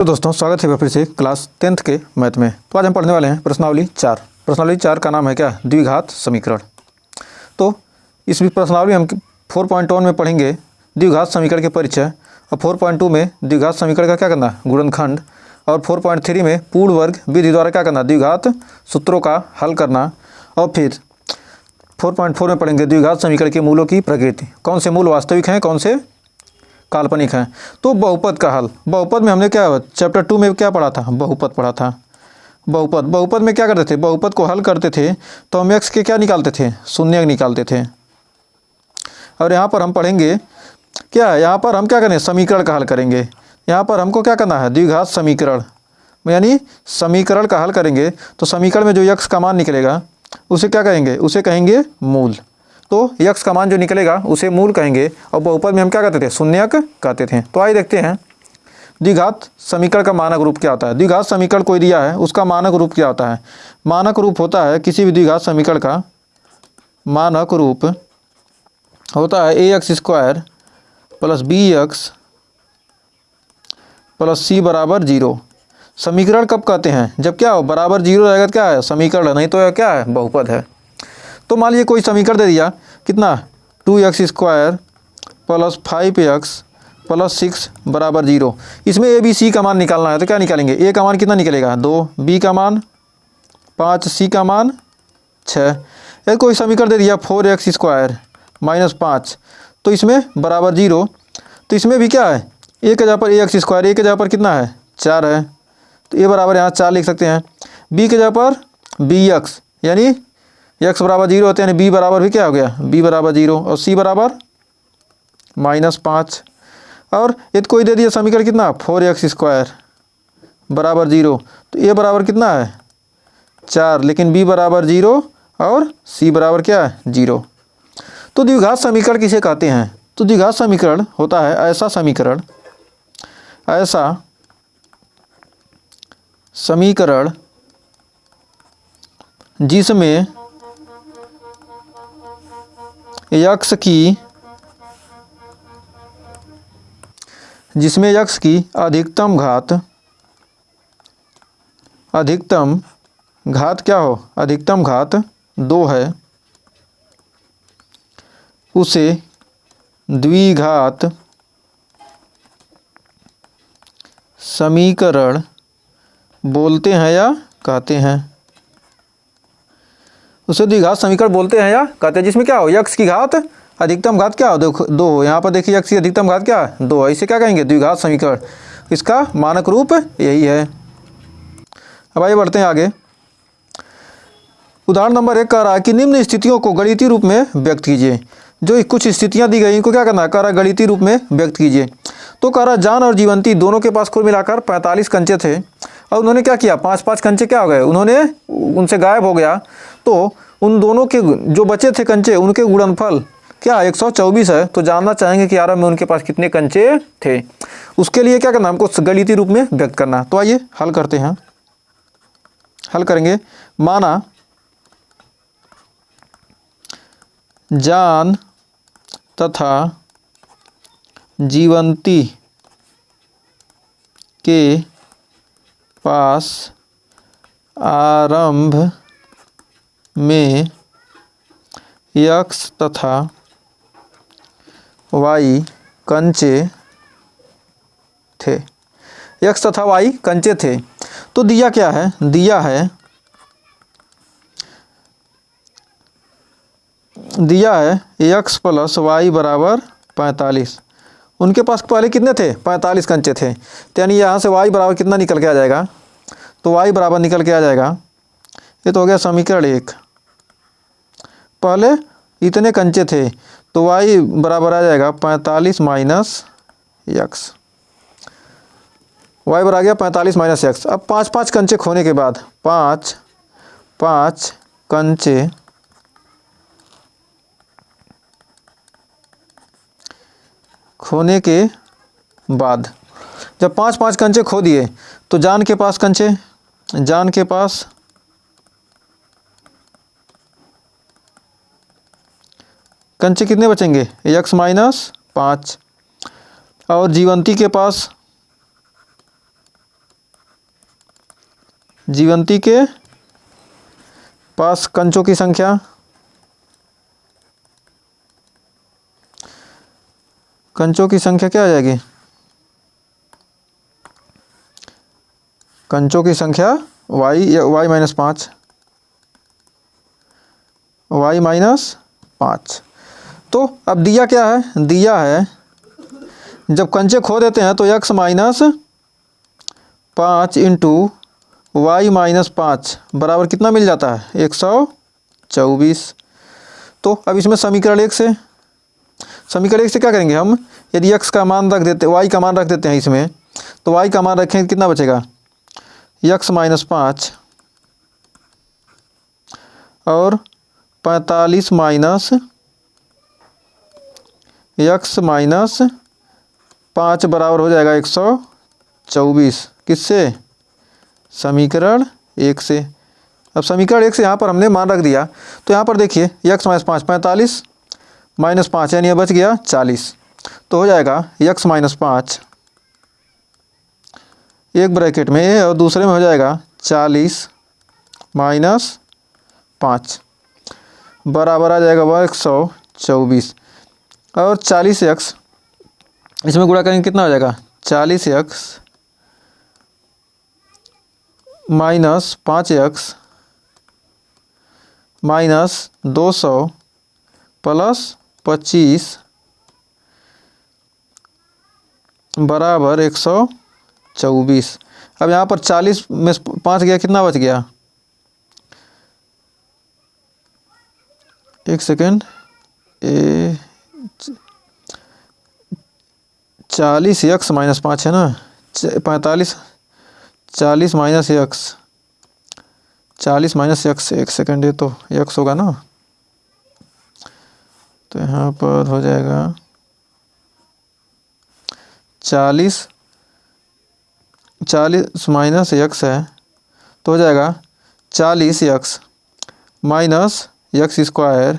तो दोस्तों स्वागत है फिर से क्लास 10th के मैथ में। तो आज हम पढ़ने वाले हैं प्रश्नावली 4। प्रश्नावली 4 का नाम है क्या? द्विघात समीकरण। तो इस प्रश्नावली हम 4.1 में पढ़ेंगे द्विघात समीकरण के परिचय, और 4.2 में द्विघात समीकरण का क्या करना, गुणनखंड, और 4.3 में पूर्ण वर्ग विधि द्वारा क्या करना, द्विघात सूत्रों का हल करना। और फिर 4.4 में पढ़ेंगे द्विघात समीकरण के मूलों की प्रकृति, कौन से मूल वास्तविक हैं, कौन से काल्पनिक हैं। तो बहुपद का हल, बहुपद में हमने क्या चैप्टर 2 में क्या पढ़ा था, बहुपद पढ़ा था। बहुपद में क्या करते थे, बहुपद को हल करते थे तो हम एक्स के क्या निकालते थे, शून्य निकालते थे। और यहाँ पर हम पढ़ेंगे क्या, यहाँ पर हम क्या करें, समीकरण का हल करेंगे। यहाँ पर हमको क्या करना है, द्विघात समीकरण यानी समीकरण का हल करेंगे। तो समीकरण में जो यक्स का मान निकलेगा उसे क्या कहेंगे, उसे कहेंगे मूल। तो यक्स का मान जो निकलेगा उसे मूल कहेंगे, और बहुपद में हम क्या कहते थे, शून्यक कहते थे। तो आइए देखते हैं द्विघात समीकरण का मानक रूप क्या होता है। द्विघात समीकरण कोई दिया है, उसका मानक रूप क्या होता है। मानक रूप होता है किसी भी द्विघात समीकरण का मानक रूप होता है ax² + bx + c = 0। समीकरण कब कहते हैं, जब क्या हो, बराबर 0 रहेगा तो क्या है, समीकरण, नहीं तो क्या है, बहुपद है। तो मान लीजिए कोई समीकरण दे दिया, कितना, 2x² + 5x + 6 = 0। इसमें a b c का मान निकालना है। तो क्या निकालेंगे, a का मान कितना निकलेगा 2, b का मान 5, c का मान 6। यदि कोई समीकरण दे दिया 4x² - 5, तो इसमें बराबर 0। तो इसमें भी क्या है, a के जगह पर ax², a के जगह पर कितना है 4 है, तो a बराबर यहाँ 4 लिख सकते हैं। b के जगह पर bx यानी x बराबर 0 होते हैं, यानी b बराबर भी क्या हो गया, b बराबर 0, और c बराबर -5। और यदि कोई दे दिया समीकरण कितना 4x² बराबर 0, तो a बराबर कितना है 4, लेकिन b बराबर 0 और c बराबर क्या है 0। तो द्विघात समीकरण किसे कहते हैं, तो द्विघात समीकरण होता है ऐसा समीकरण जिसमें यक्स की अधिकतम घात क्या हो, अधिकतम घात 2 है, उसे द्विघात समीकरण बोलते हैं या कहते हैं। उसे द्विघात समीकरण बोलते हैं या कहते हैं, जिसमें क्या हो, यक्स की घात अधिकतम घात क्या हो, 2 हो। यहाँ पर देखिए यक्स की अधिकतम घात क्या है 2 है, इसे क्या कहेंगे, द्विघात समीकरण। इसका मानक रूप यही है। अब आइए बढ़ते हैं आगे। उदाहरण नंबर 1 कह रहा है कि निम्न स्थितियों को गणितीय रूप में व्यक्त कीजिए। जो कुछ स्थितियां दी गई इनको क्या करना है, कह रहा गणितीय रूप में व्यक्त कीजिए। तो कह रहा जान और जीवंती दोनों के पास कुल मिलाकर 45 कंचे थे, और उन्होंने क्या किया, 5-5 कंचे क्या हो गए, उनसे गायब हो गया। तो उन दोनों के जो बचे थे कंचे, उनके गुणनफल क्या 124 है। तो जानना चाहेंगे कि आरंभ में उनके पास कितने कंचे थे। उसके लिए क्या करना, हमको गणितीय रूप में व्यक्त करना। तो आइए हल करते हैं। हल करेंगे, माना जान तथा जीवंती के पास आरंभ में यक्स तथा वाई कंचे थे, यक्स तथा वाई कंचे थे। तो दिया क्या है, दिया है x + y = 45। उनके पास पहले कितने थे, 45 कंचे थे। तो यानी यहाँ से y बराबर कितना निकल के आ जाएगा, तो y बराबर निकल के आ जाएगा, ये तो हो गया समीकरण 1। पहले इतने कंचे थे, तो y बराबर आ जाएगा 45 - x। y बराबर आ गया 45 - x। अब 5-5 कंचे खोने के बाद, 5 कंचे खोने के बाद, जब 5-5 कंचे खो दिए, तो जान के पास कंचे कितने बचेंगे, x - 5। और जीवंती के पास जीवंती के पास कंचों की संख्या, कंचों की संख्या क्या आ जाएगी? कंचों की संख्या y माइनस 5, y माइनस 5। तो अब दिया क्या है? दिया है जब कंचे खो देते हैं तो x minus 5 into y minus 5 बराबर कितना मिल जाता है? 124। तो अब इसमें समीकरण एक से क्या करेंगे हम? यदि x का मान रख देते, y का मान रख देते हैं इसमें, तो y का मान रखें कितना बचेगा? x माइनस 5 और 45 माइनस x माइनस 5 बराबर हो जाएगा 124। किससे? समीकरण एक से। अब समीकरण एक से यहाँ पर हमने मान रख दिया, तो यहाँ पर देखिए x माइनस 5, 45 माइनस 5 यानी बच गया 40। तो हो जाएगा x माइनस 5 एक ब्रैकेट में और दूसरे में हो जाएगा 40 माइनस 5 बराबर आ जाएगा वह 124। और 40x इसमें गुणा करेंगे कितना हो जाएगा? 40x minus 5x minus 200 plus 25 बराबर 124। अब यहाँ पर 40 में 5 गया, कितना बच गया? एक सेकेंड, 40x माइनस 5 है ना, 45, 40 माइनस x, 40 माइनस x, एक सेकेंड, ये तो x होगा ना, तो यहाँ पर हो जाएगा 40 माइनस x है, तो हो जाएगा 40x minus x square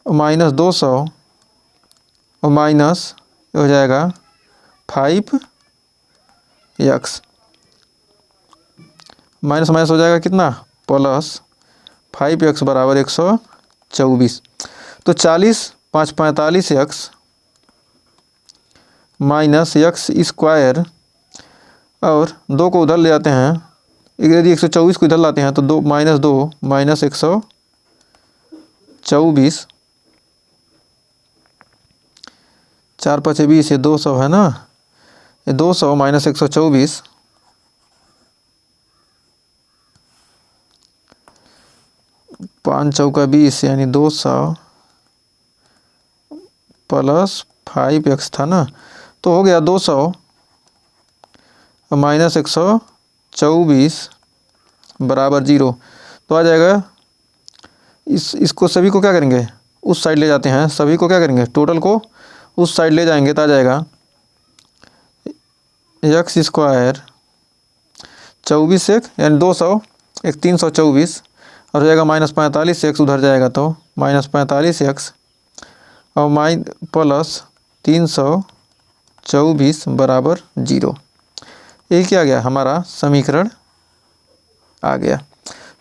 minus 200 और माइनस हो जाएगा 5x माइनस माइनस हो जाएगा कितना? प्लस 5x बराबर 124। तो 40 5 45x माइनस x स्क्वायर और 2 को उधर ले जाते हैं, यदि 124 को इधर लाते हैं तो 2 माइनस 124, 4 5 20, ये 200 है ना, ये 200 माइनस 124 5 चौका 20 यानी 200 प्लस 5x था ना, तो हो गया 200 माइनस 124 बराबर 0। तो आ जाएगा इसको सभी को क्या करेंगे? उस साइड ले जाते हैं, सभी को क्या करेंगे? टोटल को उस साइड ले जाएंगे तो आ जाएगा x स्क्वायर 24 एक यानी 200 एक 324 और हो जाएगा माइनस 45x उधर जाएगा तो माइनस 45x और प्लस 324 बराबर 0। यही क्या आ गया? हमारा समीकरण आ गया।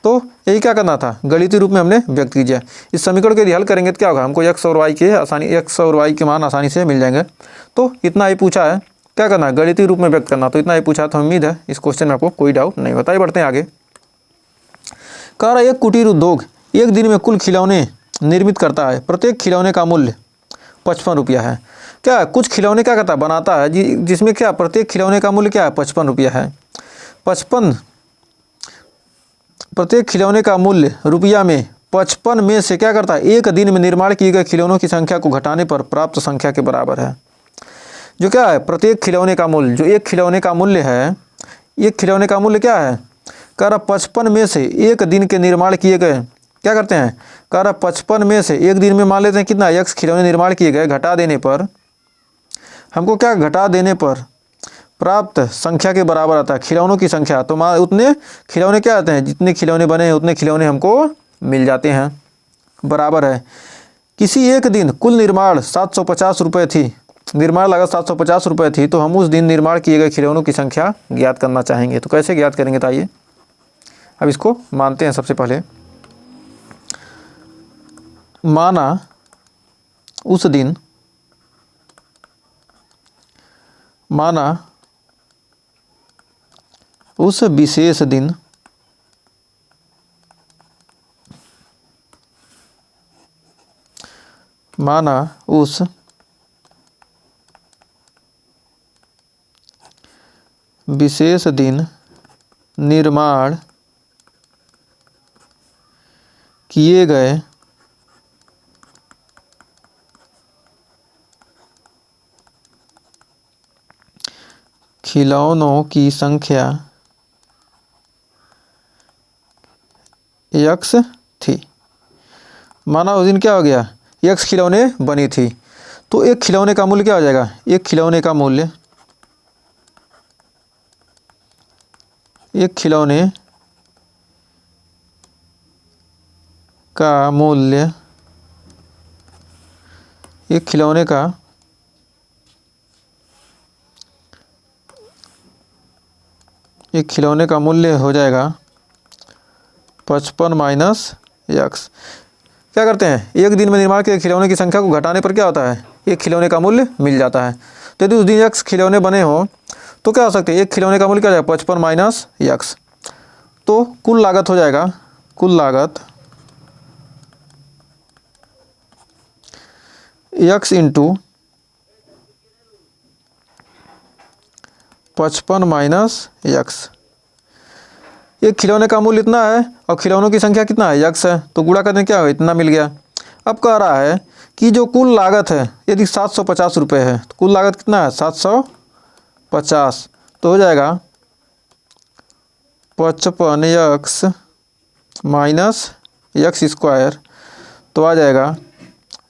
तो यही क्या करना था? गणितीय रूप में हमने व्यक्त कीजिए। इस समीकरण को यदि हल करेंगे तो क्या होगा? हमको x और y के मान आसानी से मिल जाएंगे। तो इतना ही पूछा है, क्या करना है? गणितीय रूप में व्यक्त करना। तो इतना ही पूछा, तो उम्मीद है इस क्वेश्चन में आपको कोई डाउट नहीं होता। बढ़ते हैं आगे। कह रहा है एक कुटीर उद्योग एक दिन में कुल खिलौने निर्मित करता है, प्रत्येक खिलौने का मूल्य 55 रुपया है। क्या कुछ खिलौने क्या करता है? बनाता है जिसमें क्या प्रत्येक खिलौने का मूल्य क्या है? 55 रुपया है। 55 प्रत्येक खिलौने का मूल्य रुपया में 55 में से क्या करता है? एक दिन में निर्माण किए गए खिलौनों की संख्या को घटाने पर प्राप्त संख्या के बराबर है। जो क्या है? प्रत्येक खिलौने का मूल्य, जो एक खिलौने का मूल्य है, एक खिलौने का मूल्य क्या है? कह रहा 55 में से एक दिन के निर्माण किए गए, क्या करते हैं? कह रहा 55 में से एक दिन में मान लेते हैं कितना x खिलौने निर्माण किए गए, घटा देने पर हमको क्या? घटा देने पर प्राप्त संख्या के बराबर आता है खिलौनों की संख्या। तो उतने खिलौने क्या आते हैं? जितने खिलौने बने हैं उतने खिलौने हमको मिल जाते हैं। बराबर है किसी एक दिन कुल निर्माण 750 रुपये थी, निर्माण लागत 750 रुपये थी, तो हम उस दिन निर्माण किए गए खिलौनों की संख्या ज्ञात करना चाहेंगे। तो कैसे ज्ञात करेंगे, तो आइए अब इसको मानते हैं। सबसे पहले माना उस दिन, माना उस विशेष दिन माना उस विशेष दिन निर्माण किए गए खिलौनों की संख्या x थी। माना उस दिन क्या हो गया, x खिलौने बनी थी, तो एक खिलौने का मूल्य क्या हो जाएगा, एक खिलौने का मूल्य, एक खिलौने का मूल्य, एक खिलौने का एक खिलौने का मूल्य हो जाएगा 55 माइनस x। क्या करते हैं, एक दिन में निर्माण के खिलौने की संख्या को घटाने पर क्या होता है, एक खिलौने का मूल्य मिल जाता है। तो यदि उस दिन x खिलौने बने हो तो क्या हो सकते हैं, एक खिलौने का मूल्य क्या हो जाएगा 55 माइनस x। तो कुल लागत हो जाएगा, कुल लागत x इंटू 55 माइनस x। एक खिलौने का मूल्य इतना है और खिलौनों की संख्या कितना है, x है, तो गुणा करने क्या हो, इतना मिल गया। अब कह रहा है कि जो कुल लागत है यदि 750 रुपये है, तो कुल लागत कितना है 750, तो हो जाएगा 55x माइनस x स्क्वायर। तो आ जाएगा,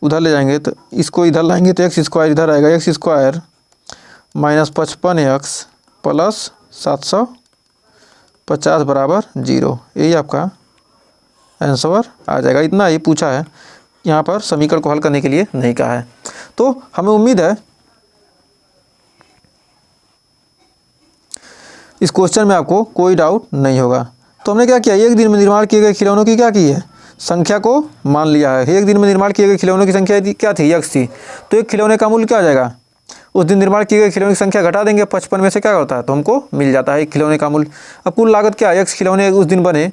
उधर ले जाएंगे तो इसको इधर लाएंगे तो x स्क्वायर इधर आएगा, x square minus 55x plus 750 बराबर 0। यही आपका आंसर आ जाएगा। इतना ही पूछा है, यहाँ पर समीकरण को हल करने के लिए नहीं कहा है। तो हमें उम्मीद है इस क्वेश्चन में आपको कोई डाउट नहीं होगा। तो हमने क्या किया, एक दिन में निर्माण किए गए खिलौनों की क्या की है, संख्या को मान लिया है। एक दिन में निर्माण किए गए खिलौनों की संख्या क्या थी, x थी, तो एक खिलौने का मूल्य क्या आ जाएगा, उस दिन निर्माण किए गए खिलौने की संख्या घटा देंगे, 55 में से क्या होता है, तो हमको मिल जाता है एक खिलौने का मूल्य। अब कुल लागत क्या है, x खिलौने उस दिन बने,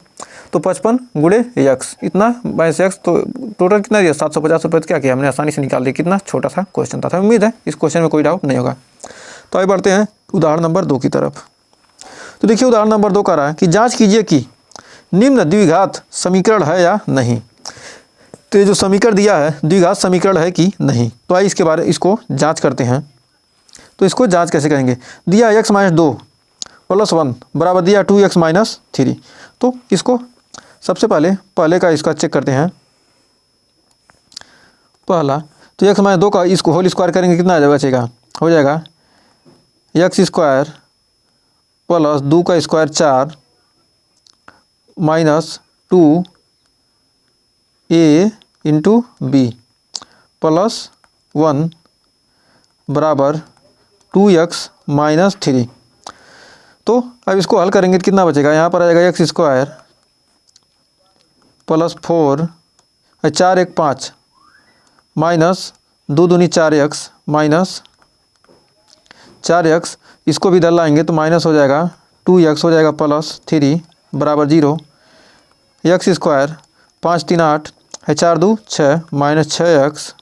तो 55 गुणे x, इतना बाईस x, तो टोटल कितना दिया 750 रुपये। क्या किया हमने, आसानी से निकाल दिया। कितना छोटा सा क्वेश्चन था। उम्मीद है इस क्वेश्चन में कोई डाउट नहीं होगा। तो आगे बढ़ते हैं उदाहरण नंबर 2 की तरफ। तो देखिए उदाहरण नंबर 2 कह रहा है कि जाँच कीजिए कि निम्न द्विघात समीकरण है या नहीं। तो ये जो समीकरण दिया है द्विघात समीकरण है कि नहीं, तो आइए इसके बारे इसको जाँच करते हैं। तो इसको जांच कैसे करेंगे, दिया x माइनस 2 प्लस 1 बराबर दिया 2x माइनस 3। तो इसको सबसे पहले का इसका चेक करते हैं। पहला तो x माइनस 2 का इसको होल स्क्वायर करेंगे, कितना आ जाएगा, बचेगा, हो जाएगा x स्क्वायर प्लस 2 का square 4 minus 2a into b plus 1 बराबर 2x माइनस 3। तो अब इसको हल करेंगे तो कितना बचेगा, यहाँ पर आ जाएगा x स्क्वायर प्लस 4 4 1 5 माइनस 2 दूनी 4x माइनस 4x, इसको भी इधर लाएंगे तो माइनस हो जाएगा 2x हो जाएगा प्लस 3 बराबर 0। x स्क्वायर 5 3 8 4 2 6 माइनस 6x,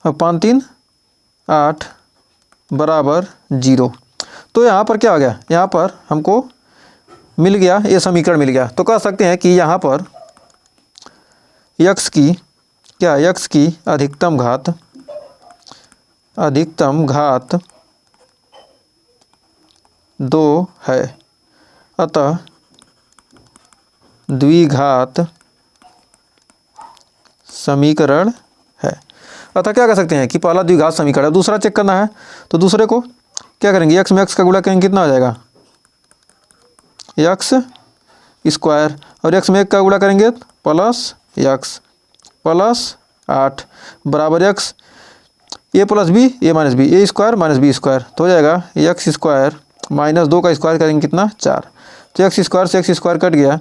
अब 5 3 8 बराबर 0। तो यहाँ पर क्या हो गया, यहाँ पर हमको मिल गया, ये समीकरण मिल गया। तो कह सकते हैं कि यहाँ पर x की क्या, x की अधिकतम घात 2 है, अतः द्विघात समीकरण है। अतः क्या कर सकते हैं कि पहला द्विघात समीकरण है, दूसरा चेक करना है। तो दूसरे को क्या करेंगे, x में x का गुणा करेंगे, कितना हो जाएगा x स्क्वायर, और x में 1 का गुणा करेंगे प्लस x प्लस 8 बराबर x ए प्लस बी ए माइनस बी, ए स्क्वायर माइनस बी स्क्वायर, तो हो जाएगा एक्स स्क्वायर माइनस 2 का स्क्वायर करेंगे कितना 4, तो एक्स स्क्वायर से एक्स स्क्वायर कट गया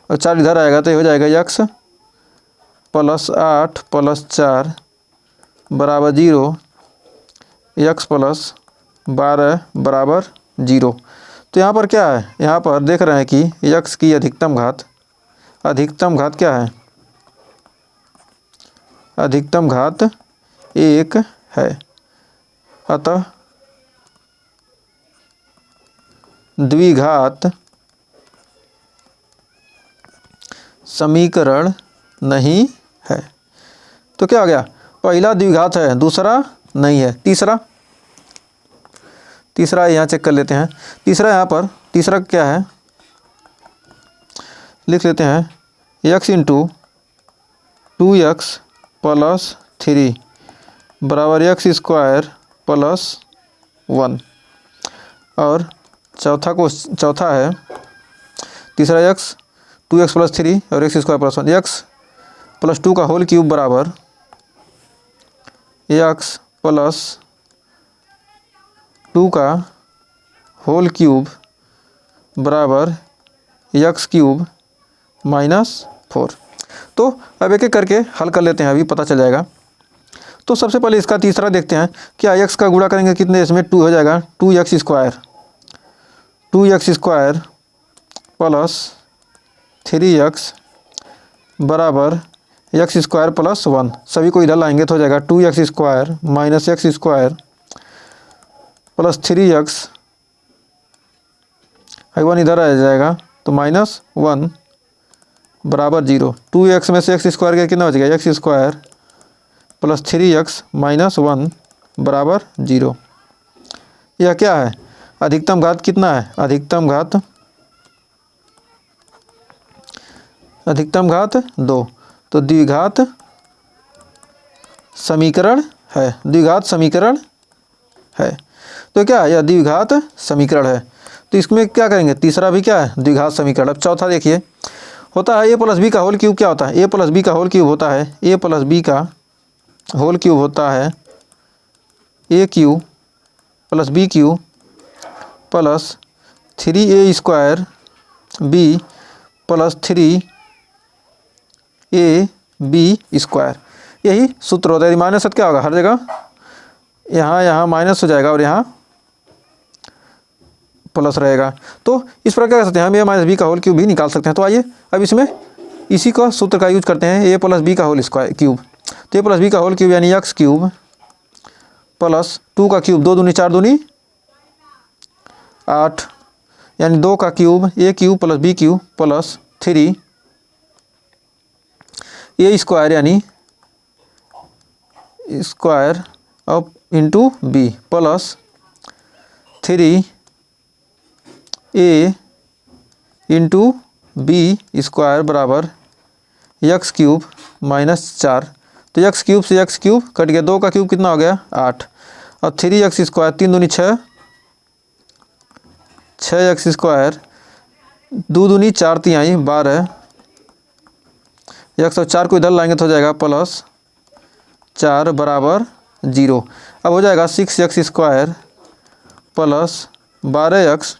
और 4 इधर आएगा तो ये हो जाएगा एक्स प्लस 8 प्लस 4 बराबर 0, एक्स प्लस 12 बराबर 0। तो यहाँ पर क्या है, यहाँ पर देख रहे हैं कि एक्स की अधिकतम घात क्या है, अधिकतम घात 1 है, अतः द्विघात समीकरण नहीं है। तो क्या हो गया, पहला द्विघात है, दूसरा नहीं है, तीसरा यहाँ चेक कर लेते हैं। तीसरा यहाँ पर तीसरा क्या है, लिख लेते हैं x इंटू 2x प्लस 3 बराबर एक्स स्क्वायर प्लस 1, और चौथा है तीसरा x 2x प्लस 3 और x square plus 1, x plus 2 का होल क्यूब बराबर x प्लस 2 का होल क्यूब बराबर एक्स क्यूब माइनस 4। तो अब एक एक करके हल कर लेते हैं, अभी पता चल जाएगा। तो सबसे पहले इसका तीसरा देखते हैं, क्या x का गुणा करेंगे कितने, इसमें 2 हो जाएगा 2x स्क्वायर प्लस 3x बराबर एक्स स्क्वायर प्लस 1, सभी को इधर लाएंगे तो हो जाएगा 2x square minus x square plus 3x, 1 इधर आ जाएगा तो माइनस 1 बराबर 0। 2x में से एक्स स्क्वायर का कितना बच गया, x square plus 3x minus 1 बराबर 0। यह क्या है, अधिकतम घात कितना है, अधिकतम घात 2, तो द्विघात समीकरण है, तो क्या है, यह द्विघात समीकरण है। तो इसमें क्या करेंगे, तीसरा भी क्या है, द्विघात समीकरण। अब चौथा देखिए, होता है a प्लस बी का होल क्यूब, क्या होता है, a प्लस बी का होल क्यूब होता है, a प्लस बी का होल क्यूब होता है a cube plus b cube plus 3a square b plus 3ab square, यही सूत्र होता है। माइनस क्या होगा, हर जगह यहाँ माइनस हो जाएगा और यहाँ प्लस रहेगा। तो इस प्रकार कर सकते हैं हम a माइनस बी का होल क्यूब भी निकाल सकते हैं। तो आइए अब इसमें इसी का सूत्र का यूज करते हैं, a प्लस बी का होल स्क्वायर क्यूब, तो a प्लस बी का होल क्यूब यानी एक्स क्यूब प्लस 2 का क्यूब, 2 दूनी 4 दूनी 8 यानी 2 का cube a cube plus b cube plus 3 a square यानी स्क्वायर अब into b plus 3a into b square बराबर एक्स क्यूब माइनस 4, तो एक्स क्यूब से एक्स क्यूब कट गया, 2 का क्यूब कितना हो गया 8 और 3x स्क्वायर 3 दूनी 6 6x स्क्वायर 2 दूनी 4 तिहाई 12 104 को इधर लाएंगे तो हो जाएगा प्लस 4 बराबर 0। अब हो जाएगा 6x square plus 12x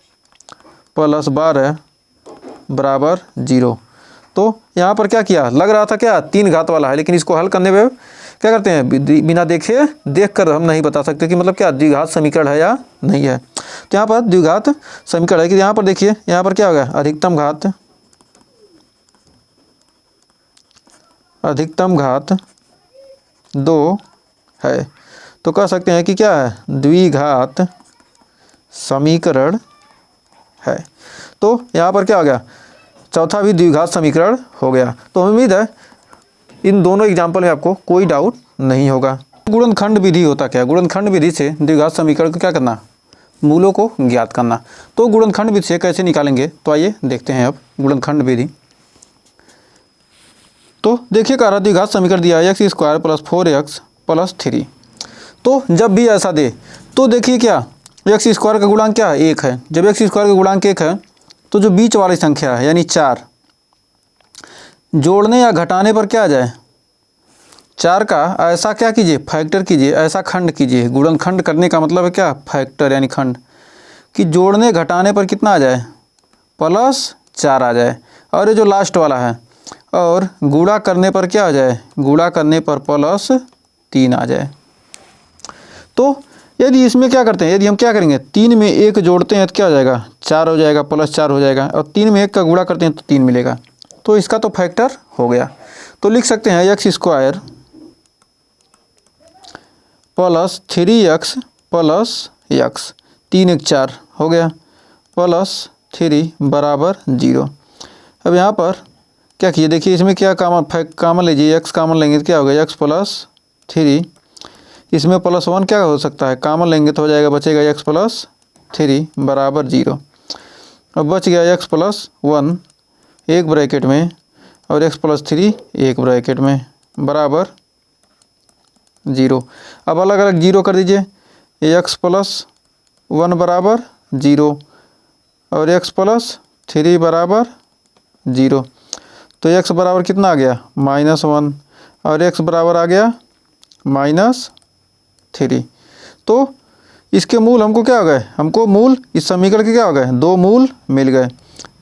plus 12 बराबर 0। तो यहाँ पर क्या किया, लग रहा था क्या 3 घात वाला है, लेकिन इसको हल करने में क्या करते हैं, बिना देख कर हम नहीं बता सकते कि मतलब क्या द्विघात समीकरण है या नहीं है। तो यहाँ पर द्विघात समीकरण है कि यहाँ पर देखिए, यहाँ पर क्या होगा, अधिकतम घात 2 है, तो कह सकते हैं कि क्या है, द्विघात समीकरण है। तो यहाँ पर क्या हो गया, चौथा भी द्विघात समीकरण हो गया। तो उम्मीद है इन दोनों एग्जाम्पल में आपको कोई डाउट नहीं होगा। गुणनखंड विधि होता क्या, गुणनखंड विधि से द्विघात समीकरण को क्या करना, मूलों को ज्ञात करना। तो गुणनखंड विधि से कैसे निकालेंगे, तो आइए देखते हैं अब गुणनखंड विधि। तो देखिए कह रहा द्विघात समीकरण दिया है x square plus 4x plus 3। तो जब भी ऐसा दे तो देखिए क्या, एक्स स्क्वायर का गुणांक क्या है, 1 है। जब एक्स स्क्वायर का गुणांक 1 है तो जो बीच वाली संख्या है यानी 4 जोड़ने या घटाने पर क्या आ जाए, 4 का ऐसा क्या कीजिए, फैक्टर कीजिए, ऐसा खंड कीजिए। गुणनखंड करने का मतलब है क्या, फैक्टर यानी खंड, कि जोड़ने घटाने पर कितना आ जाए, +4 आ जाए। और ये जो लास्ट वाला है, और गुणा करने पर क्या आ जाए, गुणा करने पर +3 आ जाए। तो यदि इसमें क्या करते हैं, यदि हम क्या करेंगे, 3 में 1 जोड़ते हैं तो क्या हो जाएगा, 4 हो जाएगा, +4 हो जाएगा। और 3 में 1 का गुणा करते हैं तो 3 मिलेगा। तो इसका तो फैक्टर हो गया। तो लिख सकते हैं x² + 3x + x, 3 1 4 हो गया, +3 = 0। अब यहाँ पर क्या कीजिए, देखिए इसमें क्या कामन लीजिए, x कामन लेंगे तो क्या होगा, x + 3, इसमें +1 क्या हो सकता है, कामन लेंगे तो हो जाएगा, बचेगा x + 3 = 0। अब बच गया x + 1 एक ब्रैकेट में और x + 3 एक ब्रैकेट में बराबर 0। अब अलग अलग 0 कर दीजिए, x + 1 = 0 और x + 3 = 0। तो x बराबर कितना आ गया, -1 और x बराबर आ गया -3। तो इसके मूल हमको क्या हो गए, हमको मूल इस समीकरण के क्या हो गए, 2 मूल मिल गए,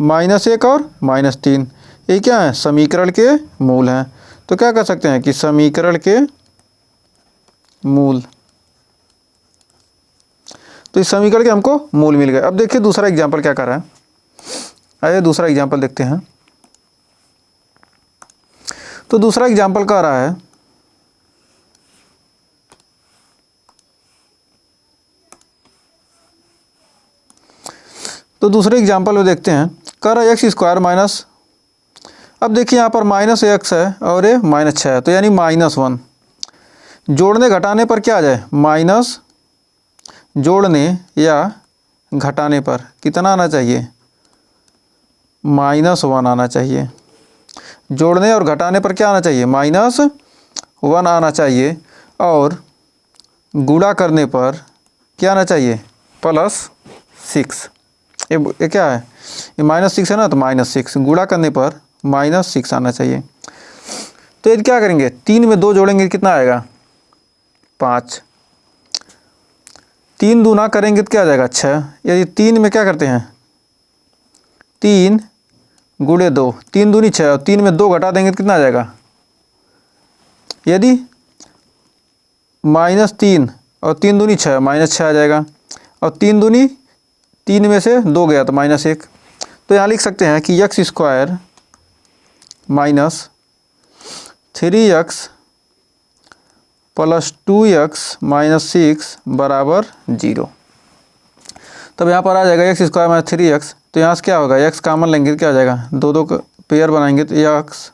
-1 और -3। ये क्या है, समीकरण के मूल हैं। तो क्या कर सकते हैं कि समीकरण के मूल, तो इस समीकरण के हमको मूल मिल गए। अब देखिए दूसरा एग्जाम्पल क्या कर रहा है, आइए दूसरा एग्जाम्पल देखते हैं। तो दूसरा एग्जाम्पल कह रहा है, तो दूसरे एग्जाम्पल में देखते हैं, कह रहा है x²। अब देखिए यहाँ पर -x है और ये -6 है, तो यानी -1। जोड़ने घटाने पर क्या आ जाए, माइनस, जोड़ने या घटाने पर कितना आना चाहिए, -1 आना चाहिए। जोड़ने और घटाने पर क्या आना चाहिए, -1 आना चाहिए। और गुणा करने पर क्या आना चाहिए, +6। ये क्या है, ये -6 है ना, तो -6, गुणा करने पर -6 आना चाहिए। तो यदि क्या करेंगे, 3 में 2 जोड़ेंगे कितना आएगा, 5। 3 दूना करेंगे तो क्या आ जाएगा, 6। यदि 3 में क्या करते हैं, 3 × 2, 3 दूनी 6, और 3 में 2 घटा देंगे तो कितना आ जाएगा, यदि -3 और 3 दूनी 6, -6 आ जाएगा। और 3 दूनी 3 में से 2 गया तो -1। तो यहाँ लिख सकते हैं कि x² - 3x + 2x - 6 = 0। तब यहाँ पर आ जाएगा x² - 3x, तो यहाँ से क्या होगा, x कामन लेंगे तो क्या हो जाएगा, 2 का पेयर बनाएंगे तो x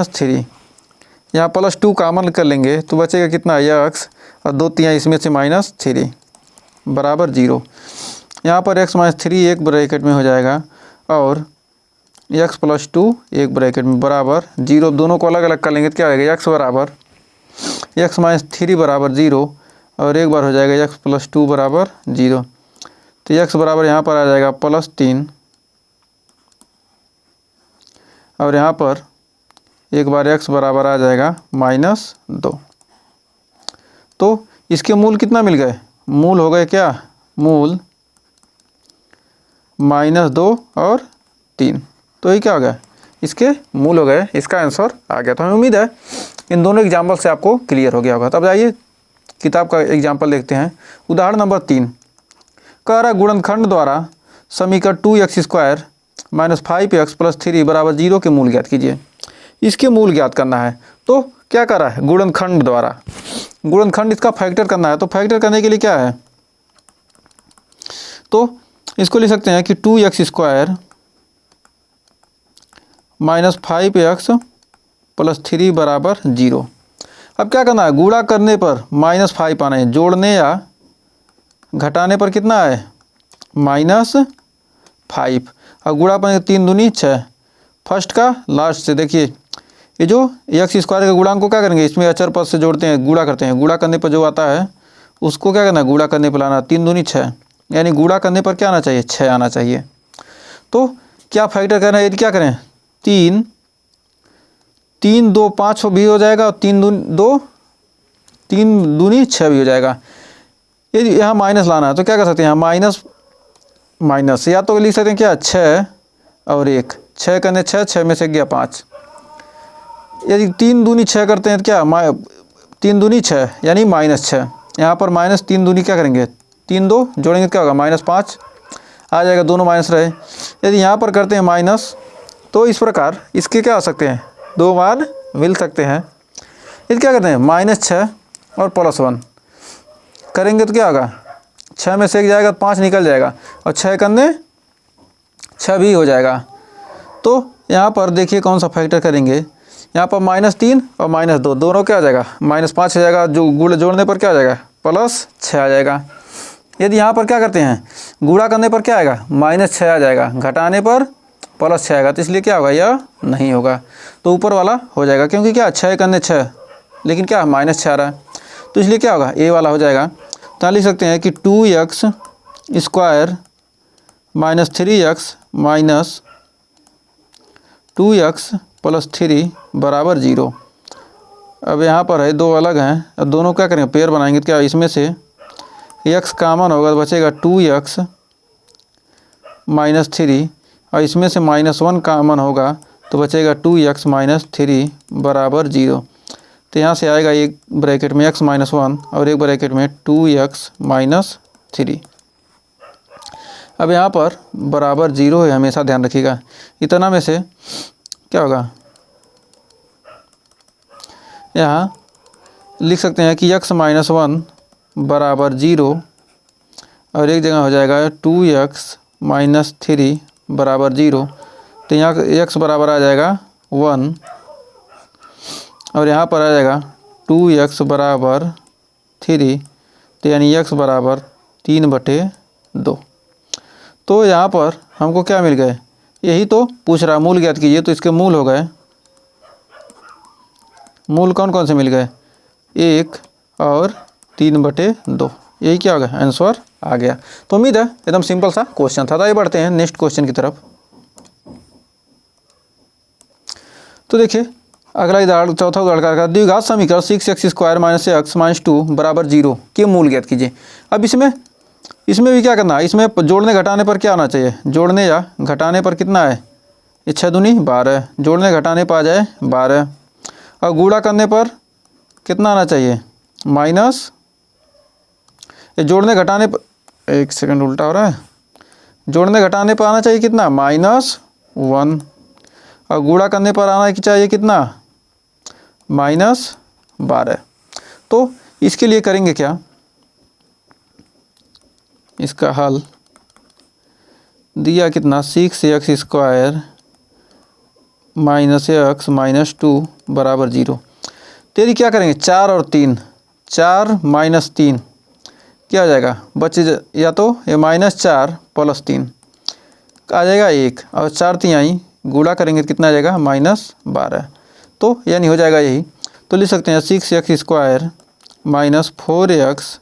- 3, यहाँ +2 कामन कर लेंगे तो बचेगा कितना, x, और 2 3 इसमें से -3 = 0। यहाँ पर x - 3 एक ब्रैकेट में हो जाएगा और x + 2 एक ब्रैकेट में बराबर 0। दोनों को अलग अलग कर लेंगे तो क्या होगा, x बराबर x - 3 = 0 और एक बार हो जाएगा x + 2 = 0। तो x बराबर यहाँ पर आ जाएगा +3 और यहाँ पर एक बार x बराबर आ जाएगा -2। तो इसके मूल कितना मिल गए, मूल हो गए क्या, मूल -2 और 3। तो ये क्या हो गया, इसके मूल हो गए। इसका आंसर आ गया। तो हमें उम्मीद है इन दोनों एग्जाम्पल से आपको क्लियर हो गया होगा। तब जाइए किताब का एग्जाम्पल देखते हैं। उदाहरण नंबर 3, कह रहा गुणनखंड द्वारा समीकरण 2x² - 5x + 3 = 0 के मूल ज्ञात कीजिए। इसके मूल ज्ञात करना है। तो क्या कर रहा है, गुणनखंड द्वारा, गुणनखंड इसका फैक्टर करना है। तो फैक्टर करने के लिए क्या है, तो इसको लिख सकते हैं कि 2x² - 5x + 3 = 0। अब क्या करना है, गुणा करने पर -5 आना है, जोड़ने या घटाने पर कितना है, -5, और गुणा पर 3 दूनी 6। फर्स्ट का लास्ट से देखिए, ये जो x² के गुणांक को क्या करेंगे, इसमें अचर पद से जोड़ते हैं, गुणा करते हैं। गुणा करने पर जो आता है उसको क्या करना है, गुणा करने पर लाना, 3 दूनी 6, यानी गुणा करने पर क्या आना चाहिए, 6 आना चाहिए। तो क्या फैक्टर करना है, यदि क्या करें, 3 3 2 5 भी हो जाएगा और 3 दूनी 6 भी हो जाएगा। यदि यहाँ माइनस लाना है तो क्या कर सकते हैं, यहाँ माइनस या तो लिख सकते हैं क्या 6 और 1, 6 करने 6 में से गया 5। यदि 3 दूनी 6 करते हैं तो क्या 3 दूनी 6 यानी -6। यहाँ पर -3 दूनी क्या करेंगे, 3 2 जोड़ेंगे क्या होगा -5 आ जाएगा, दोनों माइनस रहे। यदि यहाँ पर करते हैं माइनस तो इस प्रकार इसके क्या हो सकते हैं, 2 मान मिल सकते हैं। यदि क्या करते हैं -6 और +1 करेंगे तो क्या होगा, 6 में से 1 जाएगा 5 निकल जाएगा और 6 करने 6 भी हो जाएगा। तो यहाँ पर देखिए कौन सा फैक्टर करेंगे, यहाँ पर -3 और -2 दोनों क्या आ जाएगा, -5 हो जाएगा, जो गुण जोड़ने पर क्या आ जाएगा +6 आ जाएगा। यदि यहाँ पर क्या करते हैं गुणा करने पर क्या आएगा -6 आ जाएगा, घटाने पर +6 आएगा, तो इसलिए क्या होगा यह नहीं होगा। तो ऊपर वाला हो जाएगा, क्योंकि क्या 6 करने 6 लेकिन क्या -6 आ रहा है, तो इसलिए क्या होगा ए वाला हो जाएगा। तो लिख सकते हैं कि 2x² - 3x - 2x + 3 = 0। अब यहाँ पर है 2 अलग हैं, अब दोनों क्या करेंगे पेयर बनाएंगे, तो क्या इसमें से x कॉमन होगा तो बचेगा 2x - 3 और इसमें से -1 कॉमन होगा तो बचेगा 2x - 3 = 0। तो यहाँ से आएगा एक ब्रैकेट में x - 1 और एक ब्रैकेट में 2x - 3। अब यहाँ पर बराबर 0 है, हमेशा ध्यान रखिएगा। इतना में से क्या होगा, यहाँ लिख सकते हैं कि x - 1 = 0 और एक जगह हो जाएगा 2x - 3 = 0। तो यहाँ x बराबर आ जाएगा 1 और यहाँ पर आ जाएगा 2x = 3, तो यानी x बराबर 3/2। तो यहाँ पर हमको क्या मिल गए, यही तो पूछ रहा, मूल ज्ञात कीजिए। तो इसके मूल हो गए, मूल कौन कौन से मिल गए, 1 और 3/2, यही क्या होगा आंसर आ गया। तो उम्मीद है एकदम सिंपल सा क्वेश्चन था। तो आइए बढ़ते हैं नेक्स्ट क्वेश्चन की तरफ। तो देखिए अगला उदाहरण, चौथा उदाहरण का द्विघात समीकरण 6x² - x - 2 = 0 के मूल ज्ञात कीजिए। अब इसमें भी क्या करना है, इसमें जोड़ने घटाने पर क्या आना चाहिए, जोड़ने या घटाने पर कितना है, ये 6 दूनी 12, जोड़ने घटाने पर आ जाए 12 और गुणा करने पर कितना आना चाहिए माइनस, ये जोड़ने घटाने पर, एक सेकंड उल्टा हो रहा है, जोड़ने घटाने पर आना चाहिए कितना -1 और गुणा करने पर आना चाहिए कितना -12। तो इसके लिए करेंगे क्या, इसका हल दिया कितना 6x² - x - 2 = 0। तेरी क्या करेंगे 4 और 3, 4 - 3 क्या हो जाएगा, बचे या तो ये -4 + 3 आ जाएगा 1 और 4 तिहाई गुणा करेंगे तो कितना आ जाएगा -12। तो यानी हो जाएगा यही। तो लिख सकते हैं 6x² - 4x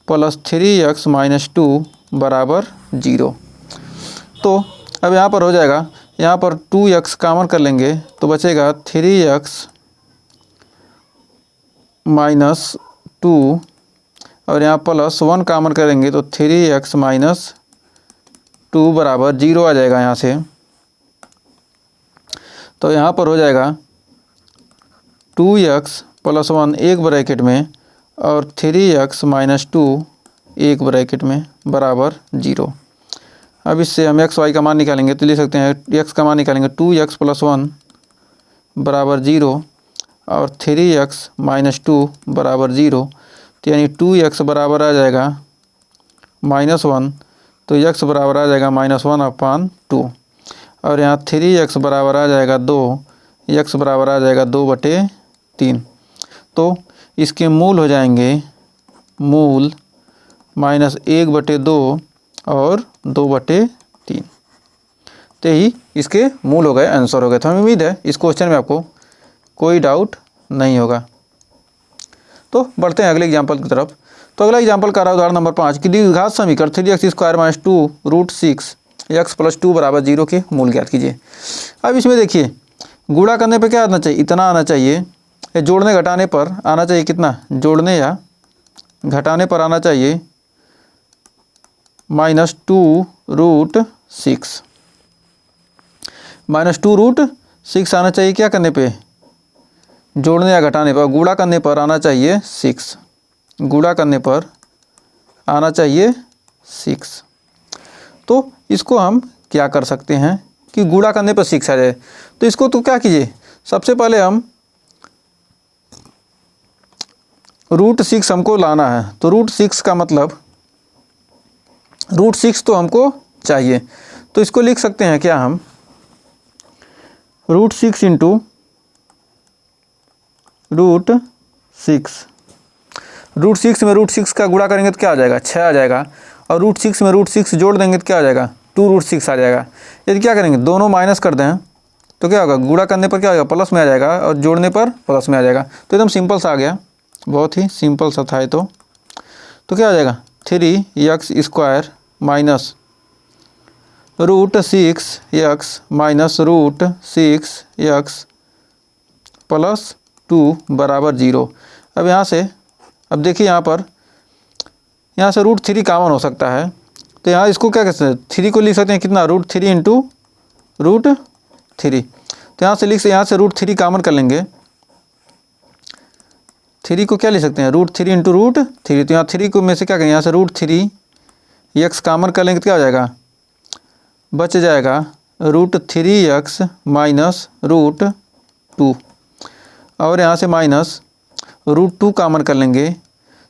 + 3x - 2 = 0। तो अब यहाँ पर हो जाएगा, यहाँ पर 2x कॉमन कर लेंगे तो बचेगा 3x - 2 और यहाँ +1 कॉमन करेंगे तो 3x - 2 = 0 आ जाएगा यहाँ से। तो यहाँ पर हो जाएगा 2x + 1 एक ब्रैकेट में और 3x - 2 एक ब्रैकेट में बराबर 0। अब इससे हम x y का मान निकालेंगे तो लिख सकते हैं x का मान निकालेंगे 2x + 1 = 0 और 3x - 2 = 0। तो यानी 2x बराबर आ जाएगा -1, तो x बराबर आ जाएगा -1/2 और यहाँ 3x बराबर आ जाएगा 2, x बराबर आ जाएगा 2/3। तो इसके मूल हो जाएंगे मूल -1/2 और 2/3। तो ही इसके मूल हो गए, आंसर हो गए। तो हमें उम्मीद है इस क्वेश्चन में आपको कोई डाउट नहीं होगा। तो बढ़ते हैं अगले एग्जाम्पल की तरफ। तो अगला एग्जाम्पल का रहा उदाहरण नंबर 5 कि द्विघात समीकरण 3x² - 2 √6 x + 2 = 0 के मूल ज्ञात कीजिए। अब इसमें देखिए गुणा करने पे क्या आना चाहिए, इतना आना चाहिए। ये जोड़ने घटाने पर आना चाहिए कितना, जोड़ने या घटाने पर आना चाहिए -2√6। -2√6 आना चाहिए क्या करने पे, जोड़ने या घटाने पर। गुणा करने पर आना चाहिए 6, गुणा करने पर आना चाहिए 6। तो इसको हम क्या कर सकते हैं कि गुणा करने पर 6 आ जाए। तो इसको तो क्या कीजिए, सबसे पहले हम √6 हमको लाना है। तो √6 का मतलब √6 तो हमको चाहिए। तो इसको लिख सकते हैं क्या हम, √6 इंटू √6 में √6 का गुणा करेंगे तो क्या आ जाएगा, 6 आ जाएगा। और √6 में √6 जोड़ देंगे तो क्या आ जाएगा, 2√6 आ जाएगा। यदि क्या करेंगे, दोनों माइनस कर दें तो क्या होगा, गुणा करने पर क्या होगा, प्लस में आ जाएगा, और जोड़ने पर प्लस में आ जाएगा। तो एकदम सिंपल सा आ गया, बहुत ही सिंपल सा था ये। तो क्या आ जाएगा, 3x² minus √6x minus √6x plus 2 बराबर 0। अब यहाँ से, अब देखिए यहाँ से √3 कॉमन हो सकता है। तो यहाँ इसको क्या कहते हैं, 3 को लिख सकते हैं कितना, √3 इंटू √3। तो यहाँ से यहाँ से √3 कॉमन कर लेंगे। 3 को क्या लिख सकते हैं, √3 इंटू √3। तो यहाँ 3 को में से क्या करेंगे, यहाँ से √3x कॉमन कर लेंगे तो क्या हो जाएगा, बच जाएगा √3x माइनस √2। और यहाँ से माइनस √2 कॉमन कर लेंगे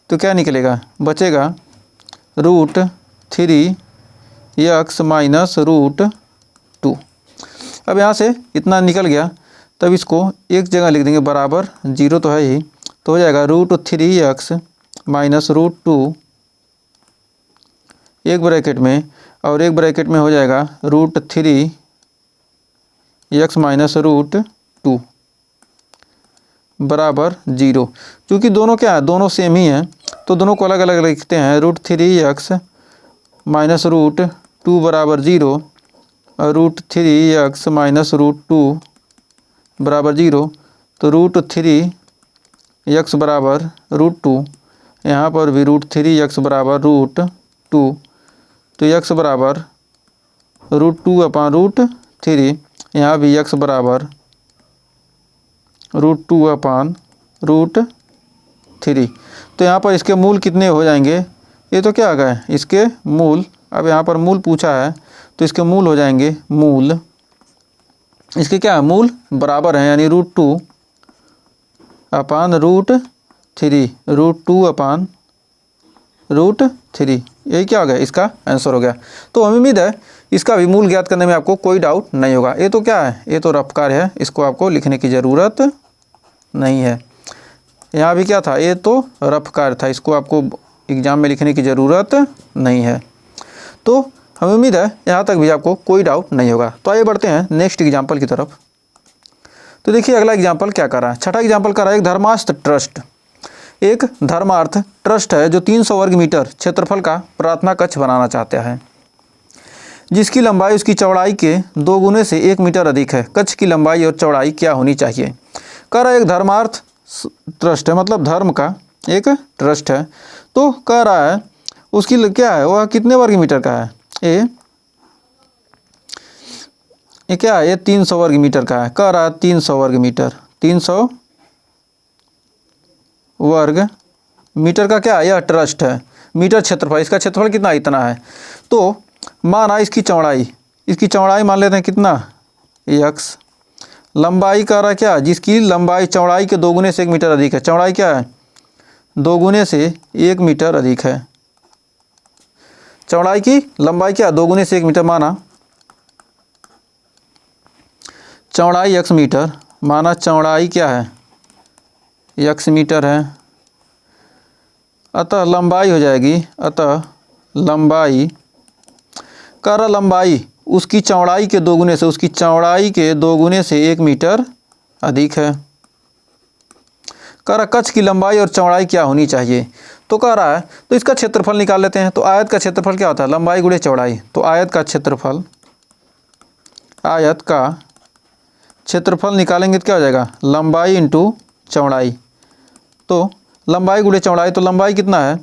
तो क्या निकलेगा, बचेगा √3x माइनस √2। अब यहाँ से इतना निकल गया, तब इसको एक जगह लिख देंगे, बराबर 0 तो है ही। तो हो जाएगा √3x माइनस √2 एक ब्रैकेट में, और एक ब्रैकेट में हो जाएगा √3x माइनस √2 बराबर 0। क्योंकि दोनों क्या है, दोनों सेम ही हैं, तो दोनों को अलग अलग लिखते हैं। √3x माइनस √2 बराबर 0 और √3x माइनस √2 बराबर 0। तो √3x बराबर √2, यहाँ पर भी √3x बराबर √2। तो x बराबर √2/√3, यहाँ भी x बराबर √2/√3। तो यहाँ पर इसके मूल कितने हो जाएंगे, ये तो क्या आ गए इसके मूल। अब यहाँ पर मूल पूछा है तो इसके मूल हो जाएंगे, मूल इसके क्या है, मूल बराबर हैं, यानी √2/√3, √2/√3, यही क्या हो गया, इसका आंसर हो गया। तो हमें उम्मीद है इसका भी मूल ज्ञात करने में आपको कोई डाउट नहीं होगा। ये तो क्या है, ये तो रफ कार्य है, इसको आपको लिखने की ज़रूरत नहीं है। यहाँ भी क्या था, ये तो रफ कार्य था, इसको आपको एग्ज़ाम में लिखने की ज़रूरत नहीं है। तो हमें उम्मीद है यहाँ तक भी आपको कोई डाउट नहीं होगा। तो आइए बढ़ते हैं नेक्स्ट एग्जाम्पल की तरफ। तो देखिए अगला एग्जाम्पल क्या कर रहा है, छठा एग्जाम्पल कर रहा है, एक धर्मार्थ ट्रस्ट। एक धर्मार्थ ट्रस्ट है जो 300 वर्ग मीटर क्षेत्रफल का प्रार्थना कक्ष बनाना चाहता है, जिसकी लंबाई उसकी चौड़ाई के 2 गुने से 1 मीटर अधिक है। कक्ष की लंबाई और चौड़ाई क्या होनी चाहिए। कह रहा है एक धर्मार्थ ट्रस्ट है, मतलब धर्म का एक ट्रस्ट है। तो कह रहा है उसकी क्या है, वह कितने वर्ग मीटर का है, ये क्या है, ये 300 वर्ग मीटर का है। कह रहा है 300 वर्ग मीटर, 300 वर्ग मीटर का क्या है, यह ट्रस्ट है। मीटर क्षेत्रफल, इसका क्षेत्रफल कितना, इतना है। तो माना इसकी चौड़ाई मान लेते हैं कितना, x। लंबाई कह रहा है क्या, जिसकी लंबाई चौड़ाई के 2 गुने से 1 मीटर अधिक है। चौड़ाई क्या है, 2 गुने से 1 मीटर अधिक है। चौड़ाई की लंबाई क्या, 2 गुने से 1 मीटर, माना चौड़ाई x मीटर, माना चौड़ाई क्या है, x मीटर है। अतः लंबाई हो जाएगी, अतः लंबाई कह रहा लंबाई उसकी चौड़ाई के 2 गुने से, उसकी चौड़ाई के 2 गुने से 1 मीटर अधिक है। कह रहा कक्ष की लंबाई और चौड़ाई क्या होनी चाहिए। तो कह रहा है तो इसका क्षेत्रफल निकाल लेते हैं। तो आयत का क्षेत्रफल क्या होता है, लंबाई गुणे चौड़ाई। तो आयत का क्षेत्रफल निकालेंगे तो क्या हो जाएगा, लंबाई इंटू चौड़ाई। तो लंबाई गुणे चौड़ाई, तो लंबाई कितना है,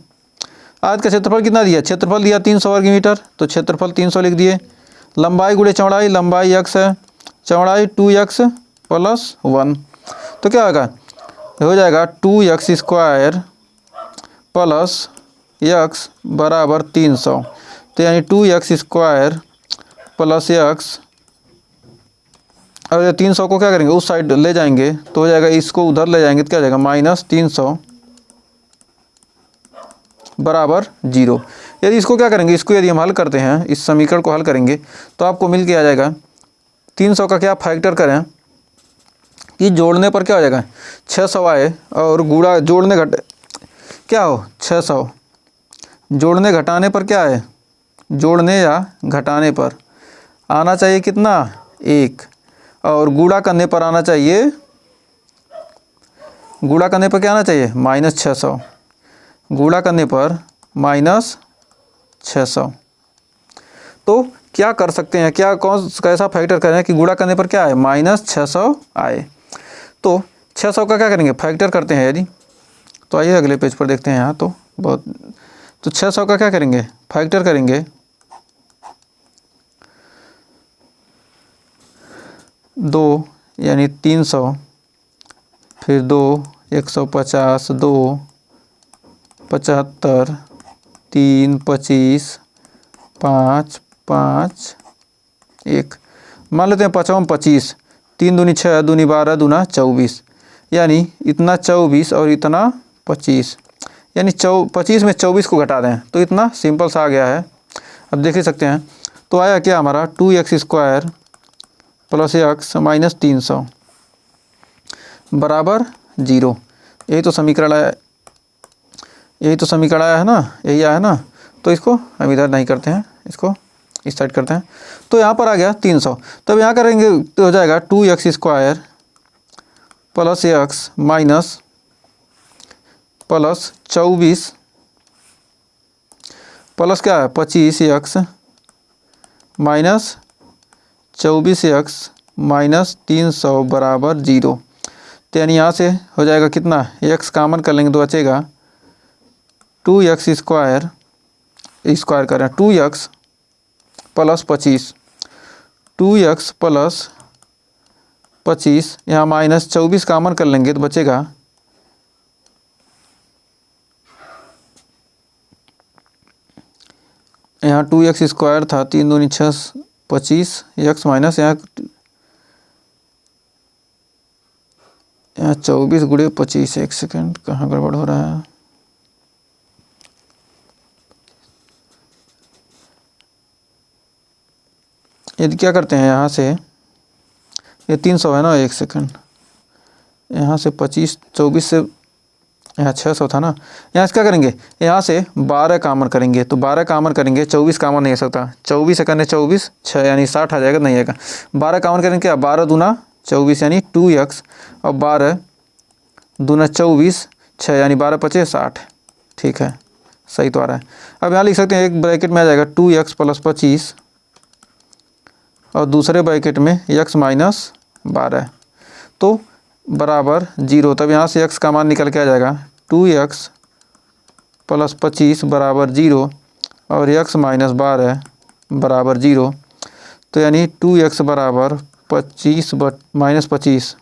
आयत का क्षेत्रफल कितना दिया, क्षेत्रफल दिया 300 वर्ग मीटर, तो क्षेत्रफल 300 लिख दिए। लंबाई गुणे चौड़ाई, लंबाई x है, चौड़ाई 2x + 1, तो क्या होगा, हो जाएगा 2x स्क्वायर प्लस x बराबर 300। तो यानी 2x स्क्वायर प्लस x, और 300 को क्या करेंगे उस साइड ले जाएंगे तो हो जाएगा, इसको उधर ले जाएंगे तो क्या हो जाएगा -300 बराबर 0। यदि इसको क्या करेंगे, इसको यदि हम हल करते हैं, इस समीकरण को हल करेंगे तो आपको मिल के आ जाएगा 300 का क्या फैक्टर करें कि जोड़ने पर क्या हो जाएगा 600 आए, और गुणा जोड़ने घट क्या हो 600, जोड़ने घटाने पर क्या है, जोड़ने या घटाने पर आना चाहिए कितना 1, और गुणा करने पर आना चाहिए, गुणा करने पर क्या आना चाहिए -600, गुणा करने पर -600। तो क्या कर सकते हैं, क्या कैसा फैक्टर करें कि गुणा करने पर क्या आए -600 आए। तो 600 का क्या करेंगे फैक्टर करते हैं यदि, तो आइए अगले पेज पर देखते हैं यहाँ। तो 600 का क्या करेंगे फैक्टर करेंगे, 2 यानी 300, फिर 2 150, 2 75, 3 25, 5 5 1, मान लेते हैं 5 25, 3 दूनी 6, दूनी 12, दूना 24, यानी इतना 24 और इतना 25, यानी 25 में 24 को घटा दें तो इतना सिंपल सा आ गया है। अब देख ही सकते हैं, तो आया क्या हमारा 2x square plus x minus 300 बराबर 0। यही तो समीकरण आया, यही तो समीकरण आया है ना, यही आया है ना। तो इसको हम इधर नहीं करते हैं, इसको इस साइड करते हैं। तो यहाँ पर आ गया 300, तब यहाँ करेंगे तो हो जाएगा 2x square plus x minus plus 24 plus क्या है 25x माइनस 24x माइनस 300 बराबर 0। तो यानी यहाँ से हो जाएगा कितना, x कामन कर लेंगे तो बचेगा 2x स्क्वायर, स्क्वायर करें 2x प्लस 25, 2x प्लस 25, यहाँ माइनस 24 कामन कर लेंगे तो बचेगा यहाँ 2x स्क्वायर था, 3 दूनी 6 25, x माइनस यहाँ 24 गुणे 25, एक सेकेंड कहाँ गड़बड़ हो रहा है, यदि क्या करते हैं यहाँ से, ये 300 है ना, एक सेकेंड, यहाँ से 25 24 से यहाँ 600 था ना, यहाँ से क्या करेंगे, यहाँ से 12 कामन करेंगे तो 12 कामन करेंगे, 24 कामन नहीं हो सकता, 24 से करने 24 6 यानी 60 आ जाएगा, नहीं आएगा। 12 कामन करेंगे क्या, 12 दूना 24 यानी 2x, और 12 दूना 24 6 यानी 12 पचे 60, ठीक है सही तो आ रहा है। अब यहाँ लिख सकते हैं, एक ब्रैकेट में आ जाएगा 2x प्लस 25 और दूसरे ब्रैकेट में x माइनस 12, तो बराबर 0। तब यहाँ से x का मान निकल के आ जाएगा 2x प्लस 25 बराबर 0 और x माइनस 12 बराबर 0। तो यानी 2x बराबर 25 माइनस 25,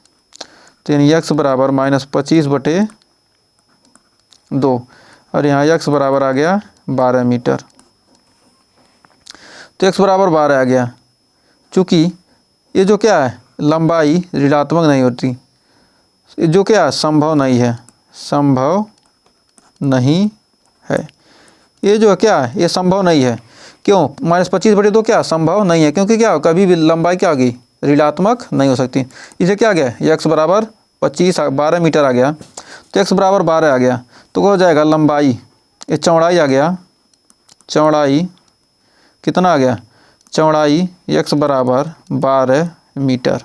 तो यानी x बराबर माइनस 25 बटे 2, और यहाँ x बराबर आ गया 12 मीटर। तो x बराबर 12 आ गया। चूँकि ये जो क्या है लंबाई ऋणात्मक नहीं होती, जो क्या संभव नहीं है, संभव नहीं है, ये जो क्या है ये संभव नहीं है। क्यों, -25 बटे 2 क्या संभव नहीं है, क्योंकि क्या कभी भी लंबाई क्या होगी ऋणात्मक नहीं हो सकती। इसे क्या आ गया x बराबर 25 12 मीटर आ गया, तो x बराबर 12 आ गया, तो हो जाएगा लंबाई, ये चौड़ाई आ गया, चौड़ाई कितना आ गया, चौड़ाई x बराबर 12 मीटर,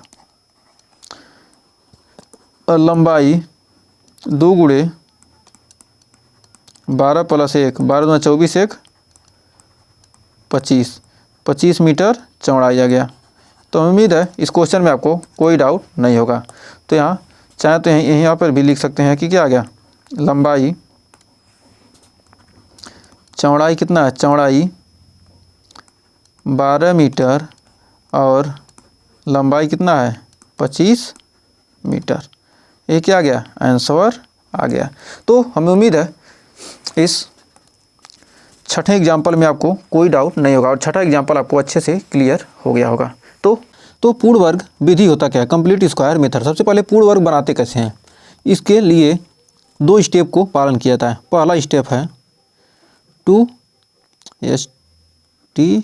और लंबाई 2 गुणे 12 प्लस 1, 12 दूना 24 1 25 मीटर चौड़ाई आ गया। तो उम्मीद है इस क्वेश्चन में आपको कोई डाउट नहीं होगा। तो यहाँ चाहे तो यहाँ पर भी लिख सकते हैं कि क्या आ गया, लंबाई चौड़ाई कितना है, चौड़ाई 12 मीटर और लंबाई कितना है 25 मीटर। ये क्या आ गया, आंसर आ गया। तो हमें उम्मीद है इस छठे एग्जाम्पल में आपको कोई डाउट नहीं होगा और छठा एग्जाम्पल आपको अच्छे से क्लियर हो गया होगा। तो पूर्ण वर्ग विधि होता क्या है, कंप्लीट स्क्वायर मेथड। सबसे पहले पूर्ण वर्ग बनाते कैसे हैं, इसके लिए 2 स्टेप को पालन किया जाता है। पहला स्टेप है 2 STEP।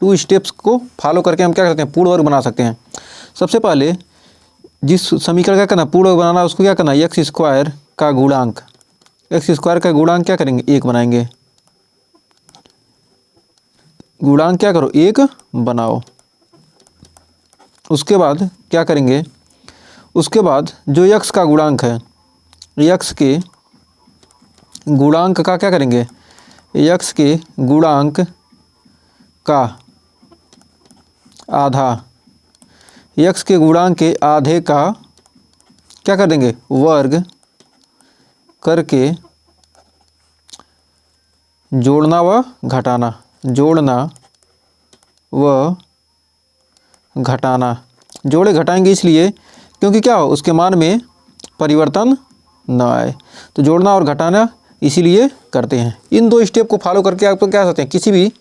2 स्टेप्स को फॉलो करके हम क्या करते हैं, पूर्ण वर्ग बना सकते हैं। सबसे पहले जिस समीकरण क्या करना, पूर्ण वर्ग बनाना, उसको क्या करना, एक्स स्क्वायर का गुणांक, एक्स स्क्वायर का गुणांक क्या करेंगे, 1 बनाएंगे। गुणांक क्या करो, 1 बनाओ। उसके बाद क्या करेंगे, उसके बाद जो x का गुणांक है, x के गुणांक का क्या करेंगे, x के गुणांक का आधा, x के गुणांक के आधे का क्या कर देंगे, वर्ग करके जोड़ना व घटाना, जोड़ना व घटाना। जोड़े घटाएंगे इसलिए क्योंकि क्या हो, उसके मान में परिवर्तन न आए, तो जोड़ना और घटाना इसीलिए करते हैं। इन 2 स्टेप को फॉलो करके आप क्या करते हैं, किसी भी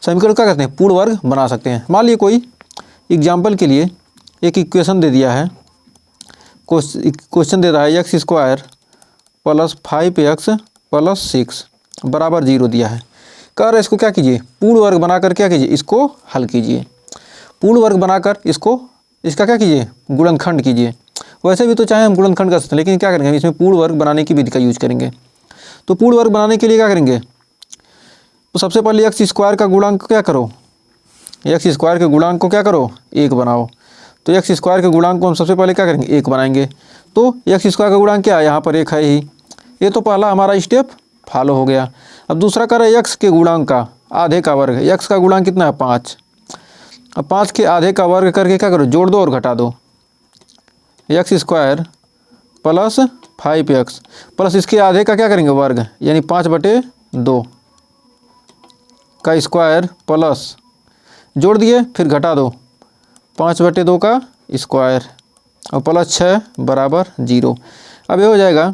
समीकरण का करते हैं पूर्ण वर्ग बना सकते हैं। मान लीजिए कोई एग्जाम्पल के लिए एक इक्वेशन दे दिया है, क्वेश्चन दे रहा है x square plus 5x plus 6 बराबर 0 दिया है। कह रहे इसको क्या कीजिए, पूर्ण वर्ग बनाकर क्या कीजिए, इसको हल कीजिए। पूर्ण वर्ग बनाकर इसका क्या कीजिए, गुणनखंड कीजिए। वैसे भी तो चाहे हम गुणनखंड कर सकते हैं, लेकिन क्या करेंगे, इसमें पूर्ण वर्ग बनाने की विधि का यूज करेंगे। तो पूर्ण वर्ग बनाने के लिए क्या करेंगे, तो सबसे पहले एक्स स्क्वायर का गुणांक क्या करो, एक्स स्क्वायर के गुणांक को क्या करो, 1 बनाओ। तो एक्स स्क्वायर के गुणांक को हम सबसे पहले क्या करेंगे, 1 बनाएंगे। तो एक्स स्क्वायर का गुणांक क्या है, यहाँ पर 1 है ही। ये तो पहला हमारा स्टेप फॉलो हो गया। अब दूसरा कर रहे एक्स के गुणांक का आधे का वर्ग, एक्स का गुणांक कितना है 5। अब 5 के आधे का वर्ग करके क्या करो, जोड़ दो और घटा दो। X square plus 5x plus इसके आधे का क्या करेंगे, वर्ग, यानी 5/2 का स्क्वायर प्लस जोड़ दिए, फिर घटा दो 5/2 का स्क्वायर और प्लस 6 बराबर 0। अब ये हो जाएगा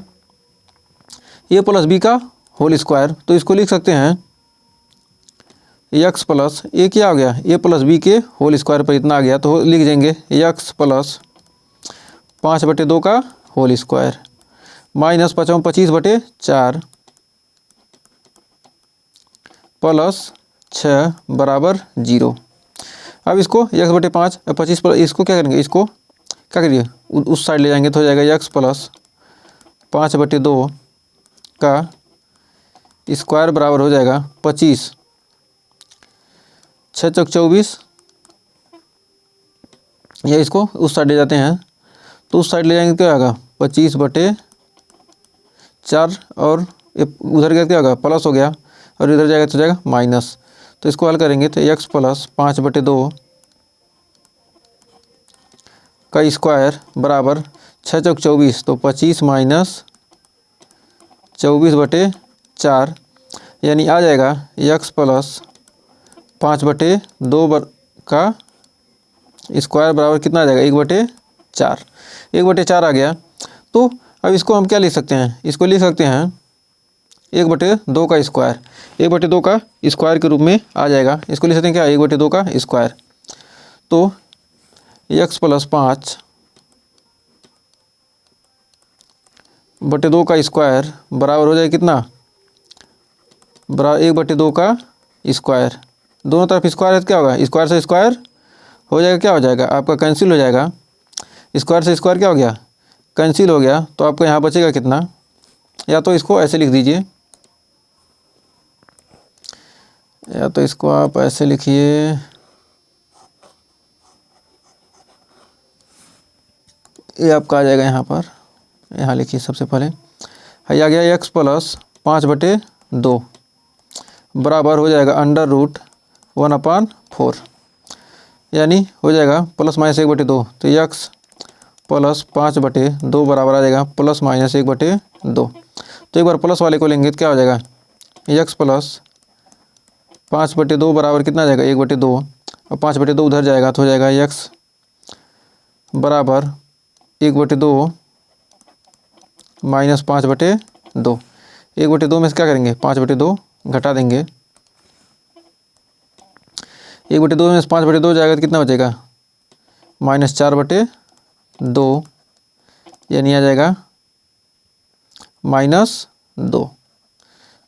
a प्लस बी का होल स्क्वायर। तो इसको लिख सकते हैं x प्लस ए क्या हो गया, a प्लस बी के होल स्क्वायर पर इतना आ गया, तो लिख देंगे x प्लस 5/2 का होल स्क्वायर माइनस 25/4 प्लस 6 बराबर 0। अब इसको x/5 25 पर इसको क्या करेंगे, इसको क्या करिए उस साइड ले जाएंगे, तो हो जाएगा x प्लस 5/2 का स्क्वायर बराबर हो जाएगा 25, 6 चौक 24, या इसको उस साइड ले जाते हैं, तो उस साइड ले जाएंगे क्या होगा 25/4 और उधर क्या होगा प्लस हो गया और इधर जाएगा तो जाएगा माइनस। तो इसको हल करेंगे तो x प्लस 5/2 का स्क्वायर बराबर 6 चौक 24, तो 25 माइनस 24/4 यानी आ जाएगा x प्लस 5/2 का स्क्वायर बराबर कितना आ जाएगा 1/4, 1/4 आ गया। तो अब इसको हम क्या लिख सकते हैं, इसको लिख सकते हैं 1/2 का स्क्वायर, 1/2 का स्क्वायर के रूप में आ जाएगा। इसको लिख सकते हैं क्या, 1/2 का स्क्वायर। तो x प्लस 5/2 का स्क्वायर बराबर हो जाएगा कितना, बराबर 1/2 का स्क्वायर। दोनों तरफ स्क्वायर है तो क्या होगा, स्क्वायर से स्क्वायर हो जाएगा, क्या हो जाएगा आपका कैंसिल हो जाएगा, स्क्वायर से स्क्वायर क्या हो गया, कैंसिल हो गया। तो आपको यहाँ बचेगा कितना, या तो इसको ऐसे लिख दीजिए, या तो इसको आप ऐसे लिखिए, ये आपका आ जाएगा यहाँ पर, यहाँ लिखिए सबसे पहले है आ गया x प्लस 5/2 बराबर हो जाएगा √1/4। यानी हो जाएगा प्लस माइनस 1/2। तो x प्लस 5/2 बराबर आ जाएगा प्लस माइनस 1/2। तो एक बार प्लस वाले को लेंगे तो क्या हो जाएगा, x प्लस 5/2 बराबर कितना आ जाएगा 1/2। और 5/2 उधर जाएगा तो हो जाएगा x बराबर 1/2 माइनस 5/2। 1/2 में से क्या करेंगे 5/2 घटा देंगे। 1/2 में से 5/2 जाएगा तो कितना बचेगा -4/2, यानी आ जाएगा -2।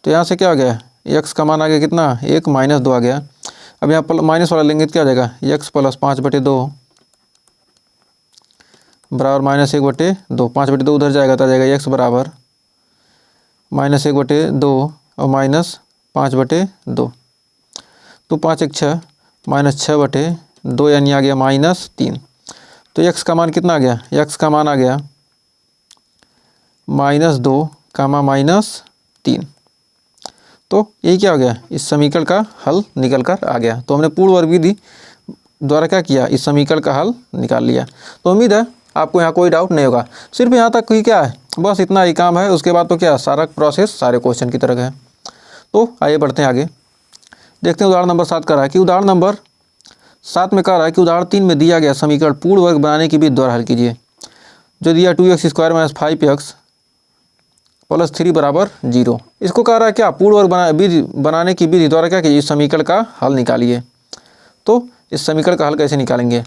तो यहाँ से क्या हो गया, x का मान आ गया कितना 1 -2 आ गया। अब यहाँ माइनस वाला लेंगे तो क्या हो जाएगा x प्लस 5/2 बराबर -1/2। 5/2 उधर जाएगा तो आ जाएगा x बराबर -1/2 और -5/2। तो 5 1 6 -6/2 यानी आ गया -3। तो x का मान कितना आ गया, x का मान आ गया -2 -3। तो यही क्या हो गया, इस समीकरण का हल निकल कर आ गया। तो हमने पूर्ण वर्ग विधि द्वारा क्या किया, इस समीकरण का हल निकाल लिया। तो उम्मीद है आपको यहाँ कोई डाउट नहीं होगा। सिर्फ यहाँ तक ही क्या है, बस इतना ही काम है। उसके बाद तो क्या सारा प्रोसेस सारे क्वेश्चन की तरह है। तो आइए बढ़ते हैं आगे, देखते हैं उदाहरण नंबर 7 का रहा है कि उदाहरण नंबर 7 में कह रहा है कि उदाहरण 3 में दिया गया समीकरण पूर्ण वर्ग बनाने की विधि द्वारा हल कीजिए। जो दिया 2x² - 5x + 3 बराबर 0। इसको कह रहा है क्या पूर्ण वर्ग बनाने की विधि द्वारा क्या कीजिए, इस समीकरण का हल निकालिए। तो इस समीकरण का हल कैसे निकालेंगे,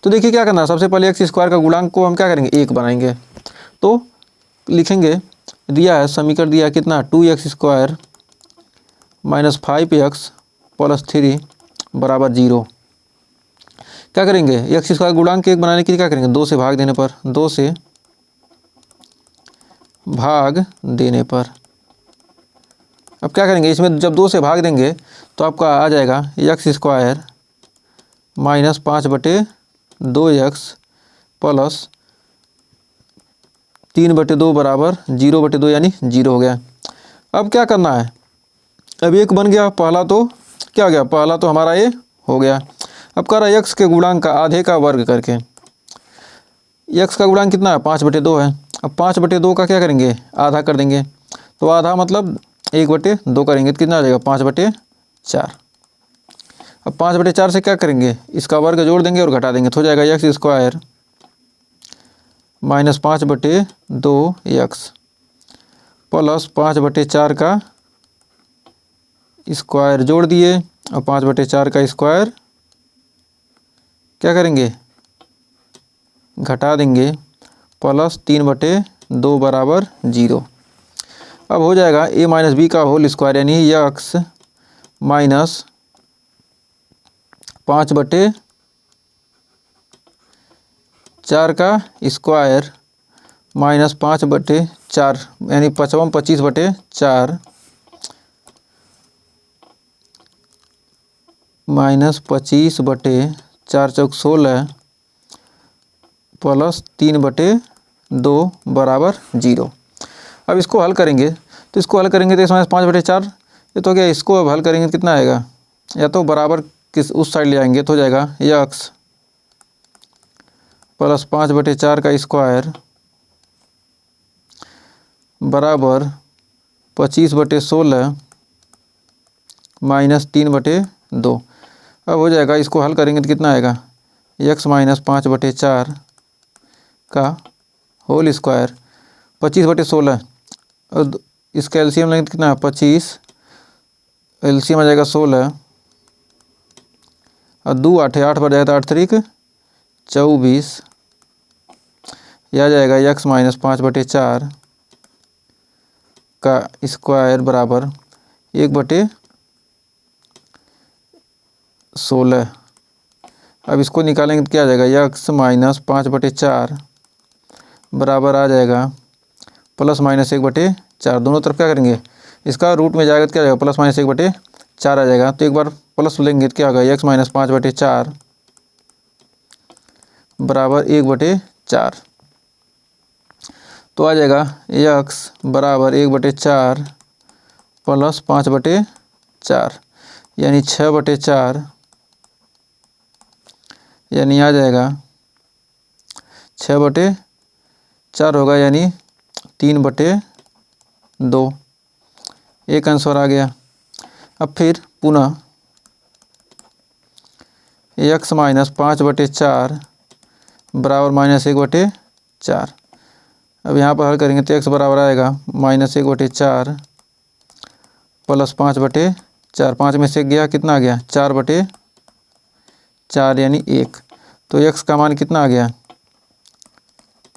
तो देखिए क्या करना है। सबसे पहले x² का गुणांक को हम क्या करेंगे 1 बनाएंगे। तो लिखेंगे दिया है समीकरण दिया कितना 2x² - 5x + 3 बराबर 0। क्या करेंगे x² गुणांक के 1 बनाने के लिए क्या करेंगे 2 से भाग देने पर, 2 से भाग देने पर। अब क्या करेंगे इसमें जब 2 से भाग देंगे तो आपका आ जाएगा x² - 5/2x प्लस 3/2 बराबर 0/2 यानी 0 हो गया। अब क्या करना है, अब 1 बन गया पहला, तो क्या हो गया पहला तो हमारा ये हो गया। अब कह रहा है x के गुणांक का आधे का वर्ग करके। x का गुणांक कितना है 5/2 है। अब 5/2 का क्या करेंगे आधा कर देंगे। तो आधा मतलब 1/2 करेंगे तो कितना आ जाएगा 5/4। अब 5/4 से क्या करेंगे इसका वर्ग जोड़ देंगे और घटा देंगे तो हो जाएगा x² - 5/2x प्लस 5/4 का स्क्वायर जोड़ दिए और 5/4 का स्क्वायर क्या करेंगे घटा देंगे प्लस 3/2 बराबर 0। अब हो जाएगा a - b का होल स्क्वायर यानी x माइनस 5/4 का स्क्वायर माइनस 5/4 यानी 25/4 माइनस 25/4 चौक 16 प्लस 3/2 बराबर 0। अब इसको हल करेंगे तो इसको हल करेंगे तो इसमें 5/4 ये तो क्या, इसको अब हल करेंगे तो कितना आएगा, या तो बराबर किस उस साइड ले आएंगे तो हो जाएगा x प्लस 5/4 का स्क्वायर बराबर 25/16 माइनस 3/2। अब हो जाएगा इसको हल करेंगे तो कितना आएगा x माइनस 5/4 का होल स्क्वायर 25/16 और इसका एलसीएम लेंगे तो कितना है 25, एलसीएम आ जाएगा 16 और 2 8 8 पर जाएगा तो 8 3 24। यह आ जाएगा x माइनस 5/4 का स्क्वायर बराबर 1/16। अब इसको निकालेंगे तो क्या आ जाएगा x माइनस 5/4 बराबर आ जाएगा प्लस माइनस 1/4। दोनों तरफ क्या करेंगे इसका रूट में जाएगा तो क्या आ जाएगा प्लस माइनस 1/4 आ जाएगा। तो एक बार प्लस लेंगे तो क्या होगा x माइनस 5/4 बराबर 1/4। तो आ जाएगा x बराबर 1/4 प्लस 5/4 यानी 6/4 यानी आ जाएगा 6/4 होगा, यानी 3/2। एक आंसर आ गया। अब फिर पुनः x माइनस 5/4 बराबर -1/4। अब यहाँ पर हल करेंगे तो x बराबर आएगा -1/4 प्लस 5/4। 5 में से गया कितना आ गया 4/4 यानी 1। तो x का मान कितना आ गया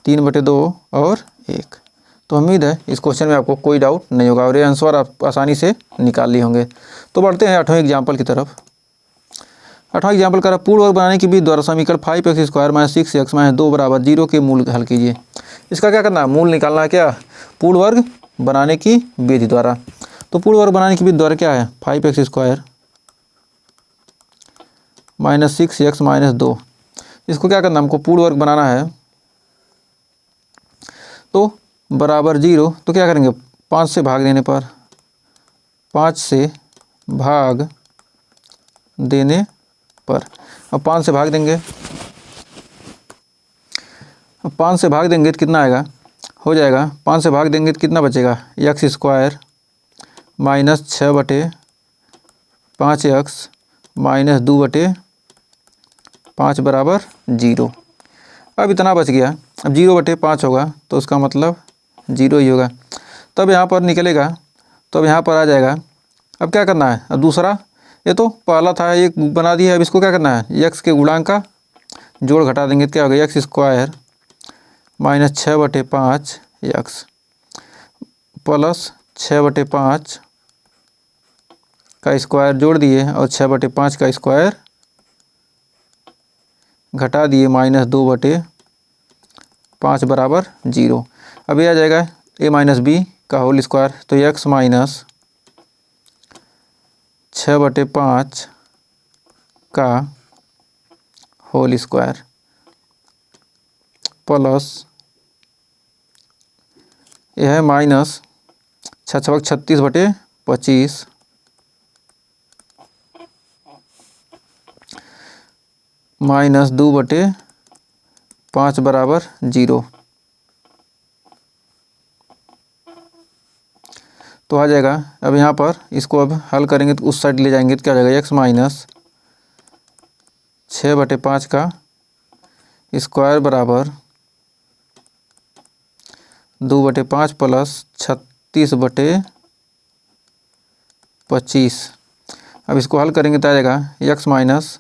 3/2 और 1। तो उम्मीद है इस क्वेश्चन में आपको कोई डाउट नहीं होगा और ये आंसर आप आसानी से निकाल लिए होंगे। तो बढ़ते हैं 8वें एग्जाम्पल की तरफ। 8वां एग्जाम्पल कर पूर्ण वर्ग बनाने की विधि द्वारा समीकरण 5x² - 6x - 2 = 0 के मूल हल कीजिए। इसका क्या करना है, मूल निकालना है। क्या, पूर्ण वर्ग बनाने की विधि द्वारा। तो पूर्ण वर्ग बनाने की विधि द्वारा क्या है 5x² - 6x - 2। इसको क्या करना है, हमको पूर्ण वर्ग बनाना है। तो बराबर 0। तो क्या करेंगे 5 से भाग देने पर, 5 से भाग देने पर, अब 5 से भाग देंगे। अब 5 से भाग देंगे तो कितना आएगा, हो जाएगा 5 से भाग देंगे तो कितना बचेगा x² - 6/5x - 2/5 बराबर 0। अब इतना बच गया। अब 0/5 होगा तो उसका मतलब 0 ही होगा। तब यहाँ पर निकलेगा, तो अब यहाँ पर आ जाएगा। अब क्या करना है, अब दूसरा, ये तो पहला था एक बना दिया। अब इसको क्या करना है, x के गुणांक का जोड़ घटा देंगे तो क्या होगा x² - 6/5x प्लस 6/5 का स्क्वायर जोड़ दिए और 6/5 का स्क्वायर घटा दिए -2/5 बराबर 0। अब ये आ जाएगा a - b का होल स्क्वायर। तो x माइनस 6/5 का होल स्क्वायर प्लस यह है माइनस 36/25 - 2/5 बराबर 0। तो आ जाएगा। अब यहाँ पर इसको अब हल करेंगे तो उस साइड ले जाएंगे तो क्या हो जाएगा x माइनस 6/5 का स्क्वायर बराबर 2/5 प्लस 36/25। अब इसको हल करेंगे तो आ जाएगा x माइनस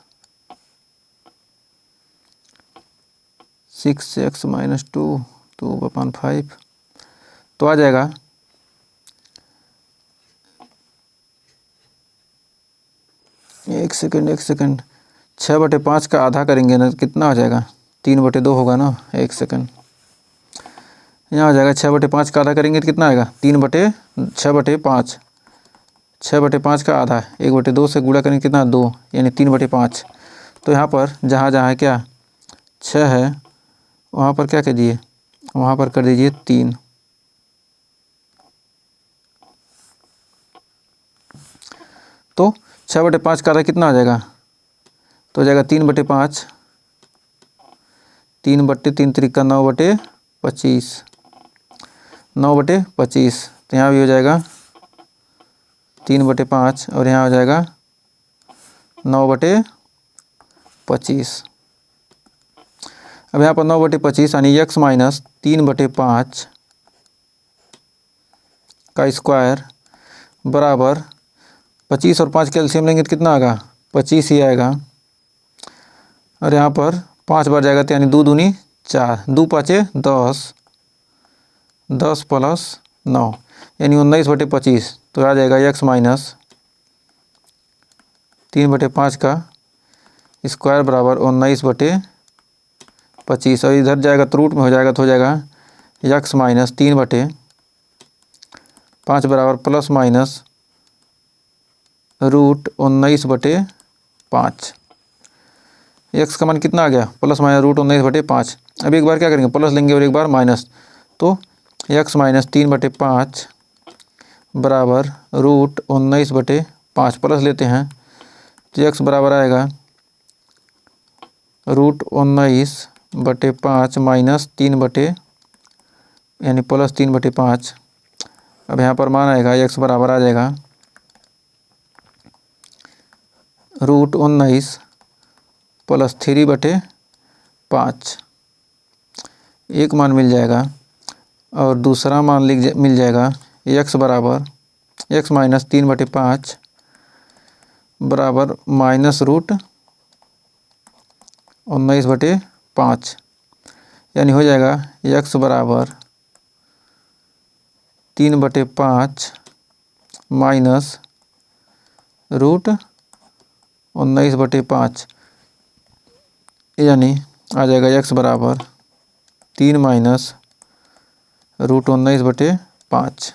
6x - 2/5। तो आ जाएगा एक सेकंड 6/5 का आधा करेंगे ना कितना हो जाएगा 3/2 होगा ना। एक सेकंड, यहाँ हो जाएगा 6/5 का आधा करेंगे तो कितना आएगा 6/5। 6/5 का आधा 1/2 से गुणा करेंगे कितना 2, यानी 3/5। तो यहाँ पर जहाँ जहाँ है क्या 6 है, वहाँ पर क्या कीजिए, वहाँ पर कर दीजिए 3। तो 6/5 का आधा कितना आ जाएगा, तो हो जाएगा 3/5। 3/3 त्रिका 9/25। 9/25। तो यहाँ भी हो जाएगा 3/5 और यहाँ हो जाएगा 9/25। अब यहाँ पर 9/25 यानी x माइनस 3/5 का स्क्वायर बराबर 25 और 5 कैल्शियम लेंगे तो कितना आएगा 25 ही आएगा। और यहाँ पर 5 बार जाएगा तो यानी 2 दूनी 4, 2 5 10, 10 प्लस 9 यानी 19/25। तो आ जाएगा x माइनस 3/5 का स्क्वायर बराबर 19/25। और इधर जाएगा तो रूट में हो जाएगा तो हो जाएगा x माइनस 3/5 बराबर प्लस माइनस रूट 19/5। x का मान कितना आ गया प्लस माइनस रूट 19/5। अब एक बार क्या करेंगे प्लस लेंगे और एक बार माइनस। तो x माइनस 3/5 बराबर रूट 19/5 प्लस लेते हैं तो x बराबर आएगा √19/5 माइनस 3 यानी प्लस 3/5। अब यहाँ पर मान आएगा x बराबर आ जाएगा √19 प्लस 3/5। एक मान मिल जाएगा और दूसरा मान मिल जाएगा x बराबर x माइनस 3/5 बराबर माइनस √19/5, यानी हो जाएगा x बराबर 3/5 माइनस √19/5, यानी आ जाएगा x बराबर 3 माइनस √19/5।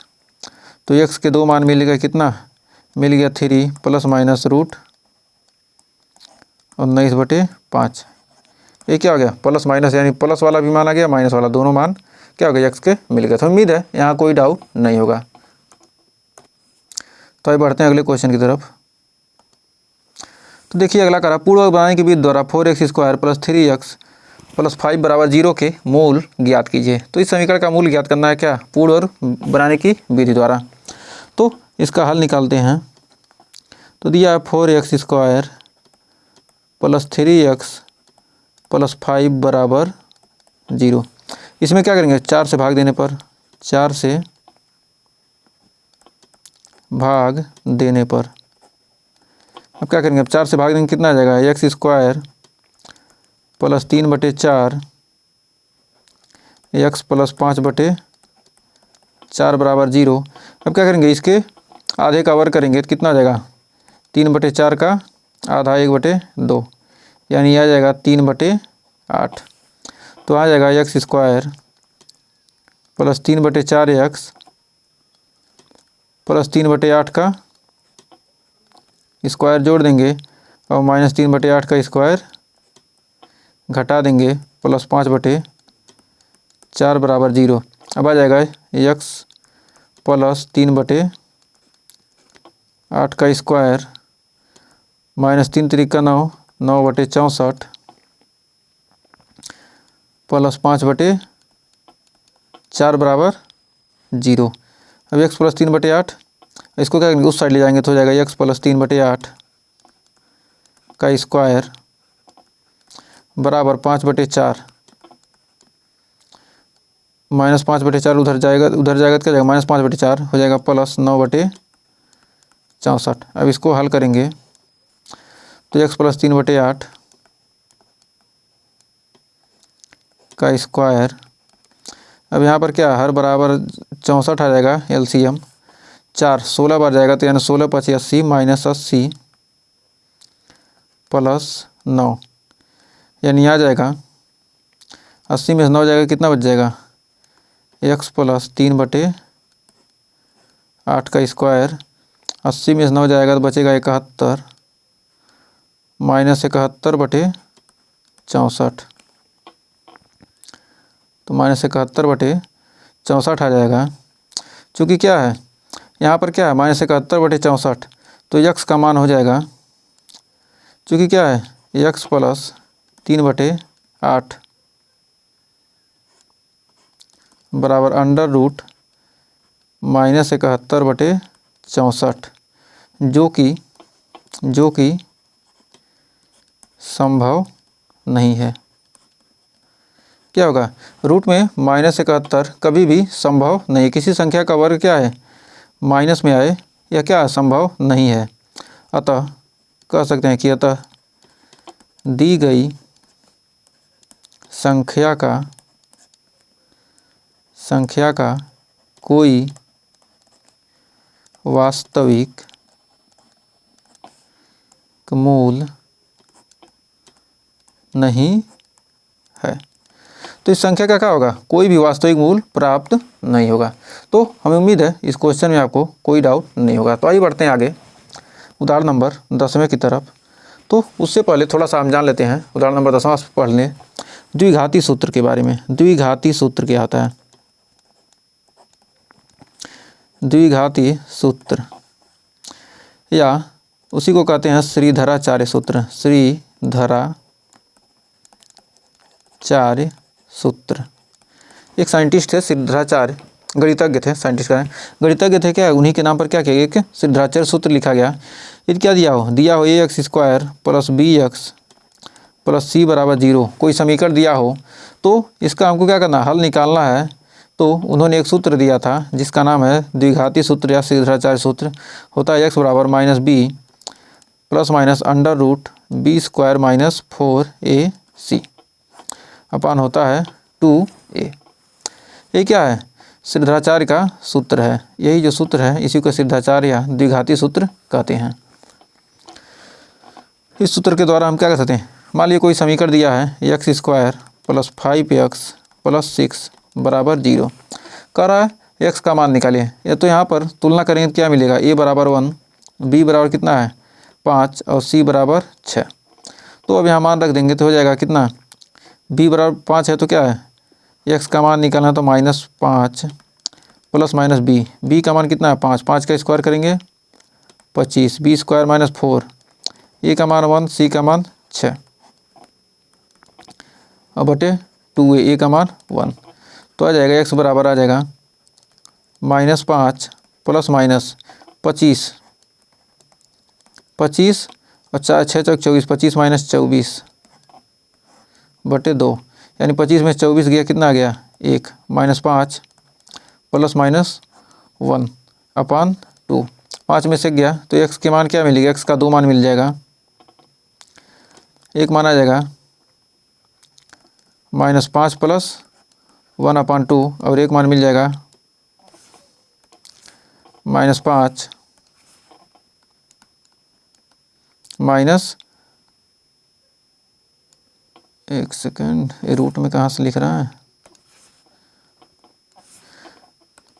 तो x के दो मान मिल गए, कितना मिल गया 3 प्लस माइनस √19/5। ये क्या हो गया प्लस माइनस, यानी प्लस वाला भी मान आ गया, माइनस वाला, दोनों मान क्या हो गया x के मिल गए। तो उम्मीद है यहाँ कोई डाउट नहीं होगा। तो आइए बढ़ते हैं अगले क्वेश्चन की तरफ। तो देखिए अगला करा, पूर्ण वर्ग बनाने की विधि द्वारा 4x² प्लस 3x प्लस 5 बराबर 0 के मूल ज्ञात कीजिए। तो इस समीकरण का मूल ज्ञात करना है क्या, पूर्ण वर्ग बनाने की विधि द्वारा। तो इसका हल निकालते हैं। तो दिया है 4x² प्लस 3x प्लस 5 बराबर 0। इसमें क्या करेंगे, 4 से भाग देने पर, 4 से भाग देने पर अब क्या करेंगे, अब 4 से भाग देंगे कितना आ जाएगा, x² प्लस 3/4 x प्लस 5/4 बराबर 0। अब क्या करेंगे, इसके आधे का वर्ग करेंगे तो कितना आ जाएगा, 3/4 का आधा 1/2, यानी आ जाएगा 3/8। तो आ जाएगा x² प्लस 3/4x प्लस 3/8 का स्क्वायर जोड़ देंगे और माइनस 3/8 का स्क्वायर घटा देंगे, प्लस 5/4 बराबर 0। अब आ जाएगा x प्लस 3/8 का स्क्वायर माइनस 3 3 9 9/64 प्लस 5/4 बराबर 0। अब x प्लस 3/8, इसको क्या करेंगे, उस साइड ले जाएंगे तो हो जाएगा x प्लस 3/8 का स्क्वायर बराबर 5/4 माइनस 5/4 उधर जाएगा तो क्या जाएगा, माइनस 5/4 हो जाएगा प्लस 9/64। अब इसको हल करेंगे तो x प्लस 3/8 का स्क्वायर, अब यहाँ पर क्या हर बराबर 64 आ जाएगा, LCM 4 16 बार जाएगा तो यानी 16 × 5 = 80 माइनस 80 प्लस 9, यानी आ जाएगा 80 में से 9 जाएगा, कितना बच जाएगा, x प्लस 3/8 का स्क्वायर, 80 में से 9 जाएगा तो बचेगा 71 माइनस 71/64, तो माइनस 71/64 आ जाएगा। चूँकि क्या है यहाँ पर क्या है माइनस 71/64, तो x का मान हो जाएगा, चूँकि क्या है x प्लस 3/8 बराबर अंडर रूट माइनस 71/64, जो कि संभव नहीं है। क्या होगा, रूट में माइनस 71 कभी भी संभव नहीं, किसी संख्या का वर्ग क्या है माइनस में आए, यह क्या संभव नहीं है। अतः कह सकते हैं कि अतः दी गई संख्या का कोई वास्तविक मूल नहीं है। तो इस संख्या का क्या होगा, कोई भी वास्तविक मूल प्राप्त नहीं होगा। तो हमें उम्मीद है इस क्वेश्चन में आपको कोई डाउट नहीं होगा। तो आइए बढ़ते हैं आगे उदाहरण नंबर 10वें की तरफ। तो उससे पहले थोड़ा सा हम जान लेते हैं उदाहरण नंबर 10वां पढ़ लें, द्विघाती सूत्र के बारे में। द्विघाती सूत्र क्या होता है, द्विघाती सूत्र या उसी को कहते हैं श्रीधराचार्य सूत्र। श्रीधराचार्य सिद्धाचार्य सूत्र। एक साइंटिस्ट है सिद्धाचार्य, गणितज्ञ थे, साइंटिस्ट का गणितज्ञ थे क्या, उन्हीं के नाम पर क्या किया, एक सिद्धाचार्य सूत्र लिखा गया। ये क्या दिया हो ax square plus bx plus c बराबर 0, कोई समीकरण दिया हो तो इसका हमको क्या करना, हल निकालना है। तो उन्होंने एक सूत्र दिया था जिसका नाम है द्विघाती सूत्र या सिद्धाचार्य सूत्र। होता है x बराबर minus b plus minus under root b square minus 4ac upon होता है 2a। ये क्या है, सिद्धाचार्य का सूत्र है। यही जो सूत्र है इसी को सिद्धाचार्य या द्विघाती सूत्र कहते हैं। इस सूत्र के द्वारा हम क्या कर सकते हैं, मान लीजिए कोई समीकरण दिया है x square plus 5x plus 6 बराबर 0, कह रहा है x का मान निकालिए। या तो यहाँ पर तुलना करेंगे तो क्या मिलेगा, a बराबर 1, b बराबर कितना है 5 और c बराबर 6। तो अब यहाँ मान रख देंगे तो हो जाएगा कितना, b बराबर 5 है तो क्या है x का मान निकालना, तो -5 प्लस माइनस b का मान कितना है 5, 5 का स्क्वायर करेंगे 25, b स्क्वायर माइनस 4, a का मान 1, c का मान 6 और बटे 2a, a का मान 1। तो आ जाएगा x बराबर आ जाएगा -5 प्लस माइनस 25 और 4 6 चौक 24, 25 माइनस 24 बटे 2, यानी 25 में 24 गया कितना आ गया 1, -5 प्लस माइनस 1 अपान 2, 5 में से गया तो x के मान क्या मिलेगा, x का 2 मान मिल जाएगा। एक मान आ जाएगा -5 प्लस 1 अपान 2 और एक मान मिल जाएगा -5 माइनस, एक सेकेंड, ये रूट में कहाँ से लिख रहा है,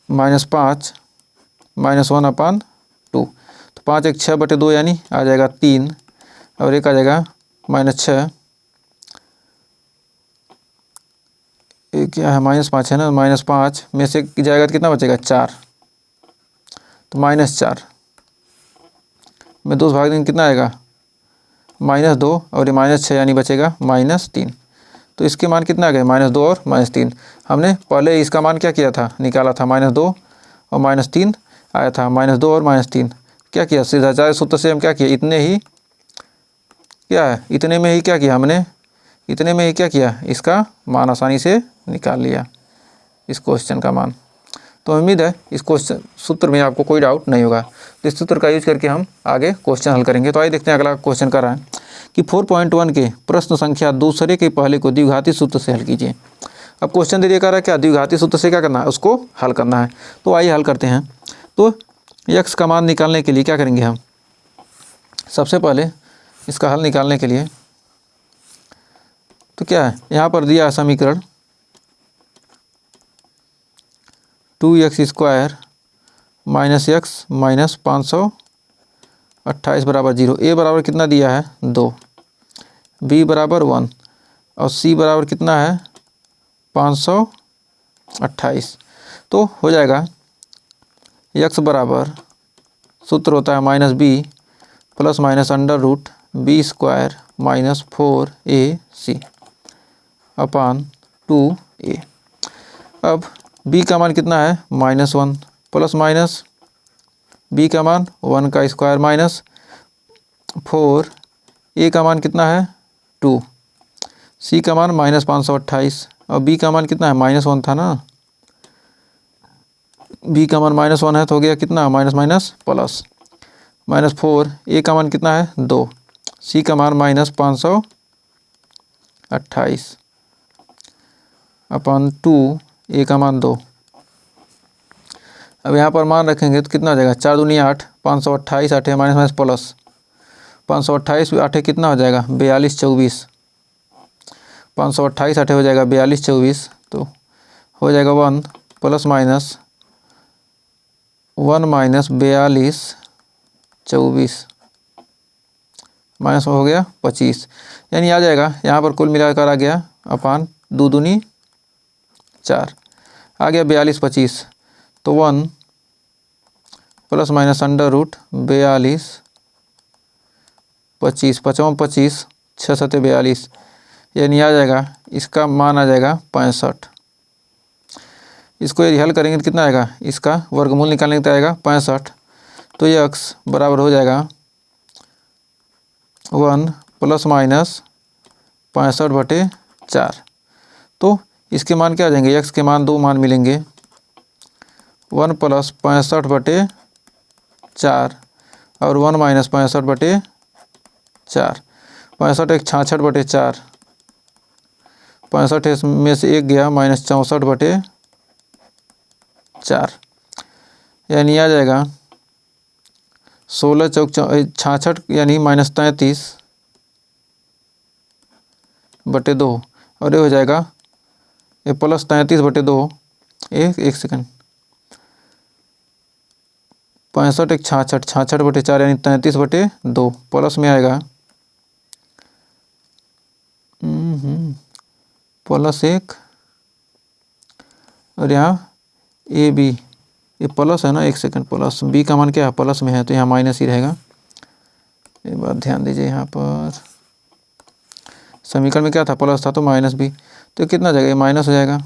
-5 माइनस 1 अपान 2, तो 5 1 6 बटे 2 यानी आ जाएगा 3 और एक आ जाएगा -6, ये क्या है -5 है ना, -5 में से जाएगा तो कितना बचेगा 4, तो -4 में 2 भाग देंगे कितना आएगा -2 और ये -6 यानी बचेगा -3। तो इसके मान कितना आ गए -2 और -3। हमने पहले इसका मान क्या किया था, निकाला था -2 और -3 आया था, -2 और -3 क्या किया, सिद्धाचार्य सूत्र से हम क्या किया, इतने ही क्या है, इतने में ही क्या किया हमने, इतने में ही क्या किया, इसका मान आसानी से निकाल लिया, इस क्वेश्चन का मान। तो उम्मीद है इस क्वेश्चन सूत्र में आपको कोई डाउट नहीं होगा। तो इस सूत्र का यूज करके हम आगे क्वेश्चन हल करेंगे। तो आइए देखते हैं अगला क्वेश्चन कर रहा है कि 4.1 के प्रश्न संख्या दूसरे के पहले को द्विघाती सूत्र से हल कीजिए। अब क्वेश्चन दे दिया कर रहा है क्या, द्विघाती सूत्र से क्या करना है, उसको हल करना है। तो आइए हल करते हैं। तो x का मान निकालने के लिए क्या करेंगे हम, सबसे पहले इसका हल निकालने के लिए तो क्या है, यहाँ पर दिया है समीकरण 2x square minus x minus 528 बराबर 0। a बराबर कितना दिया है 2, b बराबर 1 और c बराबर कितना है 528। तो हो जाएगा x बराबर, सूत्र होता है -b plus minus under root b square minus 4ac upon 2a। अब b का मान कितना है -1 प्लस माइनस b का मान 1 का स्क्वायर माइनस 4, a का मान कितना है 2, c का मान -528 और b का मान कितना है -1 था ना, b का मान -1 है तो हो गया कितना माइनस माइनस प्लस -4, a का मान कितना है 2, c का मान -528 अपन 2, a का मान 2। अब यहाँ पर मान रखेंगे तो कितना हो जाएगा 4 दूनी 8, 528 8 माइनस माइनस प्लस 528 8 कितना हो जाएगा 42 24, 528 8 हो जाएगा 42 24, तो हो जाएगा 1 प्लस माइनस 1 माइनस 42 24 माइनस हो गया 25, यानी आ जाएगा यहाँ पर कुल मिलाकर आ गया अपान 2 दूनी 4 आ गया 42 25, तो 1 प्लस माइनस अंडर रूट 42 25 55 25 6 7 42, यानी आ जाएगा इसका मान आ जाएगा 65। इसको यदि हल करेंगे तो कितना आएगा, इसका वर्गमूल निकालने का आएगा 65। तो ये x बराबर हो जाएगा 1 प्लस माइनस 65/4। तो इसके मान क्या आ जाएंगे, x के मान 2 मान मिलेंगे, 1 प्लस 65/4 और 1 माइनस 65/4। 65 एक 66/4, 65 में से एक गया माइनस 64/4, यानी आ जाएगा 16 चौक 66 यानी माइनस 33/2 और ये हो जाएगा ये प्लस 33/2। एक सेकंड, 65 एक 66, 66/4 यानी 33/2 प्लस में आएगा प्लस 1 और यहाँ ए बी, ये प्लस है ना, एक सेकंड, प्लस बी का मान क्या है, प्लस में है तो यहाँ माइनस ही रहेगा। ये बात ध्यान दीजिए, यहाँ पर समीकरण में क्या था, प्लस था तो माइनस बी, तो कितना जाएगा, ये माइनस हो जाएगा,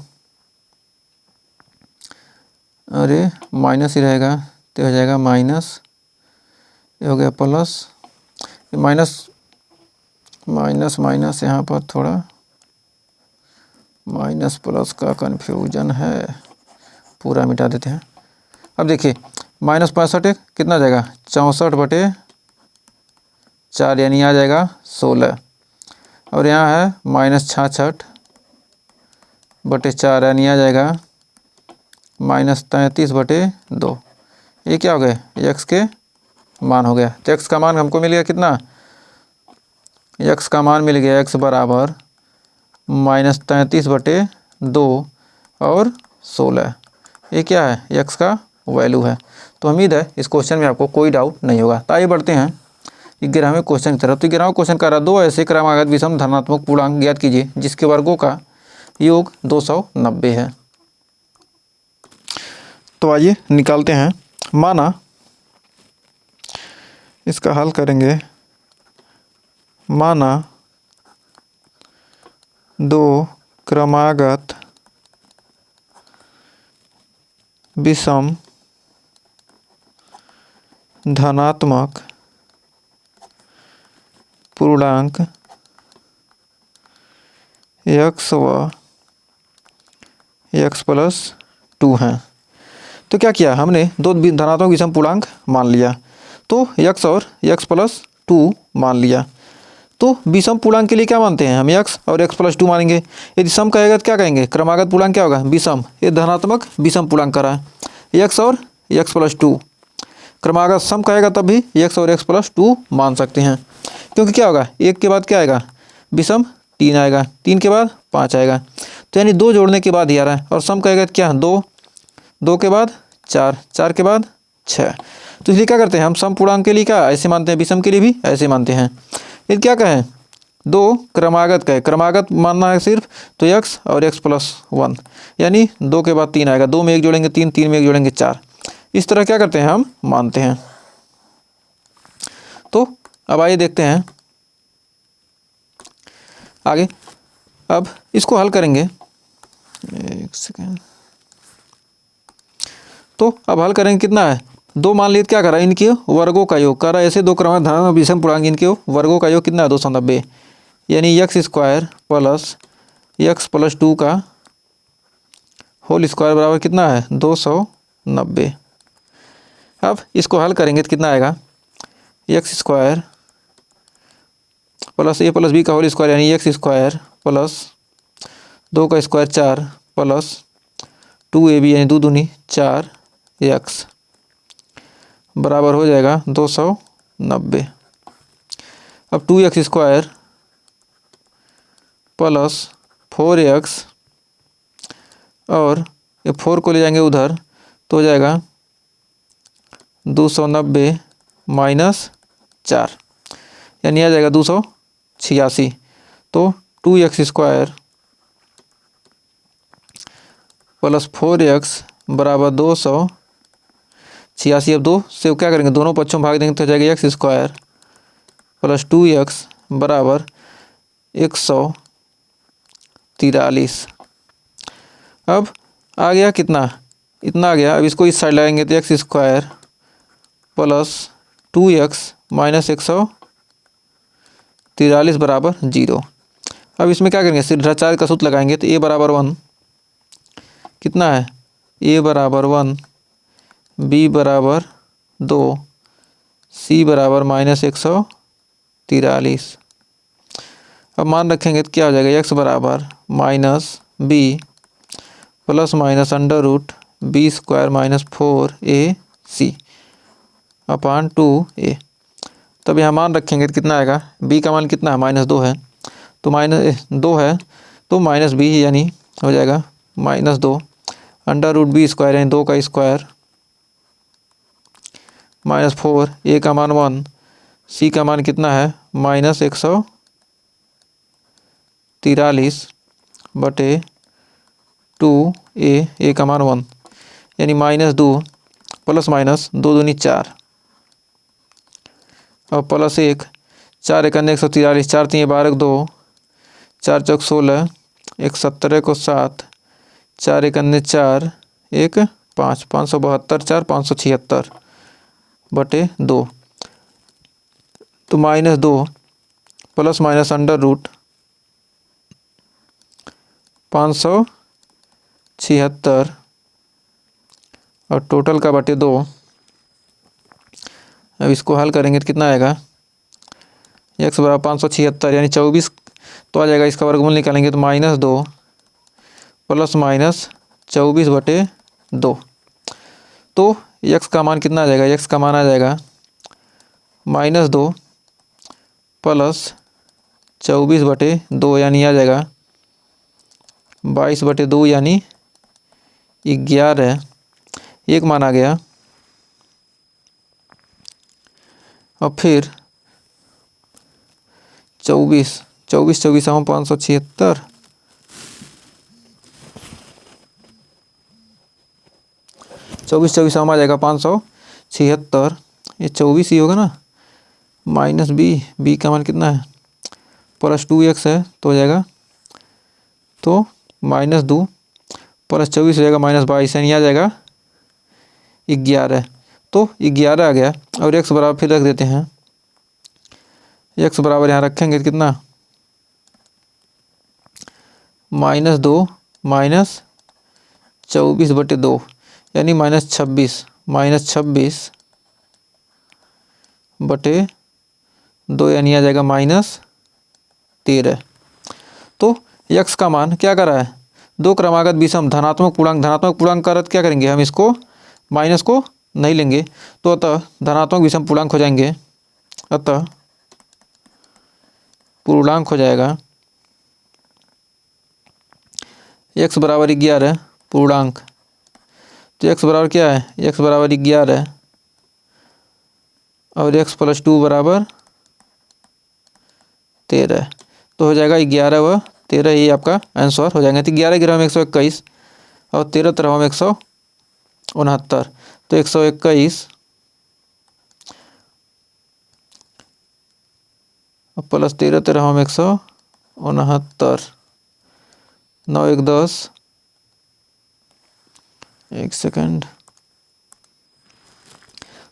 अरे माइनस ही रहेगा तो हो जाएगा माइनस, ये हो गया प्लस, माइनस माइनस माइनस, यहाँ पर थोड़ा माइनस प्लस का कन्फ्यूजन है, पूरा मिटा देते हैं। अब देखिए माइनस 65 कितना जाएगा, 64/4 यानी आ जाएगा 16, और यहाँ है माइनस 66/4 यानी आ जाएगा माइनस 33/2। ये क्या हो गया, x के मान हो गया। तो x का मान हमको मिल गया कितना, x का मान मिल गया x बराबर माइनस 33/2 और 16। ये क्या है, x का वैल्यू है। तो उम्मीद है इस क्वेश्चन में आपको कोई डाउट नहीं होगा। तो आइए बढ़ते हैं 11वें क्वेश्चन की तरफ। तो 11वां क्वेश्चन कह रहा है, दो ऐसे क्रमागत विषम धनात्मक पूर्णांक ज्ञात कीजिए जिसके वर्गों का योग 290 है। तो आइए निकालते हैं। माना इसका हल करेंगे, माना दो क्रमागत विषम धनात्मक पूर्णांक x व x + 2 हैं। तो क्या किया हमने, दो धनात्मक विषम पूर्णांक मान लिया, तो x और x + 2 मान लिया। तो विषम पूर्णांक के लिए क्या मानते हैं हम, x और x + 2 मानेंगे। यदि सम कहेगा तो क्या कहेंगे, क्रमागत पूर्णांक क्या होगा, विषम। ये धनात्मक विषम पूर्णांक करा है, x और x + 2। क्रमागत सम कहेगा तब भी x और x + 2 मान सकते हैं, क्योंकि क्या होगा, एक के बाद क्या आएगा, विषम 3 आएगा, 3 के बाद 5 आएगा, तो यानी 2 जोड़ने के बाद ही आ रहा है। और सम कहेगा तो क्या, 2, 2 के बाद 4, 4 के बाद 6। तो इसलिए क्या करते हैं हम, सम पूर्णांक के लिए क्या ऐसे मानते हैं, विषम के लिए भी ऐसे मानते हैं। यदि क्या कहें, दो क्रमागत कहे, क्रमागत मानना है सिर्फ, तो x और x + 1 यानी 2 के बाद 3 आएगा, 2 में 1 जोड़ेंगे 3, 3 में 1 जोड़ेंगे 4। इस तरह क्या करते हैं हम मानते हैं। तो अब आइए देखते हैं आगे। अब इसको हल करेंगे, एक सेकेंड। तो अब हल करेंगे, कितना है, 2 मान लिए, क्या करा, इनके वर्गों का योग करा। ऐसे दो क्रमागत धनात्मक विषम पूर्णांक, इनके वर्गों का योग कितना है, 290, यानी x² + x + 2 का होल स्क्वायर बराबर कितना है, 290। अब इसको हल करेंगे तो कितना आएगा, x² + a + b का होल स्क्वायर यानी x² + 2 का स्क्वायर 4 + 2ab यानी 2 दूनी 4x बराबर हो जाएगा 290। अब 2x² + 4x और ये 4 को ले जाएंगे उधर तो हो जाएगा 290 - 4 यानी आ जाएगा 286। तो 2x² + 4x बराबर 286। अब 2 से क्या करेंगे, दोनों पक्षों में भाग देंगे तो हो जाएगा x² + 2x बराबर 100 43। अब आ गया कितना, इतना आ गया। अब इसको इस साइड लगाएंगे तो x square plus 2x minus 143 बराबर 0। अब इसमें क्या करेंगे, सिद्धाचार्य का सूत्र लगाएंगे तो a बराबर 1 कितना है, a बराबर 1, b बराबर 2, c बराबर माइनस 143। अब मान रखेंगे तो क्या हो जाएगा, x बराबर minus b plus minus under root b square minus 4ac upon 2a। तब यहाँ मान रखेंगे तो कितना आएगा, b का मान कितना है, -2 है, तो -2 है तो माइनस b यानी हो जाएगा -2 अंडर रूट बी स्क्वायर यानी 2 का स्क्वायर -4, a का मान 1, c का मान कितना है -143 बटे 2a, a का मान 1 यानी -2 प्लस माइनस 2 दूनी 4 और प्लस 1, 4 1 143, 4 3 12 2, 4 चौक 16, 1 17 को 7, 4 1 4 1 5, 572, 4 576 बटे 2। तो -2 प्लस माइनस अंडर रूट 576 और टोटल का बटे 2। अब इसको हल करेंगे तो कितना आएगा, x बराबर 576 यानी 24 तो आ जाएगा। इसका वर्गमूल निकालेंगे तो -2 प्लस माइनस 24 बटे 2। तो x का मान कितना आ जाएगा, x का मान आ जाएगा -2 प्लस 24 बटे 2 यानी आ जाएगा 22 बटे 2 यानी 11। एक मान आ गया। और फिर 24 24 24 हम 576, 24 24 हम आ जाएगा 576, ये 24 ही होगा ना, माइनस बी का मान कितना है प्लस 2x है तो हो जाएगा, तो -2 प्लस 24 हो जाएगा -22 यानी आ जाएगा 11। तो 11 आ गया। और x बराबर फिर रख देते हैं, x बराबर यहाँ रखेंगे तो कितना -2 माइनस 24 बटे 2 यानी -26 बटे 2 यानी आ जाएगा -13। तो x का मान क्या कर रहा है, दो क्रमागत विषम धनात्मक पूर्णांक का अर्थ क्या करेंगे, हम इसको माइनस को नहीं लेंगे तो अतः धनात्मक विषम पूर्णांक हो जाएंगे, अतः पूर्णांक हो जाएगा x बराबर 11 पूर्णांक। तो x बराबर क्या है, x बराबर 11 और x प्लस 2 बराबर 13। तो हो जाएगा 11 व 13, ये आपका आंसर हो जाएगा। तो 11 ग्राम 121 और 13 तरह 169, तो 121 प्लस 13 13 169, 9 1 10, एक सेकंड।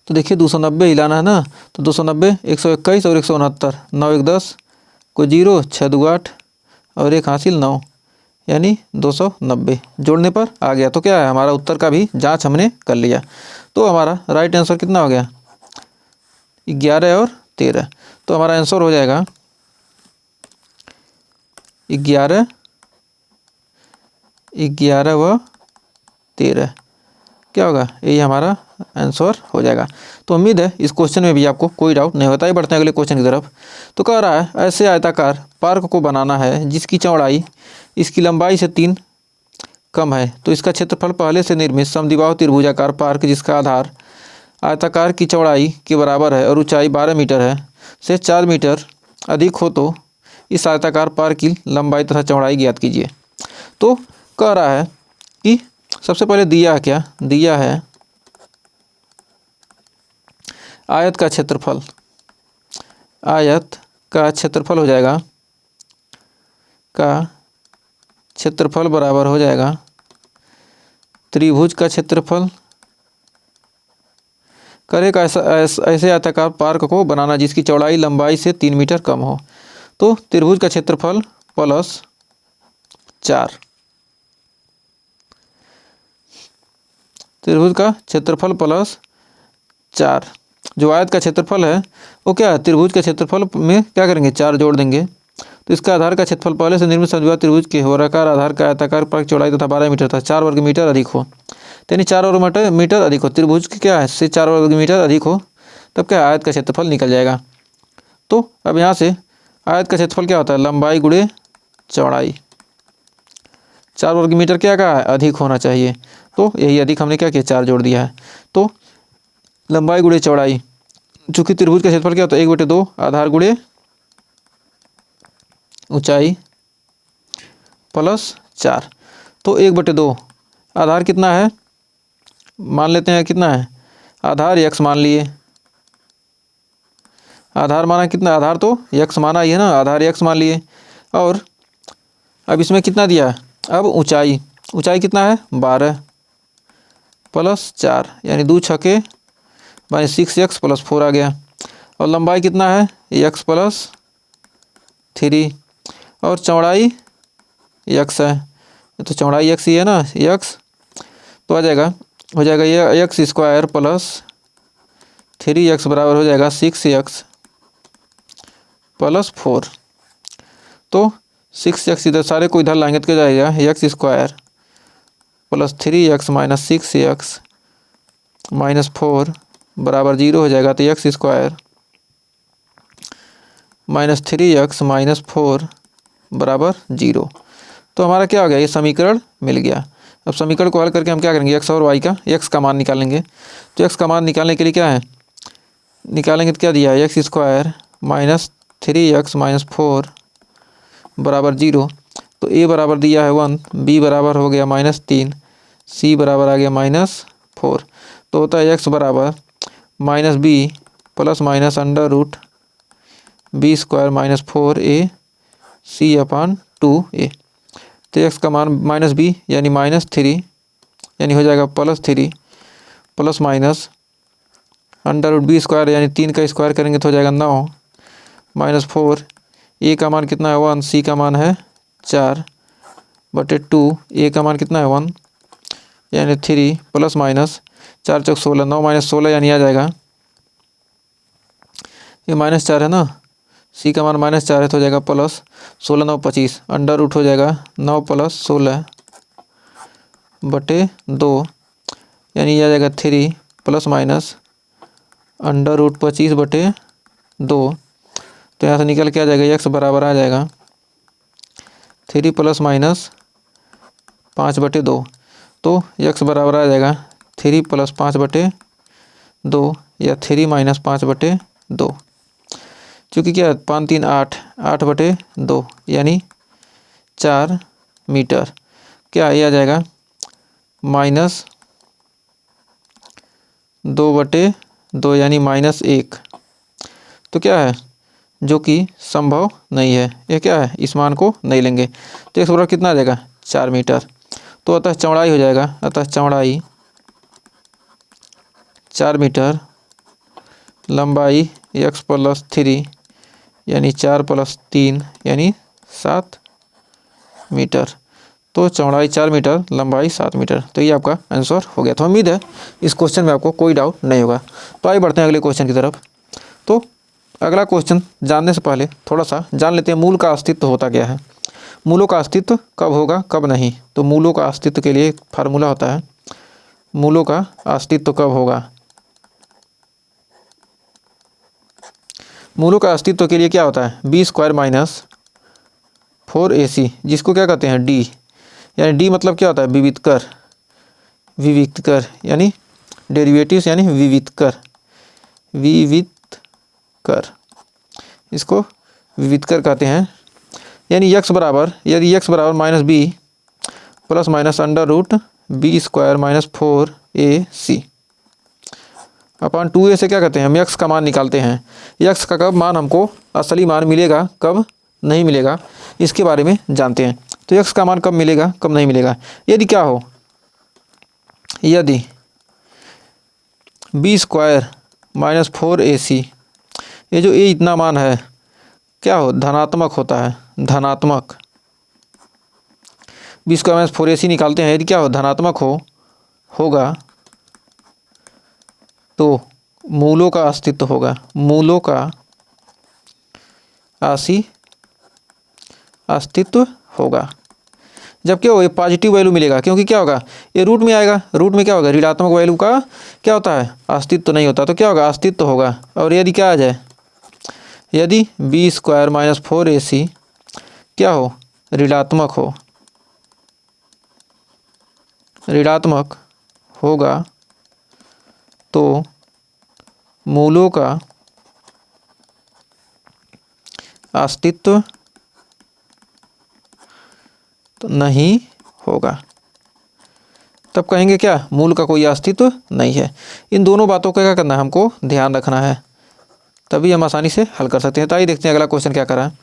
तो देखिए 290 हिलाना है ना, तो 290 121 और 169, 9 1 10 को 0, 6 2 8 और एक हासिल 9 यानी 290 जोड़ने पर आ गया। तो क्या है, हमारा उत्तर का भी जांच हमने कर लिया। तो हमारा राइट आंसर कितना हो गया, 11 और 13। तो हमारा आंसर हो जाएगा 11 व 13, क्या होगा, यही हमारा आंसर हो जाएगा। तो उम्मीद है इस क्वेश्चन में भी आपको कोई डाउट नहीं होता। ही बढ़ते हैं अगले क्वेश्चन की तरफ। तो कह रहा है ऐसे आयताकार पार्क को बनाना है जिसकी चौड़ाई इसकी लंबाई से 3 कम है, तो इसका क्षेत्रफल पहले से निर्मित समद्विबाहु त्रिभुजाकार पार्क जिसका आधार आयताकार की चौड़ाई के बराबर है और ऊंचाई 12 मीटर है से 4 मीटर अधिक हो तो इस आयताकार पार्क की लंबाई तथा चौड़ाई ज्ञात कीजिए। तो कह रहा है कि सबसे पहले दिया है क्या, दिया है आयत का क्षेत्रफल, आयत का क्षेत्रफल हो जाएगा का क्षेत्रफल बराबर हो जाएगा त्रिभुज का क्षेत्रफल। करें का ऐसे आयताकार पार्क को बनाना जिसकी चौड़ाई लंबाई से 3 मीटर कम हो। तो त्रिभुज का क्षेत्रफल प्लस 4, त्रिभुज का क्षेत्रफल प्लस 4। जो आयत का क्षेत्रफल है वो क्या है, त्रिभुज के क्षेत्रफल में क्या करेंगे, 4 जोड़ देंगे। तो इसका आधार का क्षेत्रफल पहले से निर्मित समद्विबाहु त्रिभुज के वर्गाकार आधार का आयताकार पार्क चौड़ाई तथा 12 मीटर था, 4 वर्ग मीटर अधिक हो। यानी 4 वर्ग मीटर अधिक हो, त्रिभुज की क्या है से 4 वर्ग मीटर अधिक हो, तब क्या आयत का क्षेत्रफल निकल जाएगा। तो अब यहाँ से आयत का क्षेत्रफल क्या होता है, लंबाई गुणे चौड़ाई। 4 वर्ग मीटर क्या कहा है, अधिक होना चाहिए। तो यही अधिक हमने क्या किया, 4 जोड़ दिया है। तो लंबाई गुणे चौड़ाई, चूँकि त्रिभुज का क्षेत्रफल क्या होता है 1/2 आधार गुणे ऊंचाई प्लस 4। तो 1/2 आधार कितना है, मान लेते हैं कितना है, आधार x मान लिए। आधार माना कितना, आधार तो x माना ही है ना, आधार x मान लिए। और अब इसमें कितना दिया है, अब ऊंचाई, ऊंचाई कितना है 12 प्लस 4, यानी 2 छके माइनस 6x प्लस 4 आ गया। और लंबाई कितना है x प्लस 3, और चौड़ाई x है, तो चौड़ाई x ही है ना, x तो आ जाएगा, हो जाएगा ये x स्क्वायर प्लस 3x बराबर हो जाएगा 6x प्लस 4। तो 6x इधर सारे को इधर लाएंगे तो क्या जाएगा, x square plus 3x minus 6x minus 4 बराबर 0 हो जाएगा। तो x square minus 3x minus 4 बराबर 0। तो हमारा क्या हो गया, ये समीकरण मिल गया। अब समीकरण को हल करके हम क्या करेंगे, x और y का x का मान निकालेंगे। तो x का मान निकालने के लिए क्या है, निकालेंगे तो क्या दिया है, x square minus 3x minus 4 बराबर 0। तो a बराबर दिया है 1, b बराबर हो गया -3, c बराबर आ गया -4। तो होता है x बराबर minus b plus minus under root b square minus 4a c/2a। तो x का मान माइनस बी यानी -3, यानी हो जाएगा +3 plus minus under root b square यानी 3 का स्क्वायर करेंगे तो हो जाएगा 9 माइनस 4। a का मान कितना है 1, c का मान है 4/2, a का मान कितना है 1 यानी 3 प्लस माइनस 4 चौक 16, 9 माइनस 16 यानी आ जाएगा, ये -4 है ना, c का मान -4 है तो हो जाएगा प्लस 16 9 25, अंडर रूट हो जाएगा 9 प्लस 16/2 यानी आ जाएगा 3 प्लस माइनस अंडर रूट 25/2। तो यहाँ से निकल के आ जाएगा x बराबर आ जाएगा 3 प्लस माइनस 5/2। तो x बराबर आ जाएगा 3 प्लस 5/2 या 3 माइनस 5/2। चूँकि क्या 5 3 8, 8/2 यानी 4 मीटर। क्या ये आ जाएगा -2/2 यानी -1। तो क्या है, जो कि संभव नहीं है, ये क्या है, इस मान को नहीं लेंगे। तो x बराबर कितना आ जाएगा 4 मीटर। तो अतः चौड़ाई हो जाएगा, अतः चौड़ाई 4 मीटर, लंबाई x प्लस 3 यानी 4 प्लस 3 यानी 7 मीटर। तो चौड़ाई 4 मीटर, लंबाई 7 मीटर। तो ये आपका आंसर हो गया। तो उम्मीद है इस क्वेश्चन में आपको कोई डाउट नहीं होगा। तो आइए बढ़ते हैं अगले क्वेश्चन की तरफ। तो अगला क्वेश्चन जानने से पहले थोड़ा सा जान लेते हैं मूल का अस्तित्व होता क्या है। मूलों का अस्तित्व कब होगा कब नहीं। तो मूलों का अस्तित्व के लिए एक फार्मूला होता है, मूलों का अस्तित्व कब होगा। मूलों का अस्तित्व के लिए क्या होता है, b स्क्वायर माइनस 4ac, जिसको क्या कहते हैं d, यानी d मतलब क्या होता है विवितकर, विवितकर यानी डेरिवेटिव्स यानी विवितकर, विवितकर इसको विवितकर कहते हैं। यानी x बराबर, यदि x बराबर -b plus minus under root b square minus 4ac upon 2a से क्या कहते हैं, हम x का मान निकालते हैं। x का कब मान हमको असली मान मिलेगा कब नहीं मिलेगा, इसके बारे में जानते हैं। तो x का मान कब मिलेगा, कब नहीं मिलेगा। यदि क्या हो, यदि बी स्क्वायर माइनस 4ac, ये जो a इतना मान है क्या हो, धनात्मक होता है, धनात्मक। बी स्क्वायर माइनस 4ac निकालते हैं, यदि क्या हो, धनात्मक होगा तो मूलों का अस्तित्व होगा, मूलों का अस्तित्व होगा। जब क्या हो, ये पॉजिटिव वैल्यू मिलेगा, क्योंकि क्या होगा, ये रूट में आएगा, रूट में क्या होगा, ऋणात्मक वैल्यू का क्या होता है, अस्तित्व नहीं होता, तो क्या होगा, अस्तित्व होगा। और यदि क्या आ जाए, यदि बी स्क्वायर माइनस 4ac क्या हो, ऋणात्मक हो, ऋणात्मक होगा तो मूलों का अस्तित्व तो नहीं होगा। तब कहेंगे क्या, मूल का कोई अस्तित्व नहीं है। इन दोनों बातों का क्या करना है, हमको ध्यान रखना है, तभी हम आसानी से हल कर सकते हैं। तो आइए देखते हैं अगला क्वेश्चन क्या कर रहा है।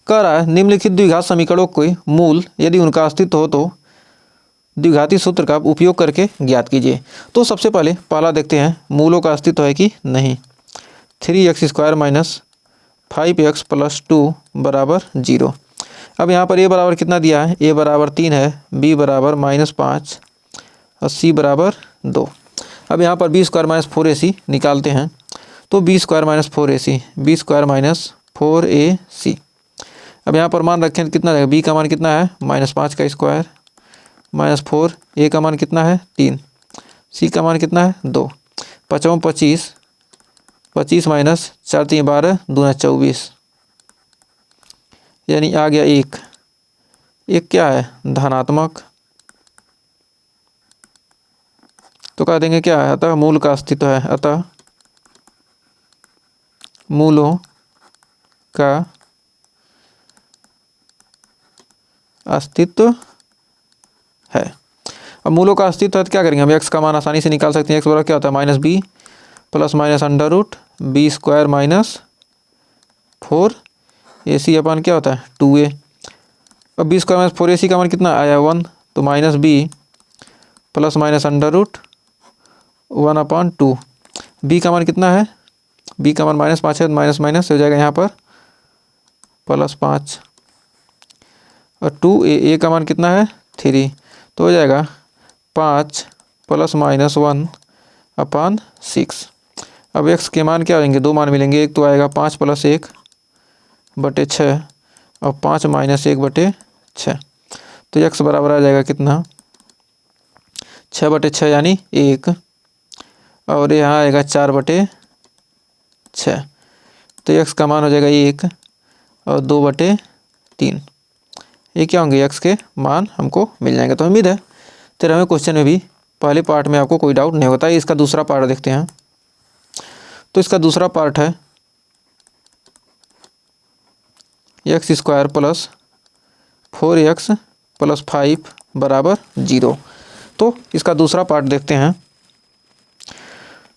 कह रहा है निम्नलिखित द्विघात समीकरणों के मूल यदि उनका अस्तित्व हो तो द्विघाती सूत्र का उपयोग करके ज्ञात कीजिए। तो सबसे पहला देखते हैं मूलों का अस्तित्व है कि नहीं। 3x² माइनस 5x प्लस 2 बराबर 0। अब यहाँ पर a बराबर कितना दिया है, a बराबर 3 है, b बराबर -5 और c बराबर 2। अब यहाँ पर b² माइनस 4ac निकालते हैं, तो b² minus 4ac, b² minus 4ac। अब यहाँ पर मान रखें कितना रहेगा, b का मान कितना है, -5 का स्क्वायर माइनस 4, a का मान कितना है 3, c का मान कितना है 2, 5 25, 25 माइनस 4 3 12 दूना 24, यानी आ गया 1। एक क्या है, धनात्मक, तो कह देंगे क्या है, अतः मूल का अस्तित्व है, अतः मूलों का अस्तित्व है। अब मूलों का अस्तित्व है तो क्या करेंगे, हम x का मान आसानी से निकाल सकते हैं। x बराबर क्या होता है, -b plus minus under root b² minus 4ac upon क्या होता है 2a। अब b² माइनस 4ac का मान कितना आया 1, तो -b plus minus under root 1/2। b का मान कितना है, b का मान -5 है, माइनस माइनस हो जाएगा यहाँ पर +5 और 2a का मान कितना है 3, तो हो जाएगा 5 प्लस माइनस 1/6। अब x के मान क्या आएंगे, दो मान मिलेंगे, एक तो आएगा 5 प्लस 1/6 और 5 माइनस 1/6। तो x बराबर आ जाएगा कितना 6/6 यानी 1, और यहाँ आएगा 4/6। तो x का मान हो जाएगा 1 और 2/3। ये क्या होंगे, x के मान हमको मिल जाएंगे। तो उम्मीद है 13वें क्वेश्चन में भी पहले पार्ट में आपको कोई डाउट नहीं होता है। इसका दूसरा पार्ट देखते हैं। तो इसका दूसरा पार्ट है x² प्लस 4x प्लस 5 बराबर 0। तो इसका दूसरा पार्ट देखते हैं।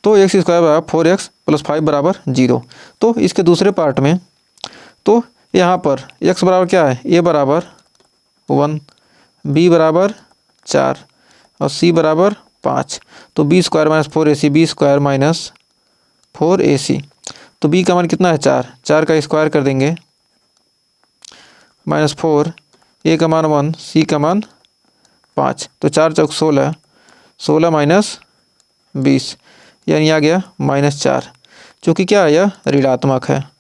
तो x² बराबर 4x प्लस 5 बराबर 0। तो इसके दूसरे पार्ट में तो यहाँ पर x बराबर क्या है, a बराबर 1, b बराबर 4 और c बराबर 5। तो b² minus 4ac, b² minus 4ac। तो b का मान कितना है 4, 4 का स्क्वायर कर देंगे -4, a का मान 1, c का मान 5। तो 4 चौक 16, 16 माइनस 20 यानी आ गया -4। चूँकि क्या है, यह ऋणात्मक है,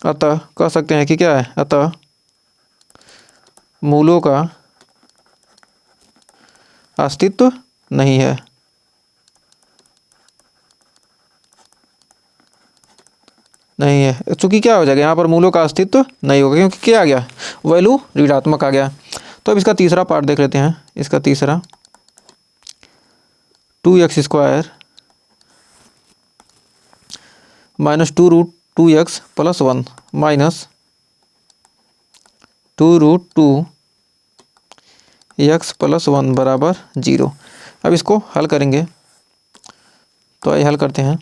अतः कह सकते हैं कि क्या है, अतः मूलों का अस्तित्व नहीं है। नहीं है चूँकि क्या हो जाएगा, यहाँ पर मूलों का अस्तित्व नहीं होगा, क्योंकि क्या आ गया, वैल्यू ऋणात्मक आ गया। तो अब इसका तीसरा पार्ट देख लेते हैं। इसका तीसरा 2x² minus 2√2x plus 1 minus 2√2x plus 1 बराबर 0। अब इसको हल करेंगे, तो आइए हल करते हैं।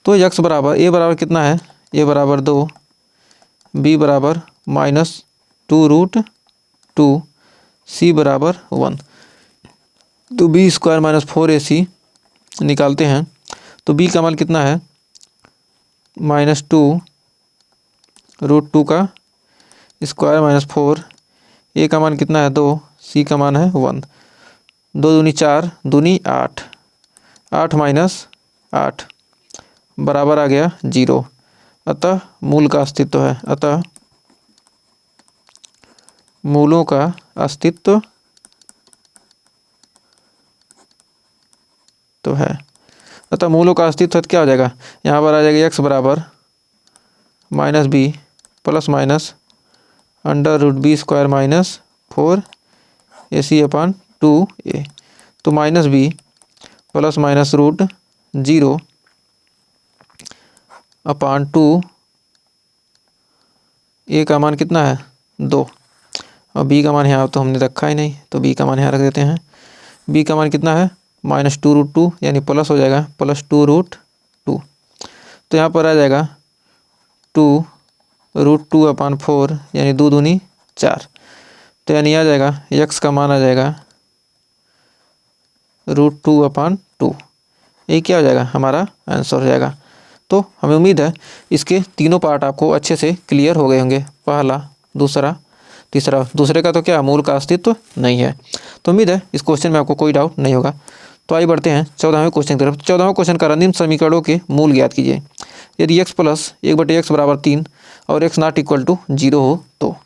तो x बराबर a बराबर कितना है, a बराबर 2, b बराबर माइनस 2√2 सी बराबर 1। तो बी स्क्वायर माइनस 4ac निकालते हैं तो बी का मान कितना है -2√2 का स्क्वायर माइनस 4, ए का मान कितना है 2, सी का मान है 1। 2 दूनी 4, दूनी 8, 8 माइनस 8 बराबर आ गया 0। अतः मूल का अस्तित्व है, अतः मूलों का अस्तित्व तो है। अतः मूलों का अस्तित्व क्या हो जाएगा, यहाँ पर आ जाएगा x बराबर minus b plus minus √b square minus 4ac/2a। तो minus b plus minus √0/2, a का मान कितना है 2 और बी का मान यहाँ तो हमने रखा ही नहीं, तो बी का मान यहाँ रख देते हैं। बी का मान कितना है -2√2 यानी प्लस हो जाएगा +2√2। तो यहाँ पर आ जाएगा 2√2/4 यानी 2 दूनी 4। तो यानी आ जाएगा x का मान आ जाएगा √2/2। ये क्या हो जाएगा, हमारा आंसर हो जाएगा। तो हमें उम्मीद है इसके तीनों पार्ट आपको अच्छे से क्लियर हो गए होंगे, पहला, दूसरा, तीसरा। दूसरे का तो क्या, मूल का अस्तित्व नहीं है। तो उम्मीद है इस क्वेश्चन में आपको कोई डाउट नहीं होगा। तो आइए बढ़ते हैं 14वें क्वेश्चन की तरफ। 14वां क्वेश्चन का निम्न समीकरणों के मूल ज्ञात कीजिए। यदि x प्लस 1/x बराबर 3 और x नॉट इक्वल टू 0 हो तो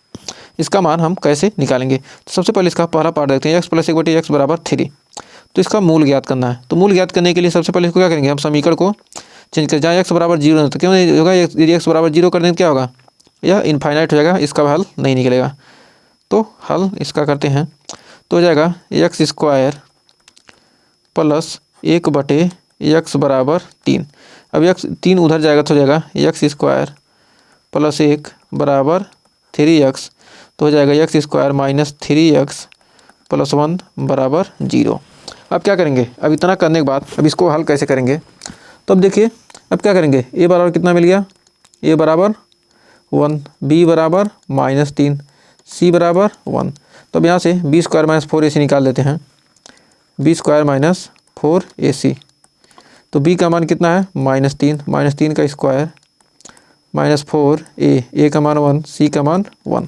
इसका मान हम कैसे निकालेंगे। तो सबसे पहले इसका पहला पार्ट देखते हैं, x प्लस 1/x बराबर 3। तो इसका मूल ज्ञात करना है। तो मूल ज्ञात करने के लिए सबसे पहले इसको क्या करेंगे, हम समीकरण को चेंज करें। जहाँ x बराबर 0 है तो क्यों नहीं होगा, यदि x बराबर 0 कर देंगे क्या होगा, यह इनफाइनाइट हो जाएगा, इसका हल नहीं निकलेगा। तो हल इसका करते हैं तो हो जाएगा x स्क्वायर प्लस 1/x बराबर 3। अब x 3 उधर जाएगा तो हो जाएगा x स्क्वायर प्लस 1 बराबर 3x। तो हो जाएगा x square minus 3x plus 1 बराबर 0। अब क्या करेंगे, अब इतना करने के बाद अब इसको हल कैसे करेंगे। तो अब देखिए अब क्या करेंगे, a बराबर कितना मिल गया, a बराबर 1, b बराबर -3, c बराबर 1। तो अब यहाँ से b स्क्वायर माइनस 4ac निकाल देते हैं, b स्क्वायर माइनस 4ac। तो b का मान कितना है -3 का स्क्वायर माइनस 4a, a का मान 1, c का मान 1।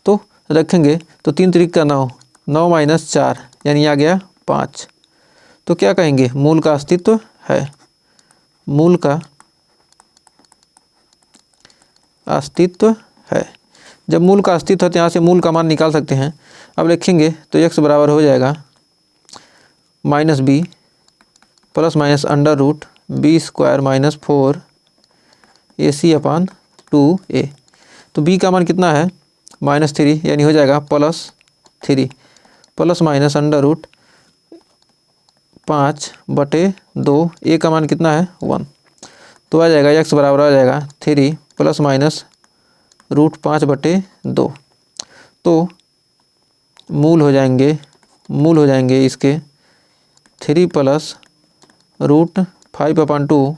तो रखेंगे तो 3 3 का 9, 9 माइनस 4 यानी आ गया 5। तो क्या कहेंगे, मूल का अस्तित्व है, मूल का अस्तित्व है। जब मूल का अस्तित्व है तो यहाँ से मूल का मान निकाल सकते हैं। अब लिखेंगे तो x बराबर हो जाएगा -b plus minus √b square minus 4ac/2a। तो b का मान कितना है -3 यानी हो जाएगा +3 प्लस माइनस √5/2, a का मान कितना है 1। तो आ जाएगा x बराबर आ जाएगा 3 प्लस माइनस √5/2। तो मूल हो जाएंगे इसके 3 प्लस √5/2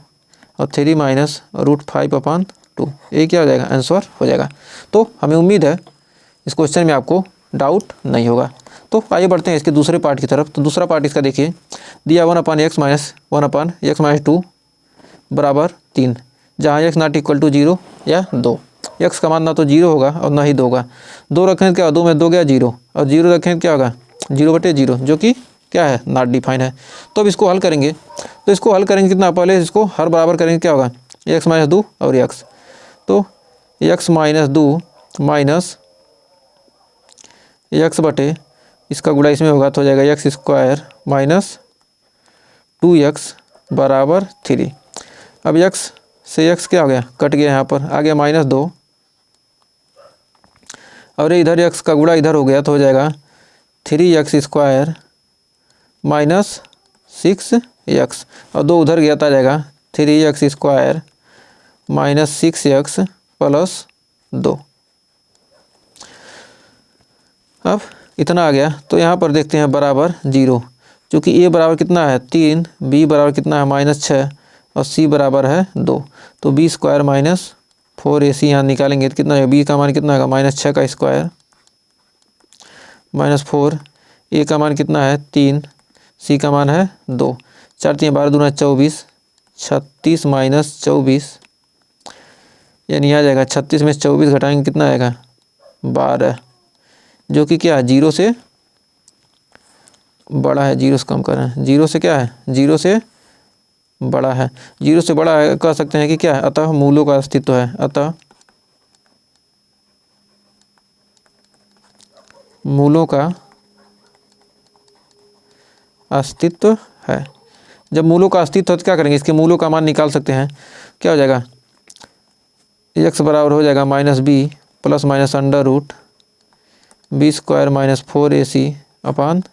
और 3 माइनस √5/2। ये क्या हो जाएगा, आंसर हो जाएगा। तो हमें उम्मीद है इस क्वेश्चन में आपको डाउट नहीं होगा। तो आइए बढ़ते हैं इसके दूसरे पार्ट की तरफ। तो दूसरा पार्ट इसका देखिए, दिया 1/x माइनस 1/x माइनस 2 बराबर 3, जहाँ x नॉट इक्वल टू 0 या 2। x का मान ना तो 0 होगा और ना ही 2 होगा। 2 रखें तो क्या, 2 में 2 गया 0, और 0 रखें तो क्या होगा 0/0, जो कि क्या है, नॉट डिफाइन है। तो अब इसको हल करेंगे, तो इसको हल करेंगे कितना, पहले इसको हर बराबर करेंगे, क्या होगा x माइनस 2 और x। तो x माइनस 2 माइनस x/, इसका गुणा इसमें होगा तो हो जाएगा x स्क्वायर माइनस 2x बराबर 3। अब x से x क्या हो गया, कट गया, यहाँ पर आ गया -2 और इधर x का गुणा इधर हो गया तो हो जाएगा 3x स्क्वायर माइनस 6x, और 2 उधर गया तो आ जाएगा 3x square minus 6x plus 2। अब इतना आ गया तो यहाँ पर देखते हैं बराबर 0, क्योंकि a बराबर कितना है 3, b बराबर कितना है -6 और c बराबर है 2। तो b स्क्वायर माइनस 4AC यहाँ निकालेंगे तो कितना है, बी का मान कितना होगा -6 का स्क्वायर -4, ए का मान कितना है 3, सी का मान है 2, 4 3 12 दूना 24, 36 - 24 यानी आ जाएगा 36 में 24 घटाएंगे कितना आएगा 12, जो कि क्या है 0 से बड़ा है, 0 से कम कर रहे हैं, 0 से क्या है 0 से बड़ा है, 0 से बड़ा है कह सकते हैं कि क्या है, अतः मूलों का अस्तित्व है, अतः मूलों का अस्तित्व है। जब मूलों का अस्तित्व है तो क्या करेंगे, इसके मूलों का मान निकाल सकते हैं, क्या हो जाएगा x बराबर हो जाएगा -b plus minus under root b square -4ac upon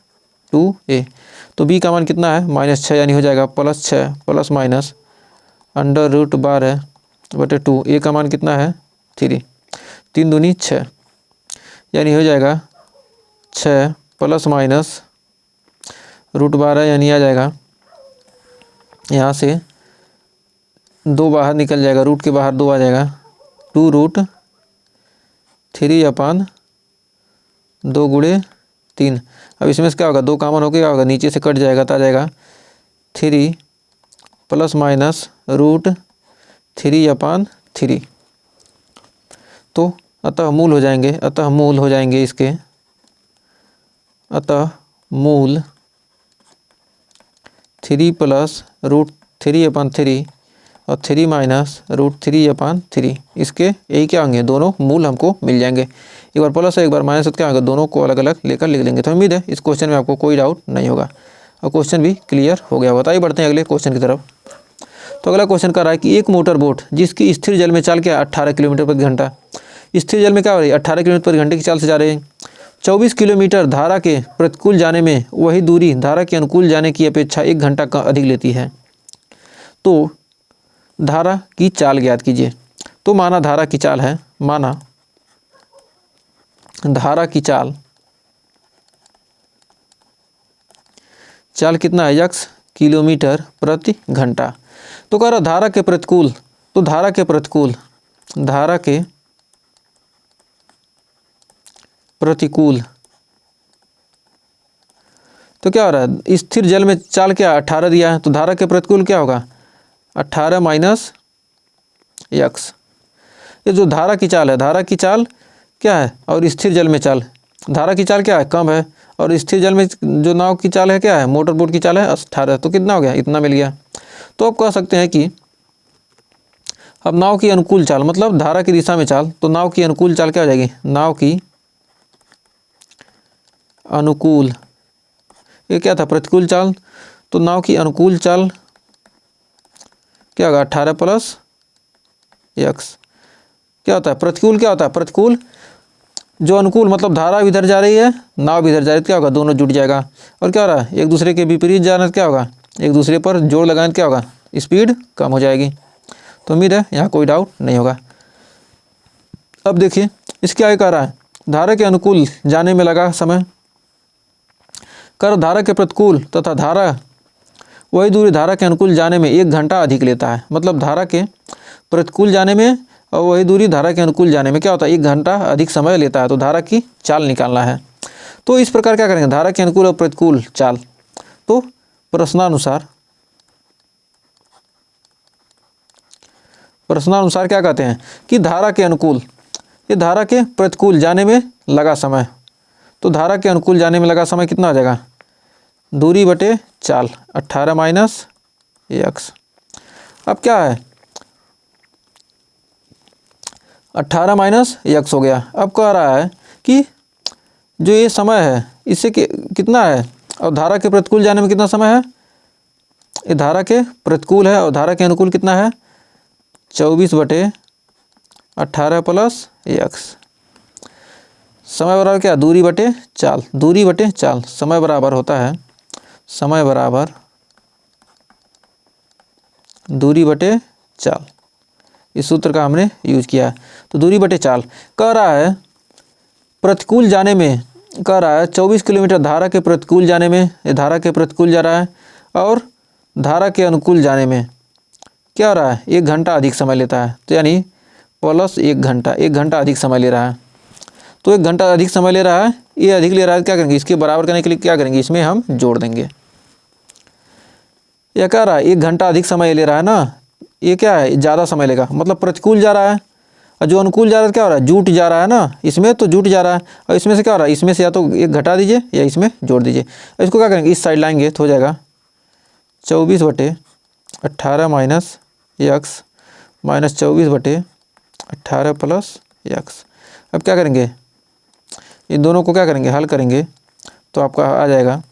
2a। तो b का मान कितना है -6 यानी हो जाएगा +6 plus minus under root 12/2, a का मान कितना है 3, 3 दूनी 6 यानी हो जाएगा 6 प्लस माइनस रूट 12 यानी आ जाएगा यहाँ से 2 बाहर निकल जाएगा, रूट के बाहर 2 आ जाएगा, 2√3 अपान 2 गुणे 3। अब इसमें से क्या होगा 2 कॉमन होकर क्या होगा नीचे से कट जाएगा तो आ जाएगा 3 प्लस माइनस √3 अपान 3। तो अतः मूल हो जाएंगे, अतः मूल हो जाएंगे इसके, अतः मूल 3 प्लस √3 अपान 3 और 3 माइनस √3 अपान 3, इसके यही क्या होंगे दोनों मूल हमको मिल जाएंगे। एक बार प्लस है एक बार माइनस है, क्या होगा दोनों को अलग अलग लेकर लिख लेंगे। तो उम्मीद है इस क्वेश्चन में आपको कोई डाउट नहीं होगा और क्वेश्चन भी क्लियर हो गया। बताइए बढ़ते हैं अगले क्वेश्चन की तरफ। तो अगला क्वेश्चन कर रहा है कि एक मोटर बोट जिसकी स्थिर जल में चाल क्या 18 किलोमीटर प्रति घंटा, स्थिर जल में क्या हो रही है 18 किलोमीटर प्रति घंटे की चाल से जा रहे हैं, 24 किलोमीटर धारा के प्रतिकूल जाने में वही दूरी धारा के अनुकूल जाने की अपेक्षा 1 घंटा का अधिक लेती है, तो धारा की चाल ज्ञात कीजिए। तो माना धारा की चाल है, माना धारा की चाल कितना है x किलोमीटर प्रति घंटा। तो कह रहा धारा के प्रतिकूल, तो धारा के प्रतिकूल तो क्या हो रहा है स्थिर जल में चाल क्या 18 दिया है, तो धारा के प्रतिकूल क्या होगा 18 माइनस x। ये जो धारा की चाल है, धारा की चाल क्या है और स्थिर जल में चाल, धारा की चाल क्या है कम है और स्थिर जल में जो नाव की चाल है क्या है मोटर बोट की चाल है 18, तो कितना हो गया इतना मिल गया। तो आप कह सकते हैं कि अब नाव की अनुकूल चाल मतलब धारा की दिशा में चाल, तो नाव की अनुकूल चाल क्या हो जाएगी, नाव की अनुकूल, ये क्या था प्रतिकूल चाल, तो नाव की अनुकूल चाल क्या होगा 18 प्लस x। क्या होता है प्रतिकूल, क्या होता है प्रतिकूल जो अनुकूल मतलब धारा भी इधर जा रही है नाव भी इधर जा रही है, क्या होगा दोनों जुट जाएगा और क्या हो रहा है एक दूसरे के विपरीत जाना तो क्या होगा एक दूसरे पर जोर लगाने क्या होगा स्पीड कम हो जाएगी। तो उम्मीद है यहाँ कोई डाउट नहीं होगा। अब देखिए इसके आगे कह रहा है धारा के अनुकूल जाने में लगा समय, कर धारा के प्रतिकूल तथा धारा वही दूरी धारा के अनुकूल जाने में 1 घंटा अधिक लेता है, मतलब धारा के प्रतिकूल जाने में और वही दूरी धारा के अनुकूल जाने में क्या होता है 1 घंटा अधिक समय लेता है। तो धारा की चाल निकालना है, तो इस प्रकार क्या करेंगे धारा के अनुकूल और प्रतिकूल चाल। तो प्रश्नानुसार क्या कहते हैं कि धारा के अनुकूल, ये धारा के प्रतिकूल जाने में लगा समय, तो धारा के अनुकूल जाने में लगा समय कितना हो जाएगा दूरी बटे चाल 18 माइनस x। अब क्या है 18 माइनस x हो गया। अब कह रहा है कि जो ये समय है इससे कितना है और धारा के प्रतिकूल जाने में कितना समय है, ये धारा के प्रतिकूल है और धारा के अनुकूल कितना है 24/18 प्लस x। समय बराबर क्या दूरी बटे चाल, दूरी बटे चाल, समय बराबर होता है समय बराबर दूरी बटे चाल, इस सूत्र का हमने यूज किया है। तो दूरी बटे चाल कह रहा है प्रतिकूल जाने में, कह रहा है 24 किलोमीटर धारा के प्रतिकूल जाने में, ये धारा के प्रतिकूल जा रहा है और धारा के अनुकूल जाने में क्या हो रहा है 1 घंटा अधिक समय लेता है। तो यानी प्लस 1 घंटा, 1 घंटा अधिक समय ले रहा है। तो 1 घंटा अधिक समय ले रहा है, ये अधिक ले रहा है, क्या करेंगे इसके बराबर करने के लिए क्या करेंगे, इसमें हम जोड़ देंगे। यह कह रहा है 1 घंटा अधिक समय ले रहा है ना, ये क्या है ज़्यादा समय लेगा, मतलब प्रतिकूल जा रहा है। और जो अनुकूल जा रहा है क्या हो रहा है, जुट जा रहा है ना, इसमें तो जुट जा रहा है। और इसमें से क्या हो रहा है, इसमें से या तो 1 घटा दीजिए या इसमें जोड़ दीजिए। इसको क्या करेंगे, इस साइड लाएंगे तो हो जाएगा 24/18 minus x minus 24/18 plus x. अब क्या करेंगे, इन दोनों को क्या करेंगे, हल करेंगे तो आपका आ जाएगा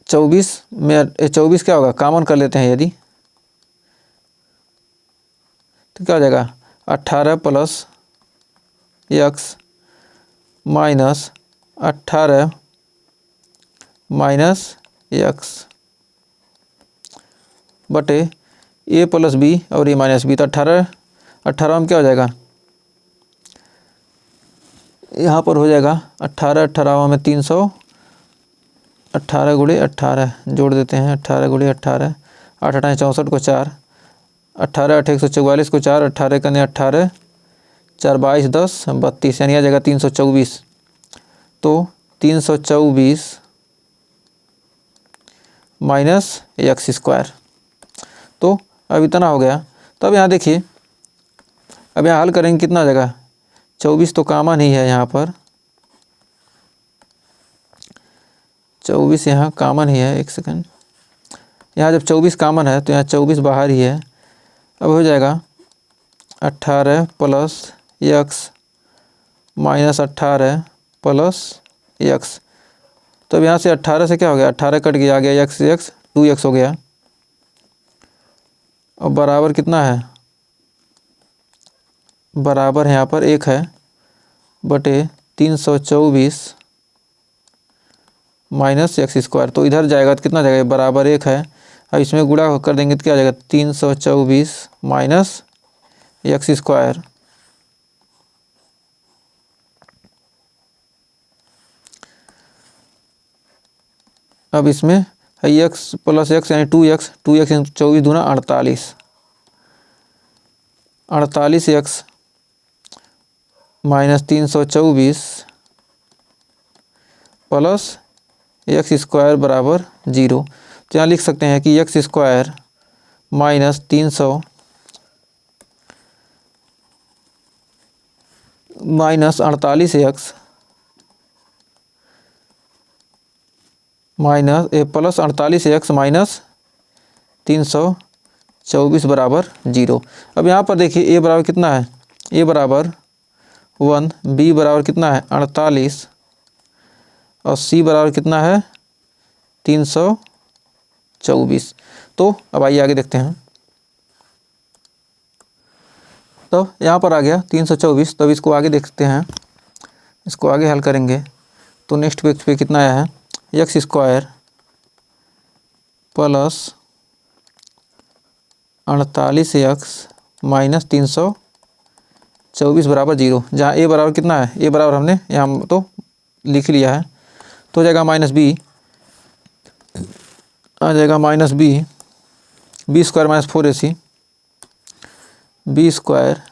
24 में 24 क्या होगा, कॉमन कर लेते हैं यदि, तो क्या हो जाएगा 18 plus x minus 18 minus x बटे ए प्लस बी और ए माइनस बी। तो 18 में क्या हो जाएगा, यहाँ पर हो जाएगा 18 में 300, 18 गुणे 18 जोड़ देते हैं, 18 गुणे 18, 8 8 64 को 4, 18 8 144 को 4, 18 कने 18, 4 22 10 32, यानी आ जाएगा 324। तो 324 माइनस एक्स स्क्वायर, तो अब इतना हो गया। तो अब यहाँ देखिए, अब यहाँ हल करेंगे कितना आ जाएगा, 24 तो कॉमन ही है यहाँ पर, 24 यहाँ कॉमन ही है। एक सेकंड, यहाँ जब 24 कॉमन है तो यहाँ 24 बाहर ही है। अब हो जाएगा 18 plus x minus 18 plus x. तो अब यहाँ से 18 से क्या हो गया, 18 कट गया, आ गया एक्स एक्स 2x हो गया। और बराबर कितना है, बराबर यहाँ पर 1 है बटे 324 माइनस एक्स स्क्वायर। तो इधर जाएगा तो कितना जाएगा, बराबर 1 है। अब इसमें गुणा कर देंगे तो क्या आ जाएगा, 324 माइनस एक्स स्क्वायर अब इसमें एक्स प्लस एक्स यानी 2x 24 दूना 48, 48x minus 324 plus x square बराबर 0। तो यहाँ लिख सकते हैं कि x square minus 300 minus 48x minus plus 48x minus 324 बराबर 0। अब यहाँ पर देखिए ए बराबर कितना है, ए बराबर 1, बी बराबर कितना है 48 और सी बराबर कितना है 324। तो अब आइए आगे देखते हैं। तो यहाँ पर आ गया 324। तो अब इसको आगे देखते हैं, इसको आगे हल करेंगे तो नेक्स्ट पेज पे कितना आया है, x square plus 48x minus 324 बराबर 0। जहाँ ए बराबर कितना है, ए बराबर हमने यहाँ तो लिख लिया है, तो हो जाएगा माइनस बी, आ जाएगा minus b square minus 4ac, b square